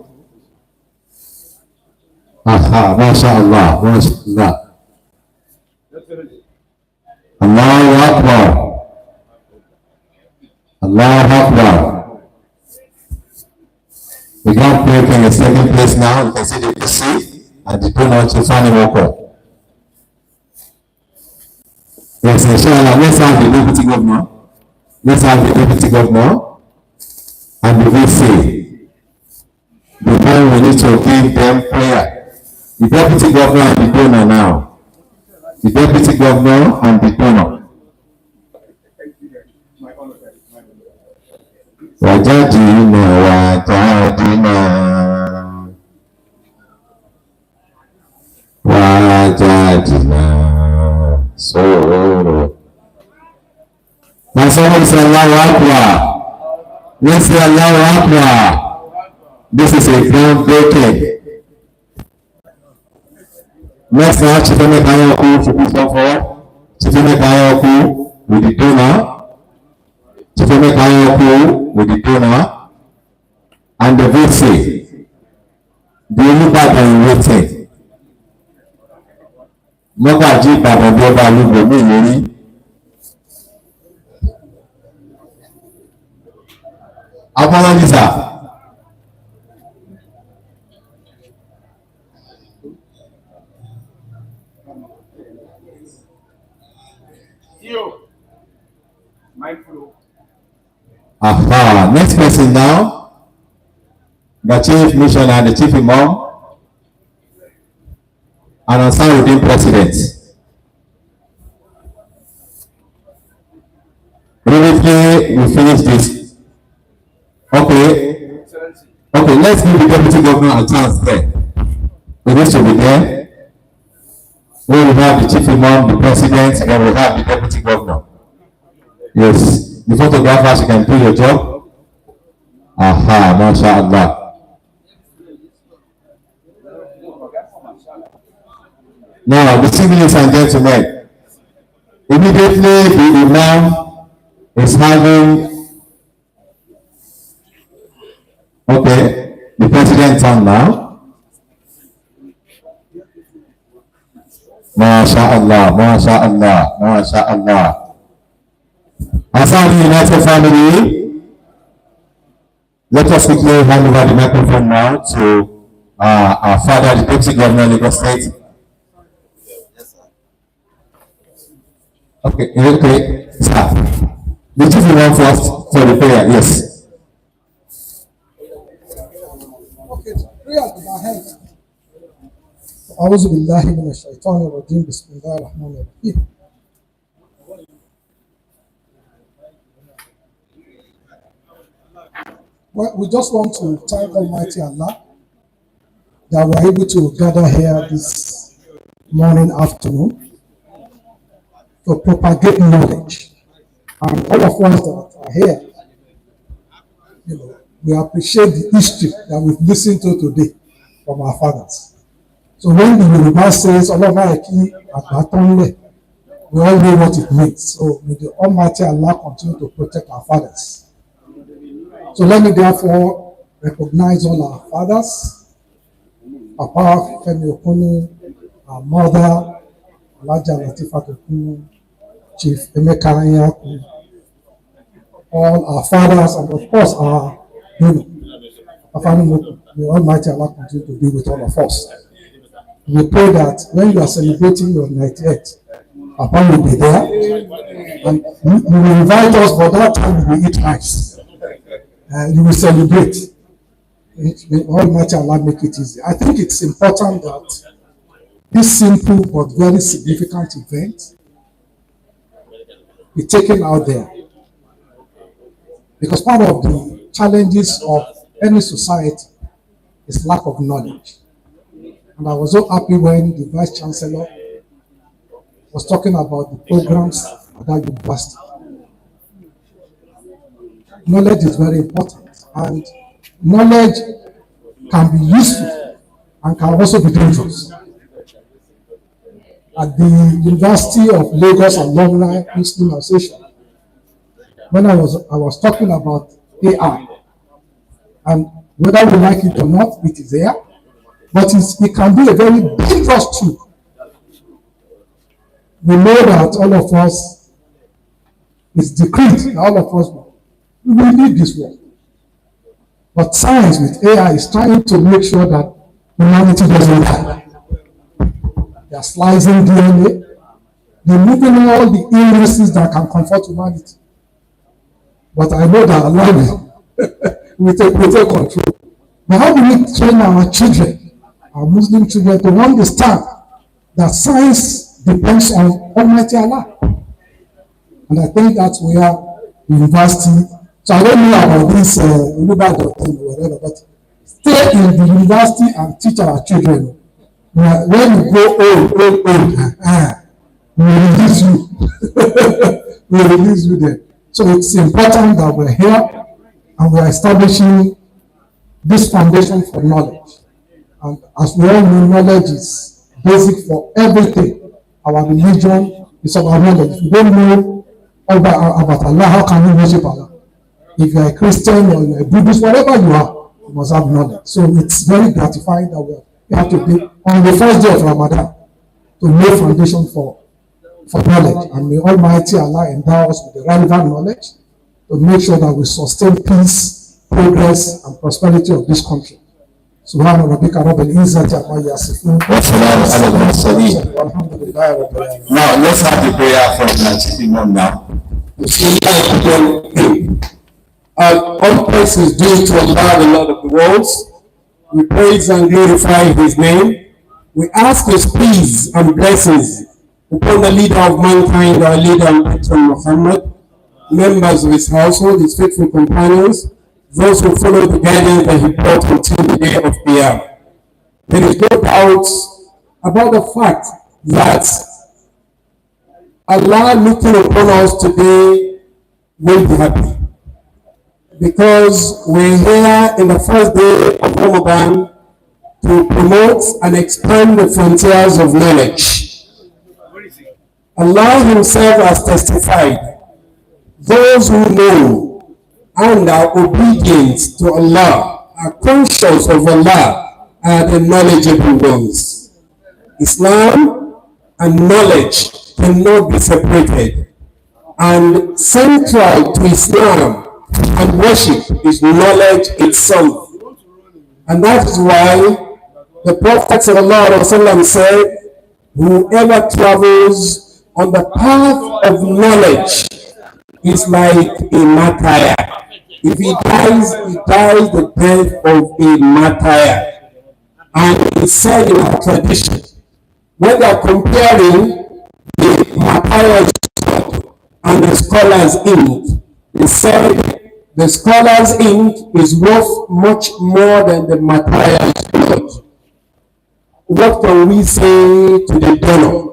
Aha, mashallah, mashallah. Allahu Akbar. Allahu Akbar. The groundbreaking is taking place now. You can see the PC and the donor to Animoko. Yes, inshallah, let's have the Deputy Governor. Let's have the Deputy Governor and the VC. Before we need to give them prayer. The Deputy Governor and the donor now. The Deputy Governor and the donor. Wajadina, wajadina. Wajadina. So. Now someone say Allahu Akbar. Let's say Allahu Akbar. This is a groundbreaking. Next now, Chifeme Kayoku, please come forward. Chifeme Kayoku with the donor. Chifeme Kayoku with the donor. And the VC. The only bad and waiting. Mokaji Baba Boba Lugo Miri. Apologies, sir. Aha, next person now, the Chief Missioner, the Chief Imam, and ANSARUDEEN President. Briefly, we finish this. Okay, Okay, let's give the deputy governor a chance there. He needs to be there. When we have the chief imam, the president, and then we have the deputy governor. Yes, the photographers, you can do your job. Aha, mashallah. Now, distinguished and gentlemen, immediately the imam is having, okay, the president on now. MashaAllah, MashaAllah, MashaAllah. ANSARUDEEN United Family, let us quickly hand over the microphone now to our father, the deputy governor of Lagos State. Okay, okay, sir. The chief imam first for the prayer, yes. Okay, prayer to my hand. أعوذ بالله من الشيطان الرجيم بسم الله الرحمن الرحيم. Well, we just want to thank Almighty Allah that we're able to gather here this morning, afternoon, to propagate knowledge. And all of us that are here, we appreciate the history that we've listened to today from our fathers. So when the Yoruba says, we all know what it means. So may the Almighty Allah continue to protect our fathers. So let me therefore recognize all our fathers, Papa Femi Okunu, our mother, Alaja Latifat Okunu, Chief Emeka Anyaku, all our fathers, and of course our family. May Almighty Allah continue to be with all of us. We pray that when you are celebrating your 98th, Papa will be there, and you will invite us, but that time we will eat rice. You will celebrate. May Almighty Allah make it easy. I think it's important that this simple but very significant event be taken out there, because part of the challenges of any society is lack of knowledge. And I was so happy when the Vice Chancellor was talking about the programs at that university. Knowledge is very important, and knowledge can be useful and can also be dangerous. At the University of Lagos Alumni Muslim Association, when I was talking about AI, and whether we like it or not, it is there. But it can be a very dangerous tool. We know that all of us, it's decreed that all of us we will leave this world. But science with AI is trying to make sure that humanity doesn't die. They are slicing DNA, removing all the illnesses that can comfort humanity. But I know that Allah will take control. But how do we train our children, our Muslim children, to understand that science depends on Almighty Allah? And I think that's where the university, so I don't know about this thing or whatever, but stay in the university and teach our children. When you go old, we will release you. We will release you there. So it's important that we're here and we're establishing this foundation for knowledge. And as we all know, knowledge is basic for everything. Our religion is about knowledge. If you don't know about Allah, how can you worship Allah? If you're a Christian or you're a Buddhist, whatever you are, you must have knowledge. So it's very gratifying that we have to be on the first day of Ramadan to lay foundation for knowledge. And may Almighty Allah endow us with the relevant knowledge to make sure that we sustain peace, progress, and prosperity of this country. سبحان ربك رب العزة عما يصفون وسلام على المرسلين. والحمد لله رب العالمين. Now let's have the prayer from the chief imam now. All praise is due to Allah, the Lord of the worlds. We praise and glorify His name. We ask His peace and blessings upon the leader of mankind, our leader and patron Muhammad, members of his household, his faithful companions, those who follow the guidance that he brought until the day of Qiyamah. There is no doubt about the fact that Allah looking upon us today will be happy, because we're here in the first day of Ramadan to promote and expand the frontiers of knowledge. Allah himself has testified, those who know and are obedient to Allah, are conscious of Allah, are the knowledgeable ones. Islam and knowledge cannot be separated, and central to Islam and worship is knowledge itself. And that is why the Prophet ﷺ said, whoever travels on the path of knowledge is like a martyr. If he dies the death of a martyr. And it's said in our tradition, when they are comparing the martyr's sword and the scholar's ink, they said the scholar's ink is worth much more than the martyr's blood. What can we say to the donor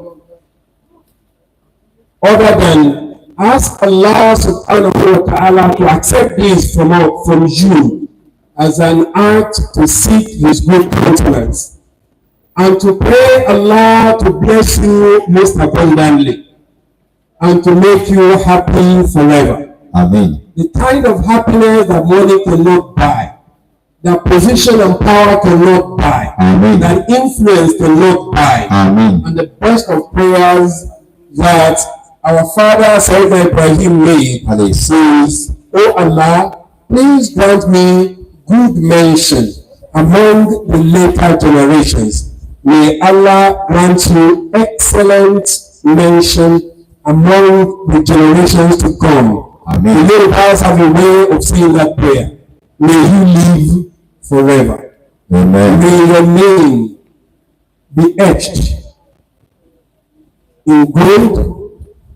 other than ask Allah subhanahu wa ta'ala to accept this from you as an act to seek his good countenance, and to pray Allah to bless you most abundantly and to make you happy forever. Amen. The kind of happiness that money cannot buy, that position and power cannot buy, Amen. that influence cannot buy. Amen. And the best of prayers that our father Sayyidina Ibrahim made is, "Oh Allah, please grant me good mention among the later generations. May Allah grant you excellent mention among the generations to come." Amen. The Yorubas have a way of saying that prayer. May you live forever. Amen. May your name be etched in gold,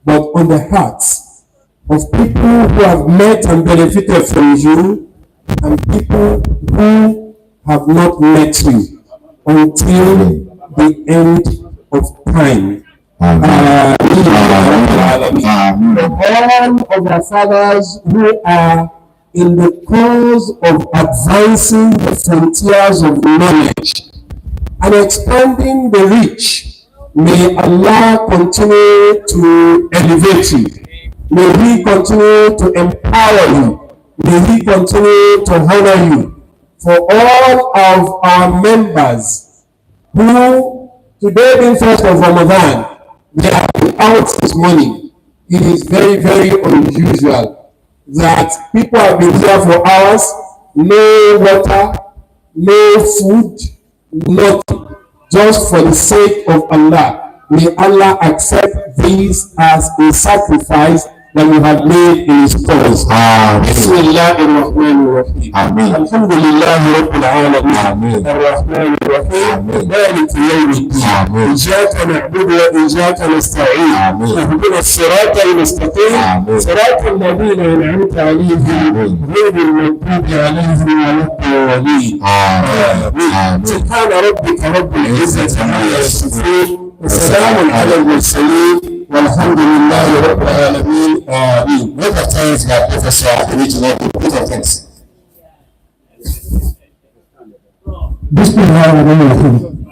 but on the hearts of people who have met and benefited from you, and people who have not met you until the end of time. Amen. All of our fathers who are in the cause of advancing the frontiers of knowledge and expanding the reach, may Allah continue to elevate you. May He continue to empower you. May He continue to honor you. For all of our members who, today being first of Ramadan, they are without this money. It is very, very unusual that people have been here for hours, no water, no food, nothing, just for the sake of Allah. May Allah accept this as a sacrifice that we have made in His cause. Bismillahirrahmanirrahim. Alhamdulillahi Rabbil Alamin. Ar-Rahmanir-Rahim. Maliki yawmiddin. Iyyaka na'budu wa iyyaka nasta'in. Ihdina as-sirata al-mustaqim. Sirata alladhina an'amta alayhim ghayril maghdubi alayhim waladdallin. Amin. Subhana rabbika rabbil izzati amma yasifun. وسلام على المرسلين والحمد لله رب العالمين. آمين. What are things that Professor original put of things? Bismillahirrahmanirrahim.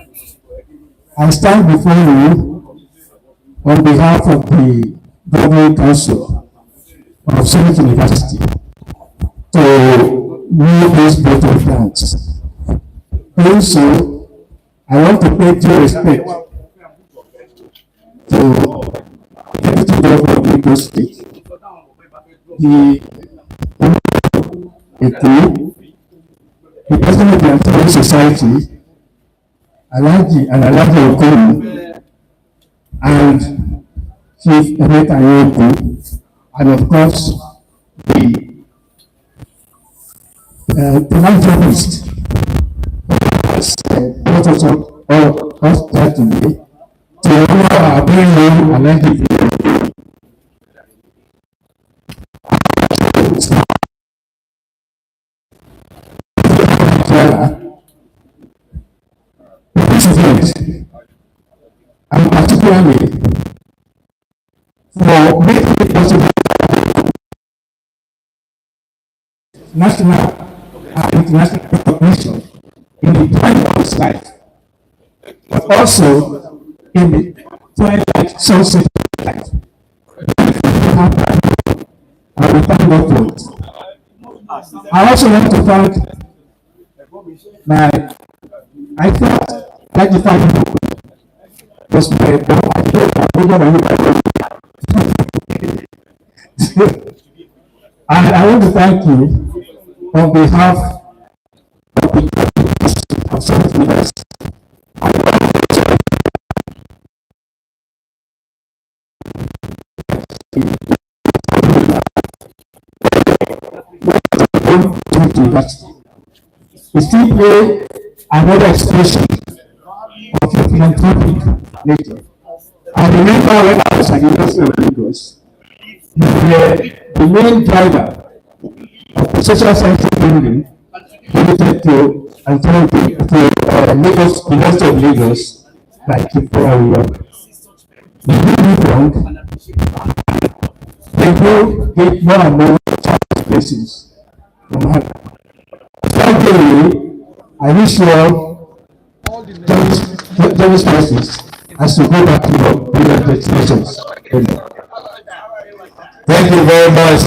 I stand before you on behalf of the Governing Council of Summit University to make this vote of thanks. Doing so, I want to pay due respect to Deputy Governor of Lagos State, the President of the Anthropology Society, Alhaji Okomi, and Chief Emeka Ayoku, and of course the philanthropist who has brought us up there today to honor our very own Alhaji driver, this event, and particularly for making it possible national and international recognition in the prime of his life, but also in the twilight sunset life. I will thank God for it. I also want to thank I thought 95 people was my and I want to thank you on behalf of the of South leaders. It's simply another expression of your philanthropic nature. I remember when I was at the University of Lagos, you were the main driver of the social science building related to Anthropology to Lagos, University of Lagos, like York. You did wrong. They do get more and more places from her. Finally, I wish you all those places as you go back to your brilliant destinations. Thank you very much.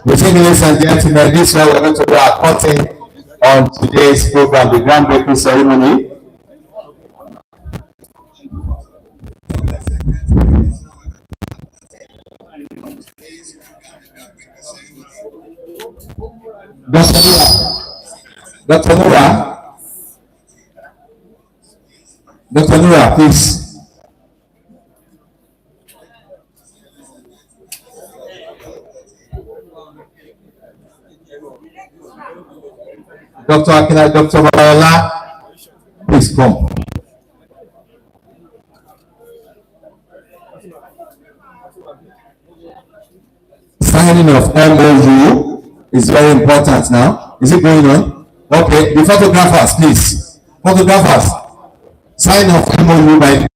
Ladies and gentlemen, this is where we're going to do our cutting on today's program, the groundbreaking ceremony. Dr. Nura, please. Dr. Akina, Dr. Babayola, please come. Signing of MOU is very important now. Is it going on? Okay, the photographers, please. Photographers, sign of MOU by